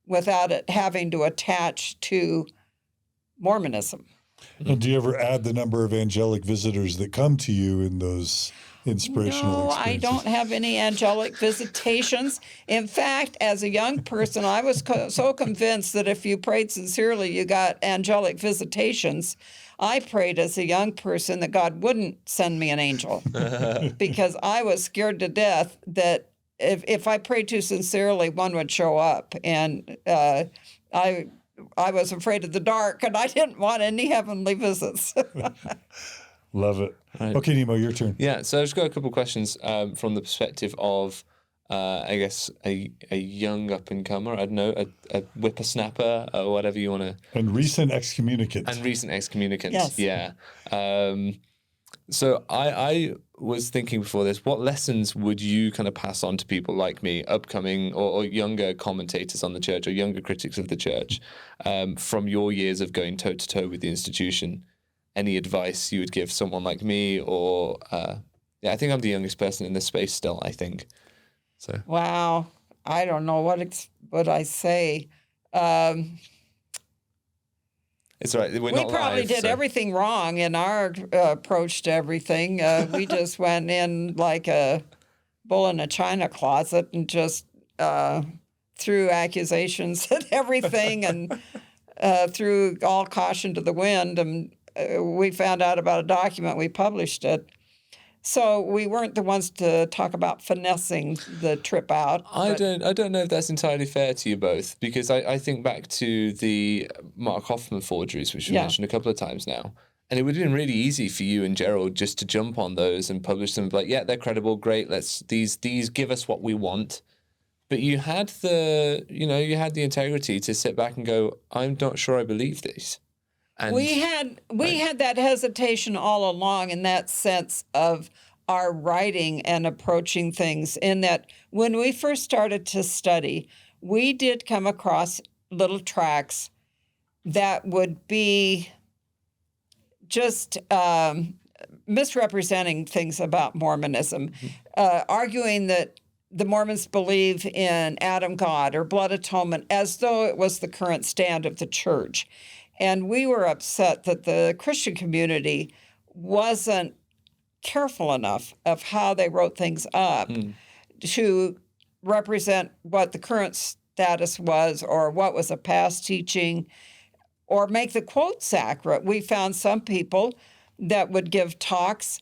without it having to attach to Mormonism. And do you ever add the number of angelic visitors that come to you in those inspirational No, I experiences? don't have any angelic visitations. In fact, as a young person, I was so convinced that if you prayed sincerely, you got angelic visitations. I prayed as a young person that God wouldn't send me an angel because I was scared to death that if I prayed too sincerely, one would show up. And I was afraid of the dark, and I didn't want any heavenly visits. Love it. Right. Okay, Nemo, your turn. Yeah, so I've just got a couple of questions from the perspective of, I guess, a young up-and-comer, I don't know, a whippersnapper, or whatever you want to... And recent excommunicant. And recent excommunicant, Yes. yeah. So I was thinking before this, what lessons would you kind of pass on to people like me, upcoming or younger commentators on the church or younger critics of the church, from your years of going toe-to-toe with the institution? Any advice you would give someone like me, or I think I'm the youngest person in this space still, I think. So Wow. I don't know what I say. it's all right. We're We not probably live, did so. everything wrong in our approach to everything. We just went in like a bull in a china closet and just threw accusations at everything and threw all caution to the wind. And we found out about a document, we published it. So we weren't the ones to talk about finessing the trip out. I don't know if that's entirely fair to you both, because I think back to the Mark Hoffman forgeries, which we mentioned a couple of times now. And it would have been really easy for you and Jerald just to jump on those and publish them, like, yeah, they're credible, great, these give us what we want. But you had the integrity to sit back and go, I'm not sure I believe these. And we had that hesitation all along in that sense of our writing and approaching things, in that when we first started to study, we did come across little tracts that would be just misrepresenting things about Mormonism, arguing that the Mormons believe in Adam God or blood atonement as though it was the current stand of the church. And we were upset that the Christian community wasn't careful enough of how they wrote things up to represent what the current status was or what was a past teaching, or make the quotes accurate. We found some people that would give talks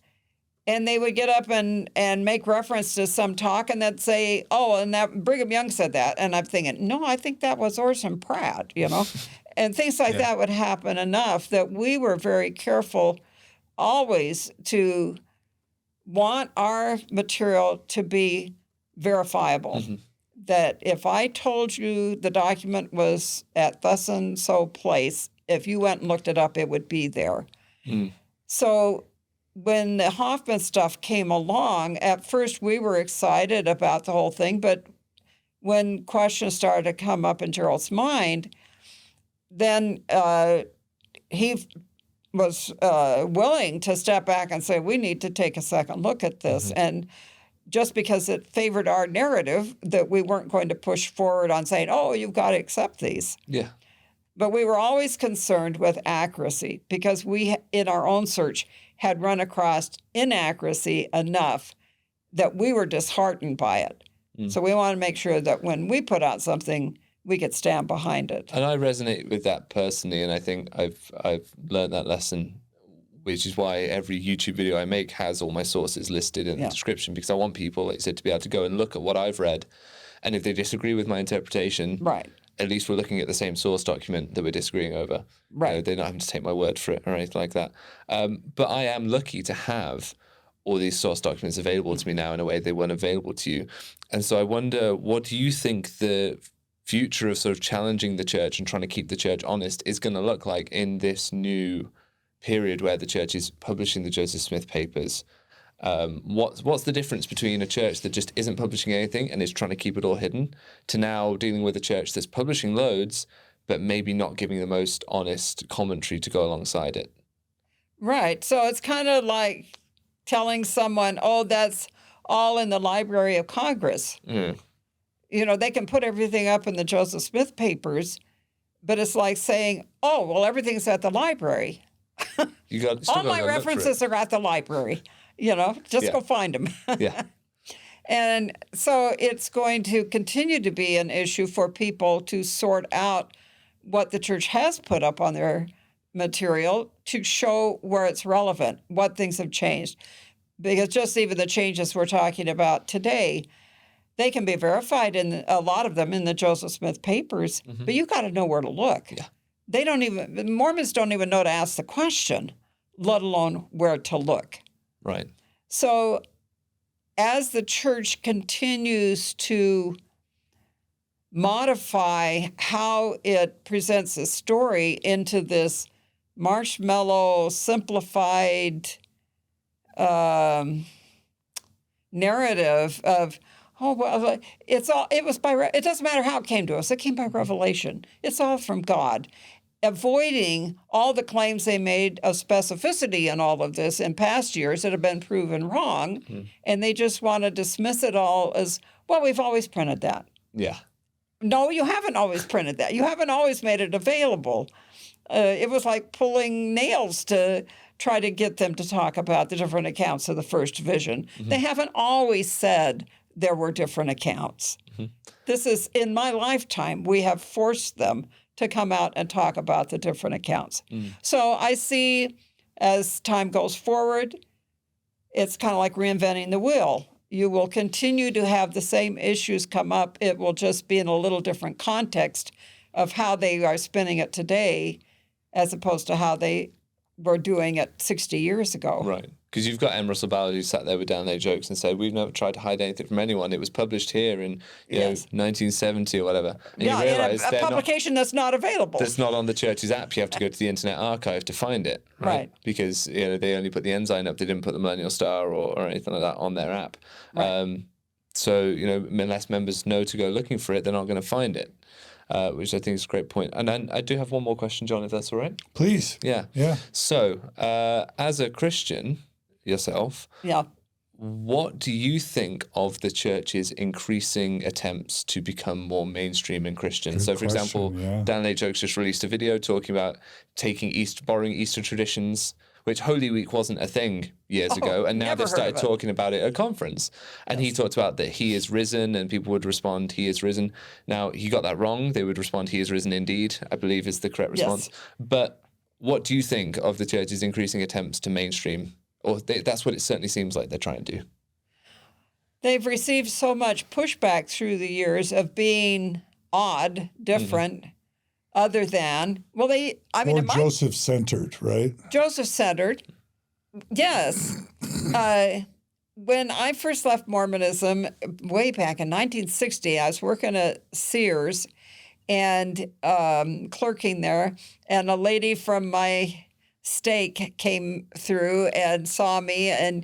and they would get up and make reference to some talk and they'd say, oh, and that Brigham Young said that. And I'm thinking, no, I think that was Orson Pratt, And things like that would happen enough that we were very careful always to want our material to be verifiable. Mm-hmm. That if I told you the document was at thus and so place, if you went and looked it up, it would be there. Mm. So when the Hoffman stuff came along, at first we were excited about the whole thing, but when questions started to come up in Jerald's mind, then he was willing to step back and say, we need to take a second look at this. Mm-hmm. And just because it favored our narrative, that we weren't going to push forward on saying, oh, you've got to accept these. Yeah. But we were always concerned with accuracy because we, in our own search, had run across inaccuracy enough that we were disheartened by it. Mm. So we want to make sure that when we put out something, we could stand behind it. And I resonate with that personally, and I think I've learned that lesson, which is why every YouTube video I make has all my sources listed in the description, because I want people, like you said, to be able to go and look at what I've read, and if they disagree with my interpretation, right, at least we're looking at the same source document that we're disagreeing over. Right. They're not having to take my word for it or anything like that. But I am lucky to have all these source documents available to me now in a way they weren't available to you. And so I wonder, what do you think the future of sort of challenging the church and trying to keep the church honest is going to look like in this new period where the church is publishing the Joseph Smith papers? What's the difference between a church that just isn't publishing anything and is trying to keep it all hidden, to now dealing with a church that's publishing loads but maybe not giving the most honest commentary to go alongside it? Right. So it's kind of like telling someone, oh, that's all in the Library of Congress. Mm. they can put everything up in the Joseph Smith papers, but it's like saying, oh, well, everything's at the library. All my references are at the library. Just go find them. Yeah. And so it's going to continue to be an issue for people to sort out what the church has put up on their material to show where it's relevant, what things have changed. Because just even the changes we're talking about today, they can be verified in a lot of them in the Joseph Smith papers, but you got to know where to look. Yeah. Mormons don't even know to ask the question, let alone where to look. Right. So as the church continues to modify how it presents a story into this marshmallow, simplified narrative of, oh, well, it doesn't matter how it came to us. It came by revelation. It's all from God. Avoiding all the claims they made of specificity in all of this in past years that have been proven wrong, and they just want to dismiss it all as, well, we've always printed that. Yeah. No, you haven't always printed that. You haven't always made it available. It was like pulling nails to try to get them to talk about the different accounts of the first vision. They haven't always said there were different accounts. This is, in my lifetime, we have forced them to come out and talk about the different accounts. So I see, as time goes forward, it's kind of like reinventing the wheel. You will continue to have the same issues come up. It will just be in a little different context of how they are spinning it today as opposed to how they were doing it 60 years ago. Right. Because you've got M. Russell Ballard who sat there with down there jokes and said, we've never tried to hide anything from anyone. It was published here in 1970 or whatever. And you realize a publication that's not available. That's not on the church's app. You have to go to the Internet Archive to find it. Right. Because they only put the Ensign up. They didn't put the Millennial Star or anything like that on their app. Right. So, unless members know to go looking for it, they're not going to find it. Which I think is a great point. And I do have one more question, John, if that's all right. Please. Yeah. So, as a Christian yourself, what do you think of the church's increasing attempts to become more mainstream and Christian? Good for example, Dan Late Jokes just released a video talking about borrowing Easter traditions, which Holy Week wasn't a thing years ago, and now they've started talking about it at a conference. And he talked about that he is risen, and people would respond, he is risen. Now, he got that wrong. They would respond, he is risen indeed, I believe is the correct response. But what do you think of the church's increasing attempts to mainstream? Or that's what it certainly seems like they're trying to do. They've received so much pushback through the years of being odd, different, other than, Joseph-centered, right? Joseph-centered, yes. When I first left Mormonism way back in 1960, I was working at Sears and clerking there, and a lady from my stake came through and saw me, and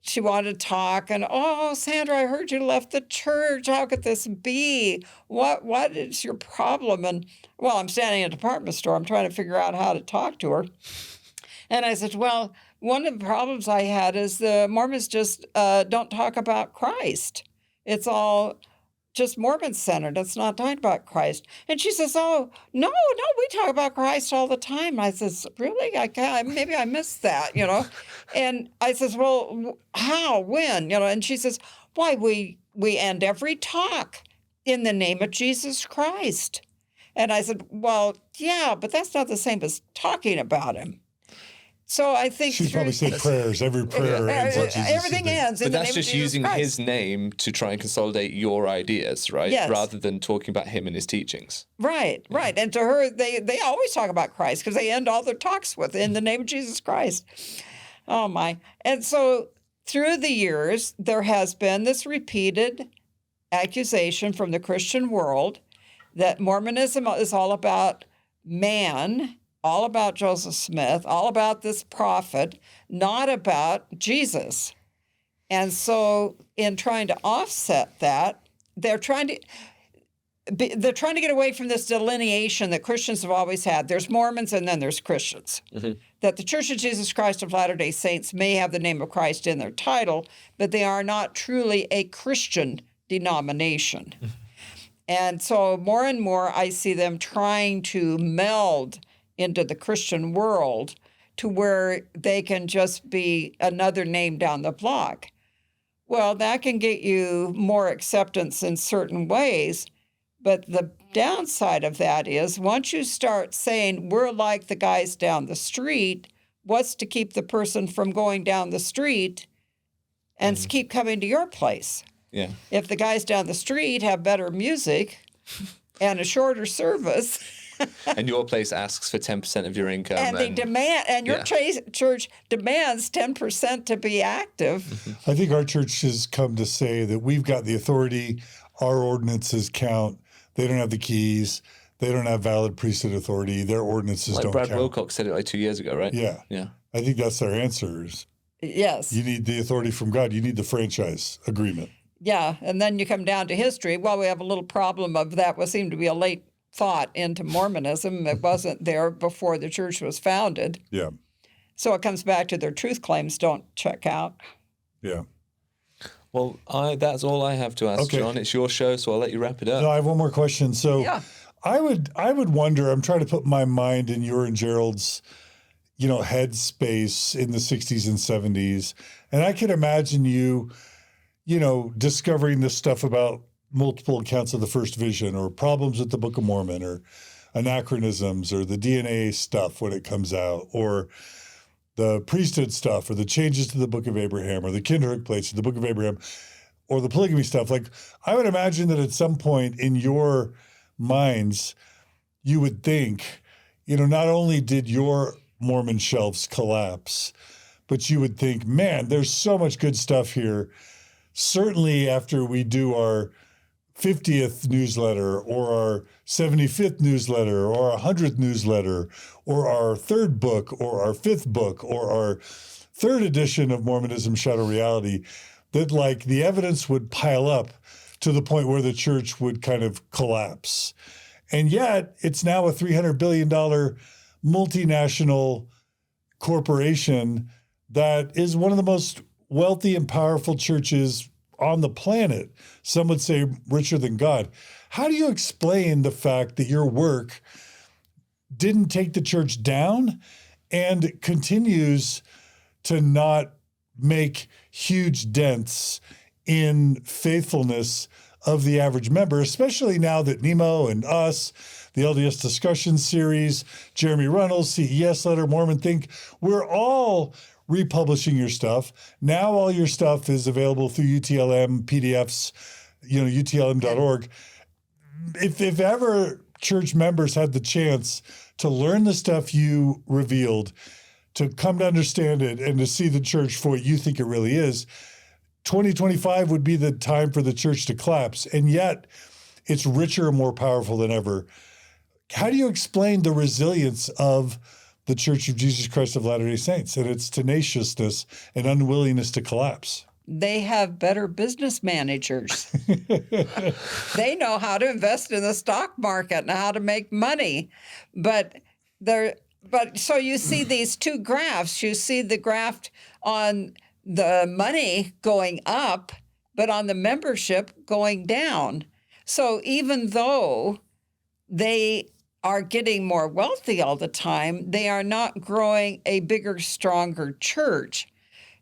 she wanted to talk, and, oh, Sandra, I heard you left the church. How could this be? What is your problem? And, well, I'm standing in a department store. I'm trying to figure out how to talk to her. And I said, well, one of the problems I had is the Mormons just don't talk about Christ. It's all just Mormon-centered. It's not talking about Christ. And she says, oh, no, we talk about Christ all the time. I says, really? Maybe I missed that, And I says, well, how, when, And she says, why, we end every talk in the name of Jesus Christ. And I said, well, yeah, but that's not the same as talking about him. So I think she's probably said prayers. Every prayer ends. Everything ends. But that's just using his name to try and consolidate your ideas, right? Yes. Rather than talking about him and his teachings. Right. And to her, they always talk about Christ because they end all their talks with in the name of Jesus Christ. Oh my! And so through the years, there has been this repeated accusation from the Christian world that Mormonism is all about man, all about Joseph Smith, all about this prophet, not about Jesus. And so in trying to offset that, they're trying to get away from this delineation that Christians have always had. There's Mormons and then there's Christians. That the Church of Jesus Christ of Latter-day Saints may have the name of Christ in their title, but they are not truly a Christian denomination. And so more and more I see them trying to meld into the Christian world to where they can just be another name down the block. Well, that can get you more acceptance in certain ways, but the downside of that is once you start saying we're like the guys down the street, what's to keep the person from going down the street and keep coming to your place? Yeah. If the guys down the street have better music and a shorter service, and your place asks for 10% of your income, and they demand, and your church demands 10% to be active. I think our church has come to say that we've got the authority. Our ordinances count. They don't have the keys. They don't have valid priesthood authority. Their ordinances don't Brad count. Wilcox said it like 2 years ago, right? Yeah. Yeah. I think that's their answers. Yes. You need the authority from God. You need the franchise agreement. Yeah, and then you come down to history. Well, we have a little problem of that. What seemed to be a late thought into Mormonism. It wasn't there before the church was founded. Yeah. So it comes back to their truth claims don't check out. Yeah. Well, that's all I have to ask, Okay. John. It's your show, so I'll let you wrap it up. No, I have one more question. So Yeah. I would wonder, I'm trying to put my mind in your and Jerald's, headspace in the 60s and 70s. And I can imagine you, discovering this stuff about multiple accounts of the first vision or problems with the Book of Mormon or anachronisms or the DNA stuff when it comes out or the priesthood stuff or the changes to the Book of Abraham or the Kinderhook Plates or the Book of Abraham or the polygamy stuff. Like, I would imagine that at some point in your minds, you would think, not only did your Mormon shelves collapse, but you would think, man, there's so much good stuff here. Certainly after we do our 50th newsletter or our 75th newsletter or our 100th newsletter or our third book or our fifth book or our third edition of Mormonism Shadow Reality, that like the evidence would pile up to the point where the church would kind of collapse. And yet it's now a $300 billion multinational corporation that is one of the most wealthy and powerful churches on the planet. Some would say richer than God. How do you explain the fact that your work didn't take the church down and continues to not make huge dents in faithfulness of the average member, especially now that Nemo and us, the LDS discussion series, Jeremy Runnels, CES letter, Mormon Think, we're all republishing your stuff. Now all your stuff is available through UTLM PDFs, utlm.org. If ever church members had the chance to learn the stuff you revealed, to come to understand it and to see the church for what you think it really is, 2025 would be the time for the church to collapse. And yet it's richer and more powerful than ever. How do you explain the resilience of the Church of Jesus Christ of Latter-day Saints and its tenaciousness and unwillingness to collapse? They have better business managers. They know how to invest in the stock market and how to make money. But so you see these two graphs. You see the graph on the money going up, but on the membership going down. So even though they are getting more wealthy all the time, they are not growing a bigger, stronger church.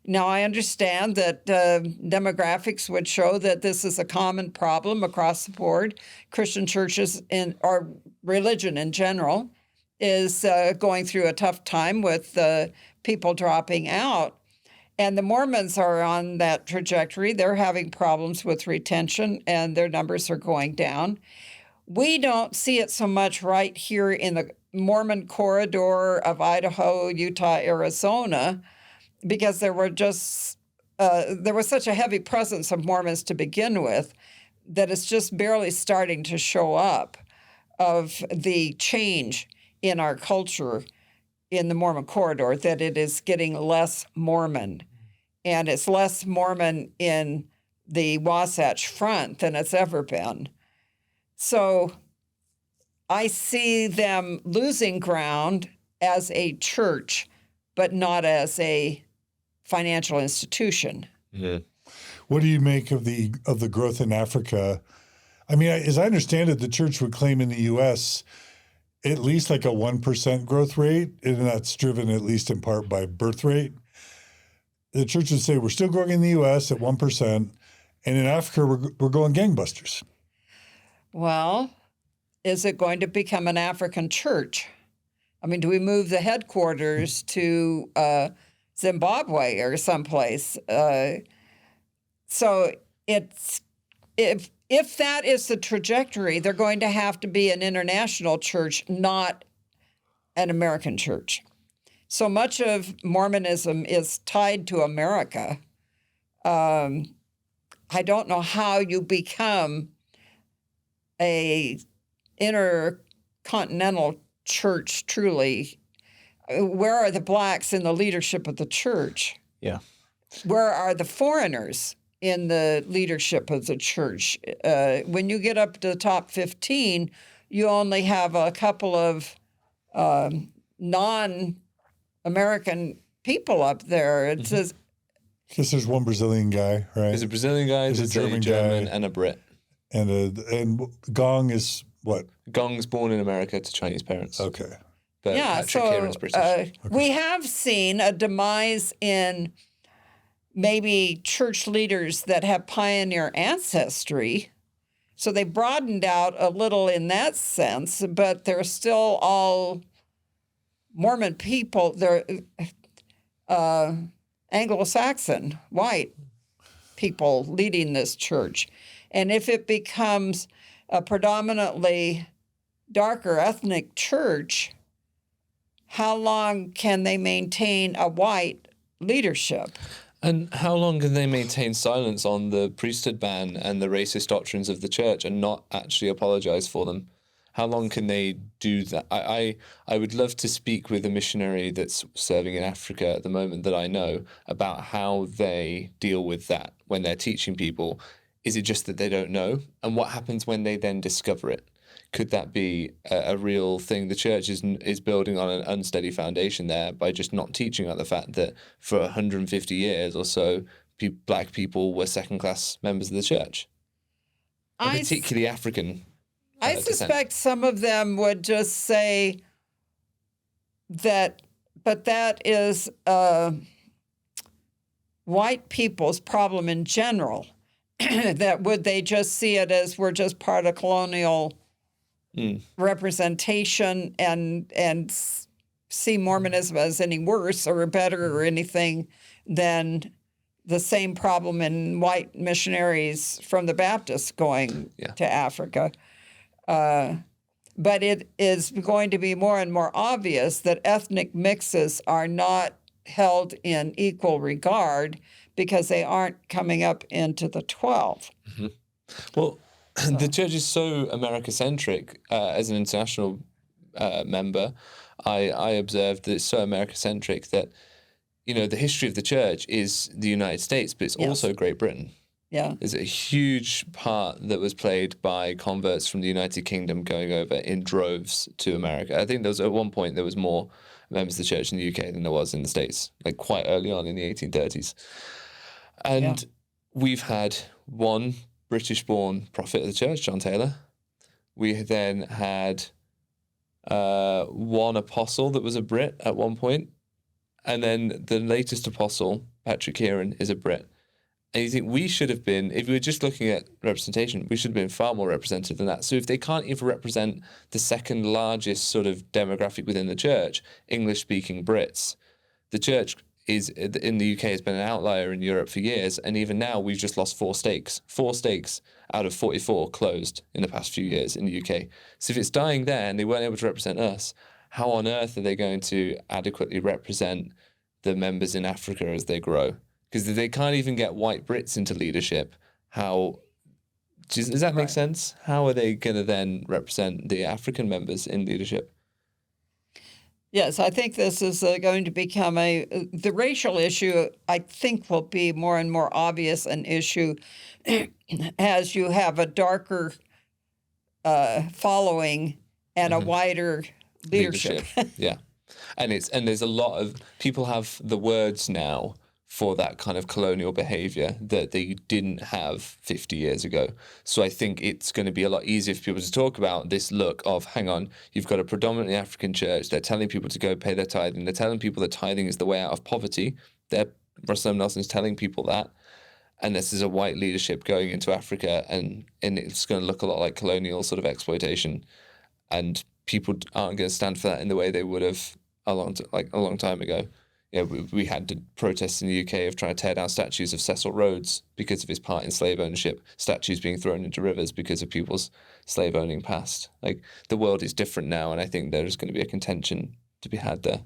Now, I understand that demographics would show that this is a common problem across the board. Christian churches or religion in general is going through a tough time with people dropping out. And the Mormons are on that trajectory. They're having problems with retention, and their numbers are going down. We don't see it so much right here in the Mormon corridor of Idaho, Utah, Arizona, because there was such a heavy presence of Mormons to begin with that it's just barely starting to show up of the change in our culture in the Mormon corridor, that it is getting less Mormon. And it's less Mormon in the Wasatch Front than it's ever been. So I see them losing ground as a church, but not as a financial institution. Yeah. What do you make of the growth in Africa? I mean, as I understand it, the church would claim in the U.S. at least like a 1% growth rate, and that's driven at least in part by birth rate. The church would say we're still growing in the U.S. at 1%, and in Africa we're going gangbusters. Well, is it going to become an African church? I mean, do we move the headquarters to Zimbabwe or someplace? So it's if that is the trajectory, they're going to have to be an international church, not an American church. So much of Mormonism is tied to America. I don't know how you become a intercontinental church truly. Where are the blacks in the leadership of the church? Yeah. Where are the foreigners in the leadership of the church? When you get up to the top 15, you only have a couple of non-American people up there. It says, Because there's one Brazilian guy, right? There's a Brazilian guy, there's a German guy, and a Brit. And Gong is what? Gong's born in America to Chinese parents. Okay. But yeah, Patrick so Kieran's British. we have seen a demise in maybe church leaders that have pioneer ancestry. So they broadened out a little in that sense, but they're still all Mormon people. They're Anglo-Saxon, white people leading this church. And if it becomes a predominantly darker ethnic church, how long can they maintain a white leadership? And how long can they maintain silence on the priesthood ban and the racist doctrines of the church and not actually apologize for them? How long can they do that? I would love to speak with a missionary that's serving in Africa at the moment that I know about how they deal with that when they're teaching people. Is it just that they don't know? And what happens when they then discover it? Could that be a real thing? The church is building on an unsteady foundation there by just not teaching about the fact that for 150 years or so, black people were second-class members of the church, and particularly African. I suspect some of them would just say that, but that is white people's problem in general. That would they just see it as we're just part of colonial representation and see Mormonism as any worse or better or anything than the same problem in white missionaries from the Baptists going to Africa. But it is going to be more and more obvious that ethnic mixes are not held in equal regard because they aren't coming up into the 12. Mm-hmm. Well, the church is so America-centric. As an international member, I observed that it's so America-centric that, you know, the history of the church is the United States, but it's also Great Britain. Yeah. There's a huge part that was played by converts from the United Kingdom going over in droves to America. I think there was at one point there was more members of the church in the UK than there was in the States, like quite early on in the 1830s. And we've had one British-born prophet of the church, John Taylor. We then had one apostle that was a Brit at one point. And then the latest apostle, Patrick Kieran, is a Brit. And you think we should have been, if we were just looking at representation, we should have been far more represented than that. So if they can't even represent the second largest sort of demographic within the church, English-speaking Brits, the church is in the UK has been an outlier in Europe for years, and even now we've just lost 4 stakes. 4 stakes out of 44 closed in the past few years in the UK. So if it's dying there and they weren't able to represent us, how on earth are they going to adequately represent the members in Africa as they grow? Because they can't even get white Brits into leadership. How does that make sense? How are they going to then represent the African members in leadership? Yes, I think this is going to become the racial issue, I think, will be more and more obvious an issue as you have a darker following and a wider leadership. Yeah. And there's a lot of people have the words now for that kind of colonial behavior that they didn't have 50 years ago. So I think it's going to be a lot easier for people to talk about this look of, hang on, you've got a predominantly African church. They're telling people to go pay their tithing. They're telling people that tithing is the way out of poverty. Russell Nelson's telling people that. And this is a white leadership going into Africa, and it's going to look a lot like colonial sort of exploitation. And people aren't going to stand for that in the way they would have a long time ago. Yeah, we had protests in the UK of trying to tear down statues of Cecil Rhodes because of his part in slave ownership, statues being thrown into rivers because of people's slave owning past. Like, the world is different now, and I think there's going to be a contention to be had there.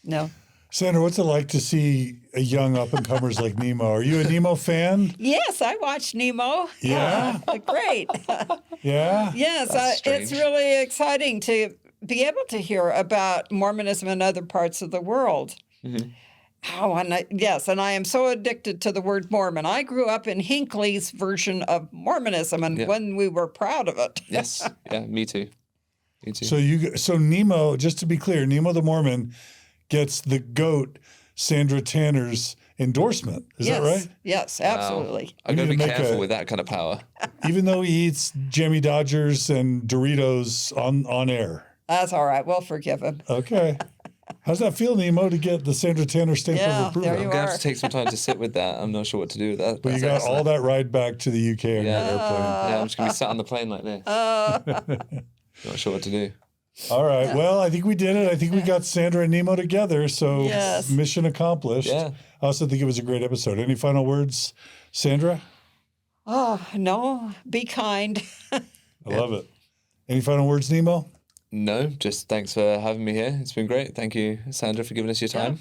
No. Sandra, what's it like to see a young up-and-comers like Nemo? Are you a Nemo fan? Yes, I watched Nemo. Yeah? Great. Yeah? Yes, it's really exciting to be able to hear about Mormonism in other parts of the world. Mm-hmm. Oh, and I am so addicted to the word Mormon. I grew up in Hinckley's version of Mormonism, and when we were proud of it. Yes, yeah, me too. Me too. So Nemo, just to be clear, Nemo the Mormon gets the GOAT Sandra Tanner's endorsement. Is that right? Yes, absolutely. Wow. I got to be careful with that kind of power. Even though he eats Jammy Dodgers and Doritos on air. That's all right. We'll forgive him. Okay. How's that feel, Nemo, to get the Sandra Tanner stamp of approval? There I'm you going to are. have to take some time to sit with that. I'm not sure what to do with that. But you got all that ride back to the UK on your airplane. Yeah, I'm just going to be sat on the plane like this. Not sure what to do. All right. Well, I think we did it. I think we got Sandra and Nemo together. So mission accomplished. Yeah. I also think it was a great episode. Any final words, Sandra? Oh, no. Be kind. I love it. Any final words, Nemo? No, just thanks for having me here. It's been great. Thank you, Sandra, for giving us your time.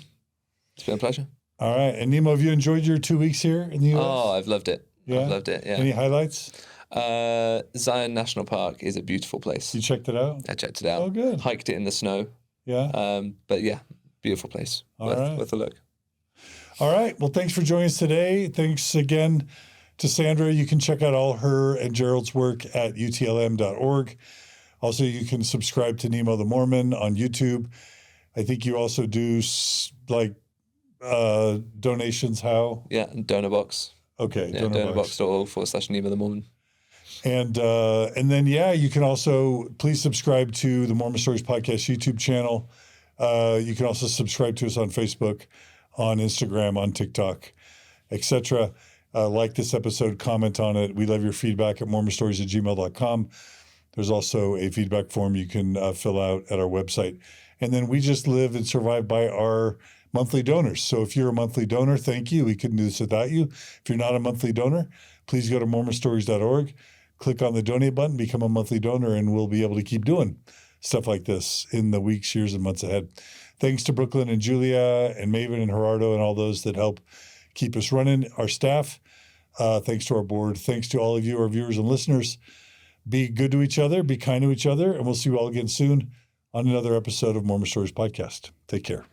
It's been a pleasure. All right. And Nemo, have you enjoyed your 2 weeks here in the U.S.? Oh, I've loved it. Yeah? I've loved it, yeah. Any highlights? Zion National Park is a beautiful place. You checked it out? I checked it out. Oh, good. Hiked it in the snow. Yeah. But yeah, beautiful place. Worth a look. All right. Well, thanks for joining us today. Thanks again to Sandra. You can check out all her and Jerald's work at utlm.org. Also, you can subscribe to Nemo the Mormon on YouTube. I think you also do donations. How? Yeah, donor box. Okay, yeah, donorbox.org/Nemo the Mormon. And then, you can also please subscribe to the Mormon Stories Podcast YouTube channel. You can also subscribe to us on Facebook, on Instagram, on TikTok, etc. Like this episode, comment on it. We love your feedback at mormonstories@gmail.com. There's also a feedback form you can fill out at our website. And then we just live and survive by our monthly donors. So if you're a monthly donor, thank you. We couldn't do this without you. If you're not a monthly donor, please go to mormonstories.org, click on the donate button, become a monthly donor, and we'll be able to keep doing stuff like this in the weeks, years, and months ahead. Thanks to Brooklyn and Julia and Maven and Gerardo and all those that help keep us running, our staff. Thanks to our board. Thanks to all of you, our viewers and listeners. Be good to each other, be kind to each other, and we'll see you all again soon on another episode of Mormon Stories Podcast. Take care.